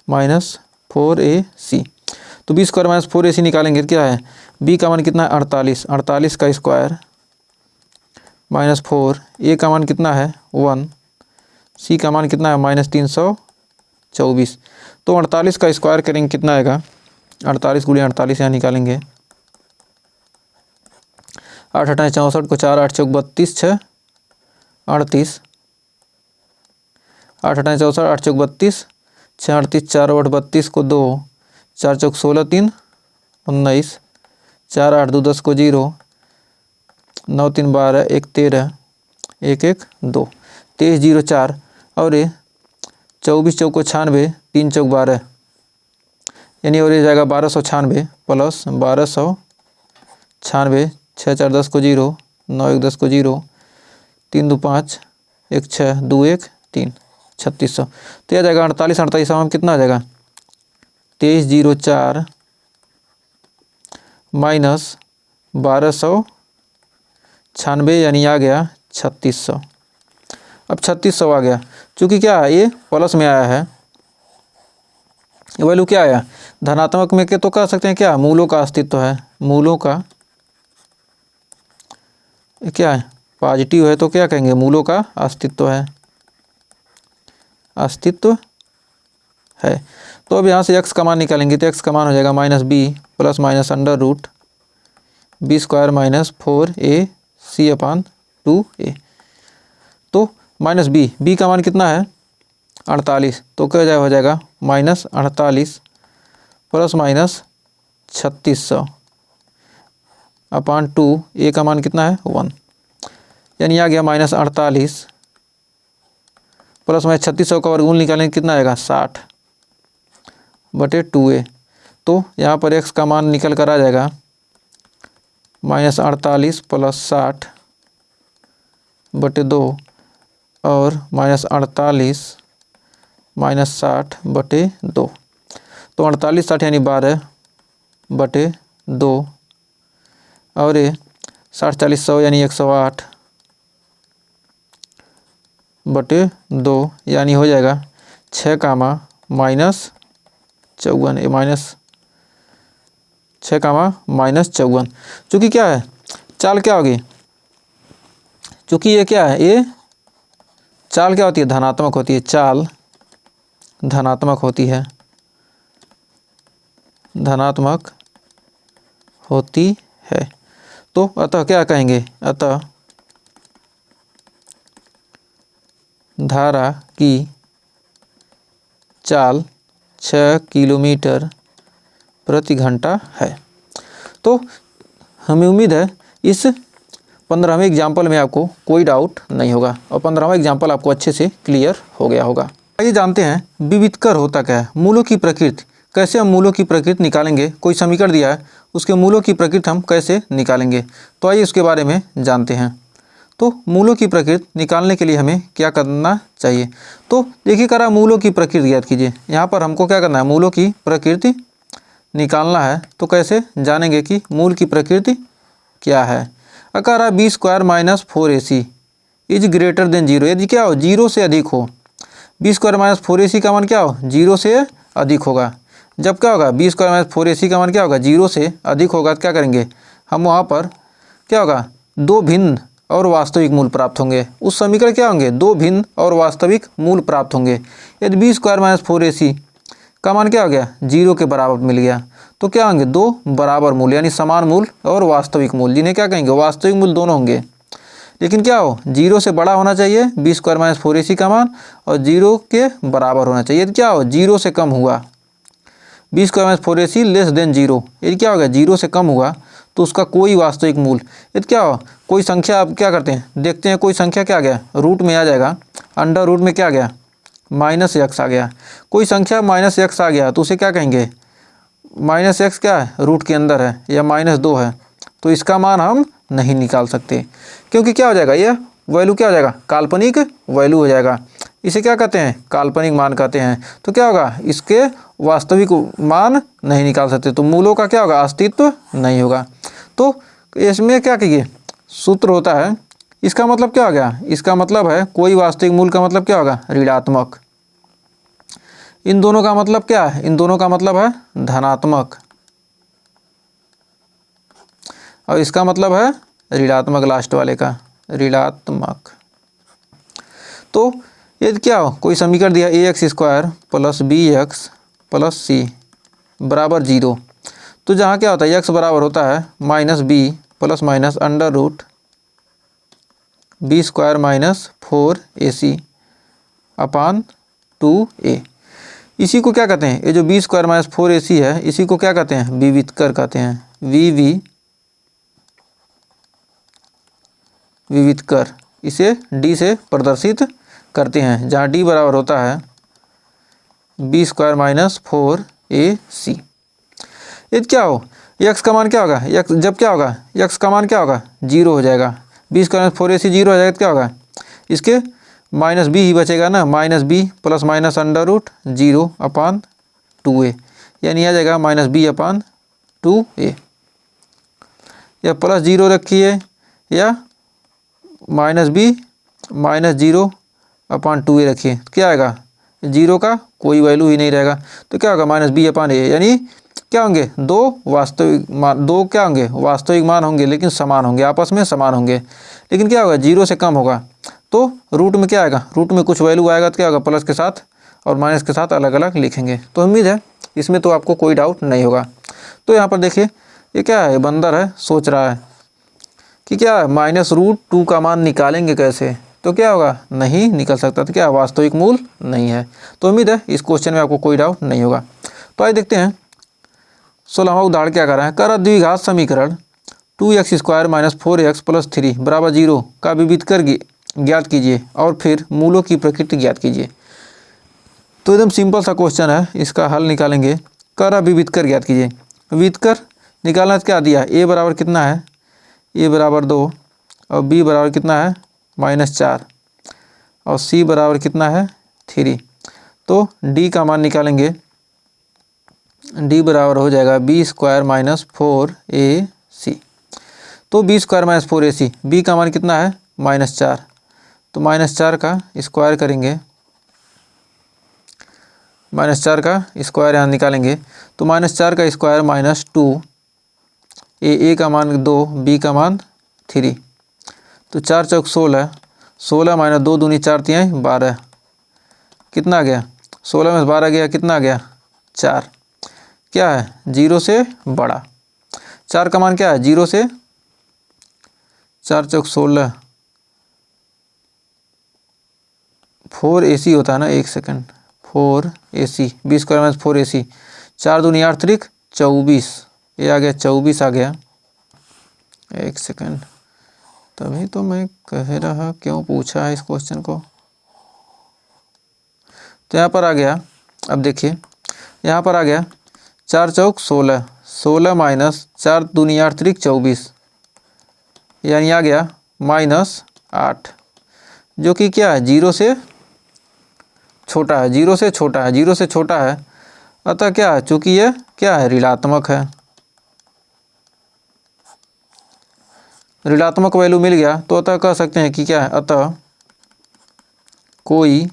minus 4ac। तो बी स्क्वायर माइनस 4ac निकालेंगे तो क्या है, बी का मान कितना है 48, 48 का स्क्वायर माइनस 4, ए का मान कितना है 1, सी का मान कितना है माइनस 324। तो 48 का स्क्वायर करेंगे कितना आएगा, 48 गुणे 48 यहाँ निकालेंगे, 8 8 64 को 4, 8 चौक 32 6 38, 8 8 64 8 चौक 32 6 38, 4 8 32 को 2, 4 चौक 16 3 19, 4 8 2 10 को 0, 9 3 12 1 13 1 1 2, 23 0 4 और ये 24 चौक को 96 3 चौक 12, यानी और ये जाएगा 1296 प्लस 1296, 6 4 10 को 0, 9 1 10 को 0, 3 2 5 1 6 2 1 3 3600। तो यह जाएगा 48 48 में कितना आ जाएगा 23 0 4 माइनस 1296 यानी आ गया 3600। अब 3600 आ गया, चूँकि क्या है ये प्लस में आया है, वैल्यू क्या आया धनात्मक में के, तो कह सकते हैं क्या मूलों का अस्तित्व है, मूलों का क्या है पॉजिटिव है, तो क्या कहेंगे मूलों का अस्तित्व है, अस्तित्व है। तो अब यहाँ से x का मान निकालेंगे तो x का मान हो जाएगा -b plus minus under root b square minus 4ac/2a। तो -b का मान कितना है 48, तो क्या हो जाएगा -48 प्लस माइनस 3600/2, a का मान कितना है 1, यानी आ गया -48 प्लस माइनस 3600 का वर्गमूल निकालेंगे कितना आएगा 60/2a। तो यहाँ पर x का मान निकल कर आ जाएगा -48 प्लस 60/2 और -48 माइनस 60/2, तो 48 60 यानी 12/2 और ये 60 40 100 यानी 108/2, यानी हो जाएगा 6 -54। चूँकि क्या है चाल क्या होगी, चूँकि ये क्या है ये चाल क्या होती है धनात्मक होती है, चाल धनात्मक होती है, धनात्मक होती है। तो अतः क्या कहेंगे, अतः धारा की चाल 6 किलोमीटर प्रति घंटा है। तो हमें उम्मीद है इस 15वें एग्जाम्पल में आपको कोई डाउट नहीं होगा और 15वां एग्जाम्पल आपको अच्छे से क्लियर हो गया होगा। आइए जानते हैं विविधकर होता क्या है, मूलों की प्रकृति, कैसे हम मूलों की प्रकृति निकालेंगे। कोई समीकरण दिया है उसके मूलों की प्रकृति हम कैसे निकालेंगे, तो आइए उसके बारे में जानते हैं। तो मूलों की प्रकृति निकालने के लिए हमें क्या करना चाहिए, तो देखिए करा मूलों की प्रकृति ज्ञात कीजिए। यहाँ पर हमको क्या करना है मूलों की प्रकृति निकालना है, तो कैसे जानेंगे कि मूल की प्रकृति क्या है। अकारा b square minus 4ac is greater than 0, यदि क्या हो 0 से अधिक हो, b स्क्वायर माइनस 4ac का मान क्या हो 0 से अधिक होगा। जब क्या होगा b स्क्वायर माइनस 4ac का मान क्या होगा 0 से अधिक होगा, तो क्या करेंगे हम वहाँ पर क्या होगा दो भिन्न और वास्तविक मूल प्राप्त होंगे। उस समीकरण क्या होंगे दो भिन्न और वास्तविक मूल प्राप्त होंगे। यदि b स्क्वायर माइनस 4ac का मान क्या हो गया 0 के बराबर मिल गया, तो क्या होंगे दो बराबर मूल यानी समान मूल और वास्तविक मूल, जिन्हें क्या कहेंगे वास्तविक मूल दोनों होंगे। लेकिन क्या हो 0 से बड़ा होना चाहिए b स्क्वायर माइनस 4ac का मान और 0 के बराबर होना चाहिए। यदि क्या हो 0 से कम हुआ b square minus 4ac less than 0, यदि क्या होगा 0 से कम हुआ तो उसका कोई वास्तविक मूल, यदि क्या हो कोई संख्या आप क्या करते हैं देखते हैं कोई संख्या क्या आ गया रूट में आ जाएगा, अंडर रूट में क्या आ गया -x आ गया। कोई संख्या -x आ गया तो उसे क्या कहेंगे -x क्या है रूट के अंदर है या -2 है, तो इसका मान हम नहीं निकाल सकते, क्योंकि क्या हो जाएगा यह वैल्यू क्या हो जाएगा काल्पनिक वैल्यू हो जाएगा। इसे क्या कहते हैं काल्पनिक मान कहते हैं। तो क्या होगा इसके वास्तविक मान नहीं निकाल सकते, तो मूलों का क्या होगा अस्तित्व नहीं होगा। तो इसमें क्या कहिए सूत्र होता है, इसका मतलब क्या हो गया, इसका मतलब है कोई वास्तविक मूल का मतलब क्या होगा ऋणात्मक, इन दोनों का मतलब क्या है इन दोनों का मतलब है धनात्मक और इसका मतलब है ऋणात्मक, लास्ट वाले का ऋणात्मक। तो यदि क्या हो कोई समीकरण दिया ax square plus bx plus c बराबर 0, तो जहाँ क्या होता है x बराबर होता है -b plus minus under root b square minus 4ac/2a। इसी को क्या कहते हैं ये जो b स्क्वायर माइनस 4ac है इसी को क्या कहते हैं विविधकर कहते हैं, विविधकर। इसे d से प्रदर्शित करते हैं, जहाँ d बराबर होता है b स्क्वायर माइनस 4ac। यदि क्या हो x का मान क्या होगा x जब क्या होगा x का मान क्या होगा 0 हो जाएगा, b स्क्वायर माइनस 4ac 0 हो जाएगा तो क्या होगा इसके -b ही बचेगा ना, -b plus minus under root 0/2a, यानी आ जाएगा -b/2a। या प्लस 0 रखिए या -b -0 अपॉन 2a रखिए, क्या आएगा, 0 का कोई वैल्यू ही नहीं रहेगा, तो क्या होगा -b/a, यानी क्या होंगे, दो वास्तविक मान, दो क्या होंगे, वास्तविक मान होंगे, लेकिन समान होंगे, आपस में समान होंगे, लेकिन क्या होगा, 0 से कम होगा, तो रूट में क्या आएगा, रूट में कुछ वैल्यू आएगा, तो क्या होगा, प्लस के साथ और माइनस के साथ अलग अलग लिखेंगे। तो उम्मीद है इसमें तो आपको कोई डाउट नहीं होगा। तो यहाँ पर देखिए ये क्या है, बंदर है, सोच रहा है कि क्या है, -√2 का मान निकालेंगे कैसे, तो क्या होगा, नहीं निकल सकता, तो क्या वास्तविक मूल नहीं है। तो उम्मीद है इस क्वेश्चन में आपको कोई डाउट नहीं होगा। तो आइए देखते हैं 16वां उदाहरण क्या कर रहा है। कर द्विघात समीकरण 2x² - 4x + 3 = 0 का विविध कर ज्ञात कीजिए और फिर मूलों की प्रकृति ज्ञात कीजिए। तो एकदम सिंपल सा क्वेश्चन है, इसका हल निकालेंगे। कर विविध कर ज्ञात कीजिए, विविध कर निकालना क्या दिया, a बराबर कितना है, a बराबर 2 और b बराबर कितना है -4 और c बराबर कितना है 3। तो d का मान निकालेंगे, d बराबर हो जाएगा b² - 4ac। तो b² - 4ac, b का मान कितना है -4, तो -4 का स्क्वायर करेंगे, -4 का स्क्वायर यहाँ निकालेंगे, तो -4 का स्क्वायर -2, a का मान 2, b का मान 3, तो 4 चौक 16, 16 - 2 दूनी 4 तिहाई 12, कितना आ गया, 16 में 12 गया, कितना आ गया 4, क्या है 0 से बड़ा, 4 का मान क्या है 0 से, 4 चौक 16, 4ac होता है ना, 1 सेकंड, 4ac, b² - 4ac, 4 दूनी 8 त्रिक 24, ये आ गया 24 आ गया, 1 सेकंड, तभी तो मैं कह रहा क्यों पूछा है इस क्वेश्चन को। तो यहाँ पर आ गया, अब देखिए यहाँ पर आ गया 4 चौक 16, 16 - 4 दूनी 8 त्रिक 24, यानी आ गया -8, जो कि क्या है 0 से छोटा है, 0 से छोटा है, 0 से छोटा है, अतः क्या है, चूंकि ये क्या है ऋणात्मक है, ऋणात्मक वैल्यू मिल गया, तो अतः कह सकते हैं कि क्या है, अतः कोई,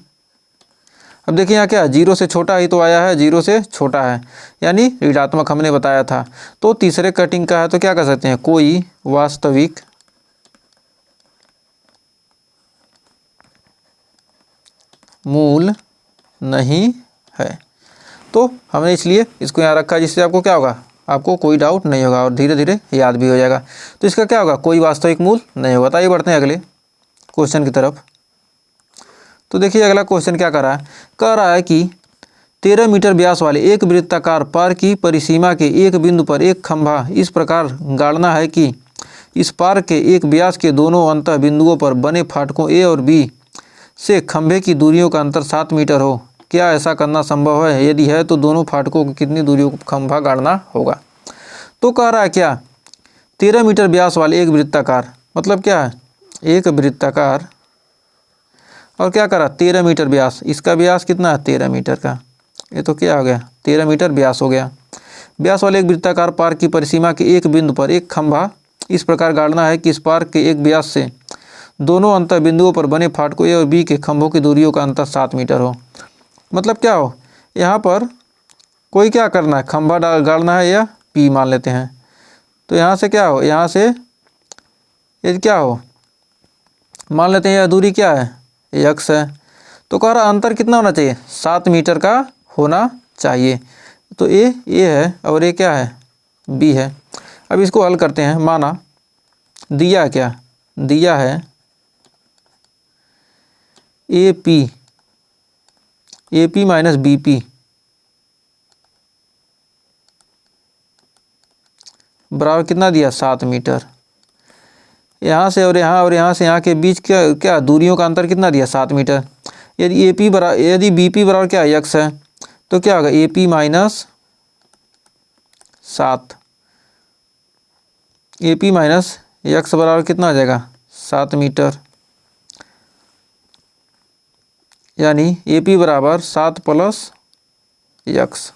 अब देखिए यहाँ क्या है 0 से छोटा ही तो आया है, 0 से छोटा है यानी ऋणात्मक हमने बताया था। तो तीसरे कटिंग का है, तो क्या कर सकते हैं, कोई वास्तविक मूल नहीं है। तो हमने इसलिए इसको यहाँ रखा, जिससे आपको क्या होगा, आपको कोई डाउट नहीं होगा और धीरे धीरे याद भी हो जाएगा। तो इसका क्या होगा, कोई वास्तविक मूल नहीं होगा। तो आइए बढ़ते हैं अगले क्वेश्चन की तरफ। तो देखिए अगला क्वेश्चन क्या कर रहा है, कह रहा है कि 13 मीटर व्यास वाले एक वृत्ताकार पार की परिसीमा के एक बिंदु पर एक खंभा इस प्रकार गाड़ना है कि इस पार के एक व्यास के दोनों अंत बिंदुओं पर बने फाटकों ए और बी से खंभे की दूरियों का अंतर 7 मीटर हो। क्या ऐसा करना संभव है, यदि है तो दोनों फाटकों को कितनी दूरियों को खंभा गाड़ना होगा। तो कह रहा है क्या, 13 मीटर व्यास वाले एक वृत्ताकार, मतलब क्या है एक वृत्ताकार, और क्या करा 13 मीटर व्यास, इसका व्यास कितना है 13 मीटर का, ये तो क्या हो गया 13 मीटर व्यास हो गया। व्यास वाले एक वृत्ताकार पार की परिसीमा के एक बिंदु पर एक खंभा इस प्रकार गाड़ना है कि इस पार के एक व्यास से दोनों अंतर बिंदुओं पर बने फाटकों ए और बी के खंभों की दूरियों का अंतर 7 मीटर हो। मतलब क्या हो, यहाँ पर कोई क्या करना है, खंभा गाड़ना है या पी मान लेते हैं। तो यहाँ से क्या हो, यहाँ से ये क्या हो मान लेते हैं, यह दूरी क्या है x है। तो कह रहा अंतर कितना होना चाहिए 7 मीटर का होना चाहिए। तो ए है और ये क्या है b है। अब इसको हल करते हैं। माना दिया क्या, दिया है AP माइनस BP बराबर कितना दिया 7 मीटर। यहाँ से और यहाँ से यहाँ के बीच क्या दूरियों का अंतर कितना दिया 7 मीटर। यदि BP बराबर क्या है x है, तो क्या होगा AP minus 7, AP minus x बराबर कितना आ जाएगा 7 मीटर, यानी AP बराबर 7 + x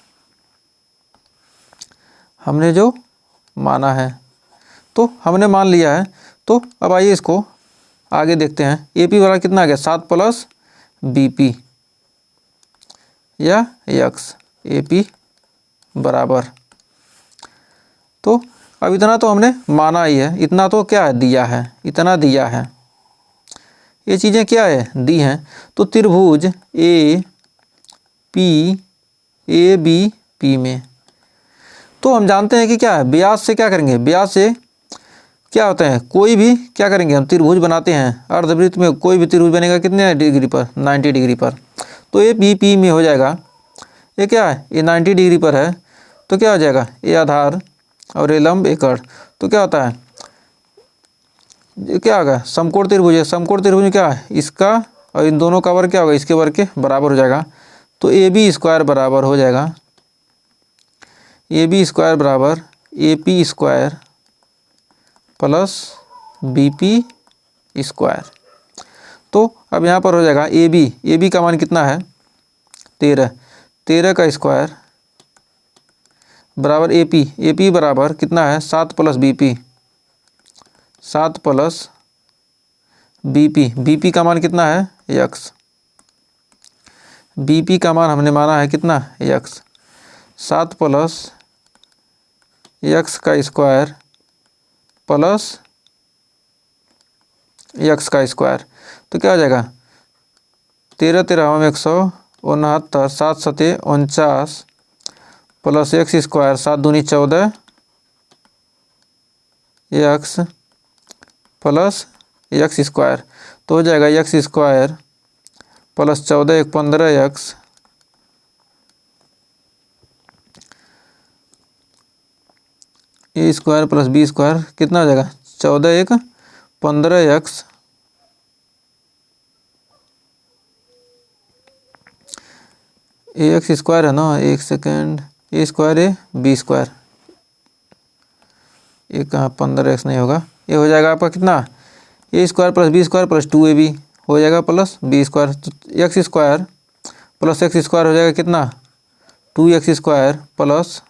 हमने जो माना है। तो हमने मान लिया है। तो अब आइए इसको आगे देखते हैं। AP बराबर कितना आ गया 7 + BP या यक्स AP बराबर। तो अब इतना तो हमने माना ही है, इतना तो क्या है दिया है, इतना दिया है, ये चीज़ें क्या है दी हैं। तो त्रिभुज ABP में तो हम जानते हैं कि क्या है व्यास से क्या करेंगे, व्यास से क्या होता है कोई भी क्या करेंगे हम त्रिभुज बनाते हैं, अर्धवृत्त में कोई भी त्रिभुज बनेगा कितने डिग्री पर 90 डिग्री पर। तो ABP में हो जाएगा, ये क्या है ये 90 डिग्री पर है, तो क्या हो जाएगा ये आधार और ये लंब एकड़। तो क्या होता है ये क्या होगा समकोण त्रिभुज है, समकोण त्रिभुज में क्या है इसका और इन दोनों का वर्ग क्या होगा इसके वर्ग के बराबर हो जाएगा। तो AB स्क्वायर बराबर हो जाएगा AB स्क्वायर बराबर AP square plus BP square. तो अब यहाँ पर हो जाएगा AB का मान कितना है 13 का स्क्वायर बराबर AP बराबर कितना है 7 प्लस BP, 7 प्लस BP का मान कितना है यक्स, BP का मान हमने माना है कितना यक्स, 7 प्लस यक्स का स्क्वायर प्लस यक्स का स्क्वायर। तो क्या हो जाएगा 13 169 7 सते 49 प्लस एक्स स्क्वायर 7 दूनी 14 एक्स प्लस एक्स स्क्वायर। तो हो जाएगा एक्स स्क्वायर प्लस 14 1 15 एक्स ए स्क्वायर प्लस B स्क्वायर कितना हो जाएगा 14 1 15 एक्स एक्स स्क्वायर है ना, एक सेकेंड, ए स्क्वायर है B स्क्वायर, ये कहाँ 15x नहीं होगा, ये हो जाएगा आपका कितना a square plus B square plus 2AB हो जाएगा प्लस B स्क्वायर। तो x square plus x square हो जाएगा कितना 2x square plus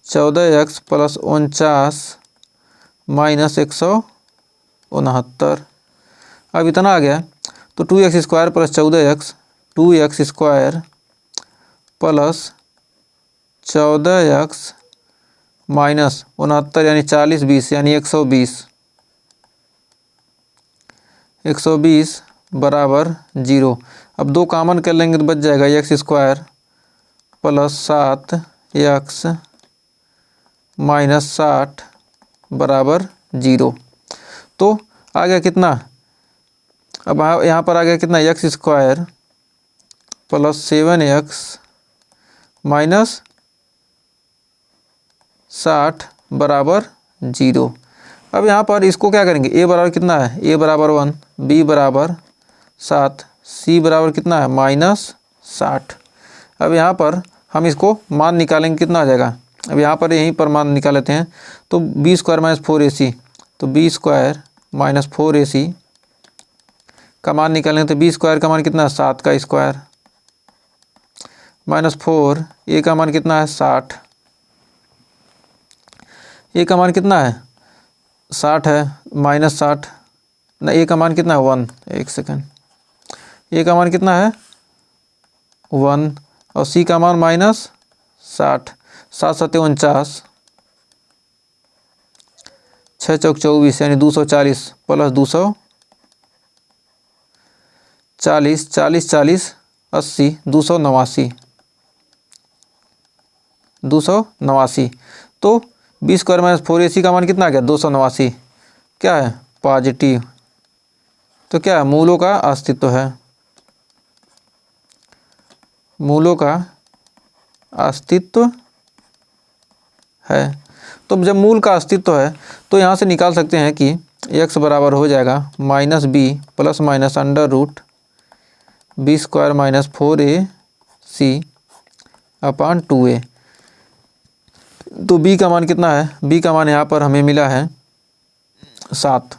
14x plus 49 minus 169। अब इतना आ गया तो 2x square plus 14x 2x square plus 14x minus 69 यानी 40 20 यानी 120 बराबर 0। अब दो कॉमन कर लेंगे तो बच जाएगा x square plus 7x minus 60 बराबर 0। तो आ गया कितना, अब यहाँ पर आ गया कितना x square plus 7x minus 60 बराबर 0। अब यहाँ पर इसको क्या करेंगे a बराबर कितना है a बराबर 1 b बराबर 7 c बराबर कितना है माइनस 60। अब यहाँ पर हम इसको मान निकालेंगे कितना आ जाएगा, अब यहाँ पर यहीं पर मान निकाल लेते हैं। तो b स्क्वायर माइनस 4ac, तो b स्क्वायर माइनस 4ac का मान निकालेंगे तो b स्क्वायर का मान कितना है 7 का स्क्वायर माइनस 4 a का मान कितना है 60, a का मान कितना है 60 है माइनस 60 ना, a का मान कितना है 1, एक सेकेंड, a का मान कितना है 1 और c का मान माइनस 60, 7 सत्ते 49 6 चौक 24 यानी 240 प्लस 240 40 40 80 289। तो b स्क्वायर माइनस 4ac का मान कितना आ गया 289, क्या है पॉजिटिव। तो क्या है मूलों का अस्तित्व है, मूलों का अस्तित्व है। तो जब मूल का अस्तित्व है तो यहाँ से निकाल सकते हैं कि x बराबर हो जाएगा minus b plus minus under root b square minus 4ac upon 2a। तो b का मान कितना है, b का मान यहाँ पर हमें मिला है 7,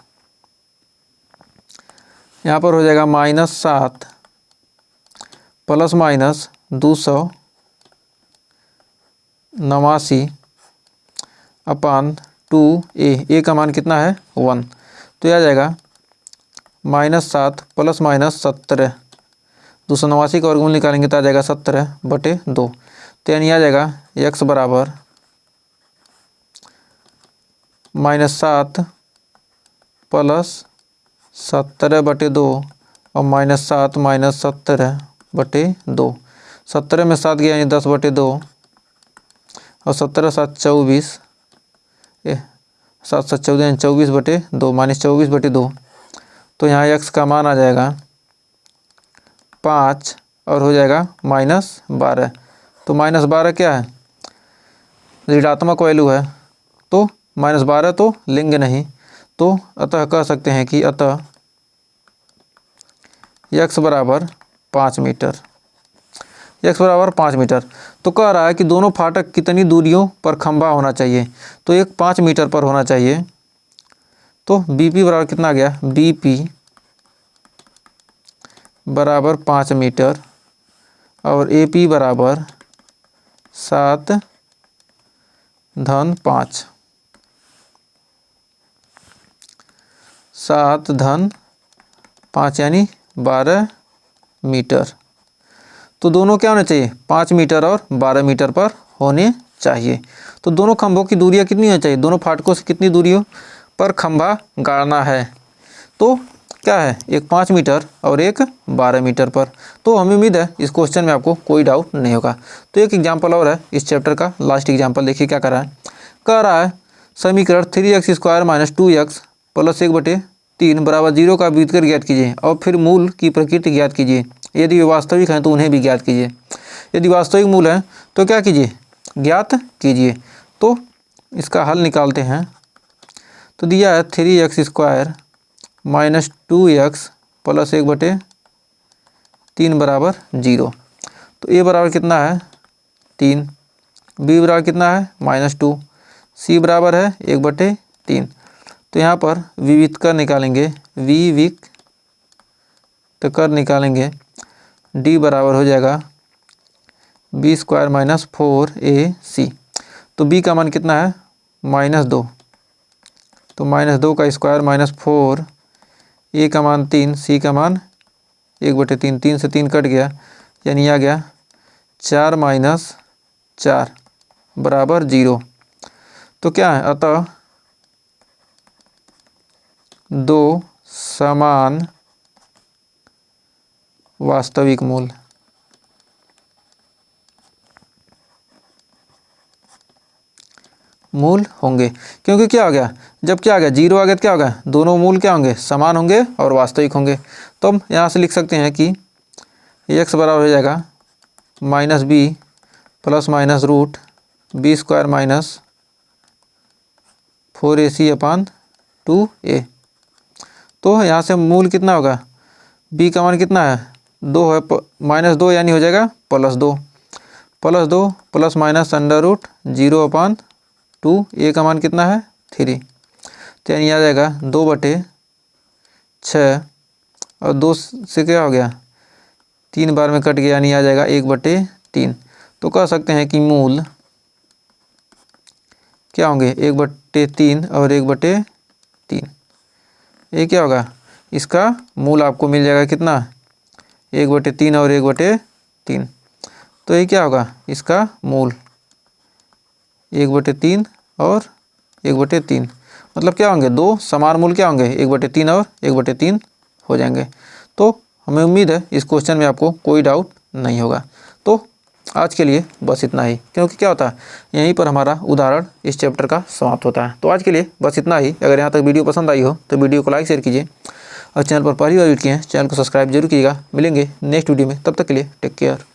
यहाँ पर हो जाएगा माइनस 7 प्लस माइनस 289 अपान 2a का मान कितना है 1। तो यह आ जाएगा माइनस 7 प्लस माइनस 17 289 का वर्गमूल निकालेंगे तो आ जाएगा 70/2। तो यानी आ जाएगा x बराबर -7 प्लस 70/2 और -7 - 70/2। 70 में 7 गया यानी 10/2 और 17 × 7 = 24, 7 × 7 = 14 यानी 24/2 -24/2। तो यहाँ x का मान आ जाएगा 5 और हो जाएगा -12। तो -12 क्या है, ऋणात्मक वैल्यू है, तो -12 तो लेंगे नहीं। तो अतः कह सकते हैं कि अतः x बराबर 5 मीटर। x बराबर 5 मीटर। तो कह रहा है कि दोनों फाटक कितनी दूरियों पर खंभा होना चाहिए, तो एक 5 मीटर पर होना चाहिए। तो BP बराबर कितना आ गया, BP बराबर 5 मीटर और AP बराबर 7/5। 7/5 यानी 12 मीटर। तो दोनों क्या होने चाहिए, 5 मीटर और 12 मीटर पर होने चाहिए। तो दोनों खंभों की दूरियां कितनी होनी चाहिए, दोनों फाटकों से कितनी दूरियों पर खंभा गाड़ना है। तो क्या है, एक 5 मीटर और एक 12 मीटर पर। तो हमें उम्मीद है इस क्वेश्चन में आपको कोई डाउट नहीं होगा। तो एक एग्जाम्पल और है इस चैप्टर का, लास्ट एग्जाम्पल देखिए क्या कर रहा है। कह रहा है समीकरण 3x² - 2x + 1/3 = 0 का व्युत्क्रम ज्ञात कीजिए और फिर मूल की प्रकृति ज्ञात कीजिए। यदि वे वास्तविक हैं तो उन्हें भी ज्ञात कीजिए। यदि वास्तविक मूल हैं तो क्या कीजिए, ज्ञात कीजिए। तो इसका हल निकालते हैं। तो दिया है 3x² - 2x + 1/3 बराबर 0। तो a बराबर कितना है 3, b बराबर कितना है -2, c बराबर है 1/3। तो यहाँ पर विविक्तर निकालेंगे, विविक्तर निकालेंगे, d बराबर हो जाएगा b² - 4ac। तो b का मान कितना है -2, तो -2 का स्क्वायर -4, a का मान 3, c का मान 1/3, 3 से 3 कट गया यानी आ गया 4 - 4 बराबर 0। तो क्या है, अतः दो समान वास्तविक मूल होंगे। क्योंकि क्या हो गया, जब क्या आ गया 0 आ गया तो क्या होगा, दोनों मूल क्या होंगे, समान होंगे और वास्तविक होंगे। तो हम यहाँ से लिख सकते हैं कि x बराबर हो जाएगा -b ± √b² - 4ac/2a। तो यहाँ से मूल कितना होगा, b का मान कितना है 2 है, -2 यानी हो जाएगा +2 प्लस माइनस √0/2, a का मान कितना है 3। तो यानी आ जाएगा 2/6 और 2 से क्या हो गया 3 बार में कट गया यानी आ जाएगा 1/3। तो कह सकते हैं कि मूल क्या होंगे 1/3 और 1/3। ये क्या होगा, इसका मूल आपको मिल जाएगा कितना 1/3 और 1/3। तो ये क्या होगा, इसका मूल 1/3 और 1/3, मतलब क्या होंगे, दो समान मूल क्या होंगे 1/3 और 1/3 हो जाएंगे। तो हमें उम्मीद है इस क्वेश्चन में आपको कोई डाउट नहीं होगा। तो आज के लिए बस इतना ही, क्योंकि क्या होता है यहीं पर हमारा उदाहरण इस चैप्टर का समाप्त होता है। तो आज के लिए बस इतना ही। अगर यहाँ तक वीडियो पसंद आई हो तो वीडियो को लाइक शेयर कीजिए और चैनल पर पहली बार विजिट किए हैं चैनल को सब्सक्राइब जरूर कीजिएगा। मिलेंगे नेक्स्ट वीडियो में, तब तक के लिए टेक केयर।